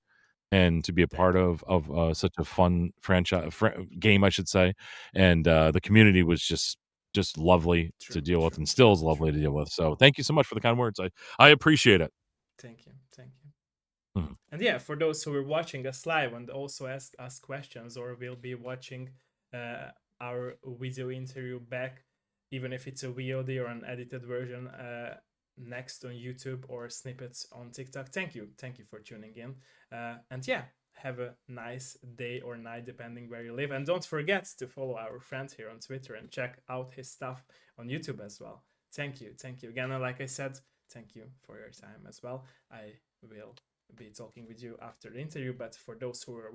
and to be a part thank you. of such a fun franchise game, I should say, and the community was just lovely to True, deal with, true, and still true, is lovely true. to deal with. So thank you so much for the kind words. I appreciate it. Thank you, thank you. Mhm. And yeah, for those who are watching us live and also ask us questions or will be watching uh, our video interview back, even if it's a VOD or an edited version, next on YouTube or snippets on TikTok. Thank you for tuning in. And yeah, have a nice day or night depending where you live. And don't forget to follow our friend here on Twitter and check out his stuff on YouTube as well. Thank you again. And like I said, thank you for your time as well. I will be talking with you after the interview. But for those who are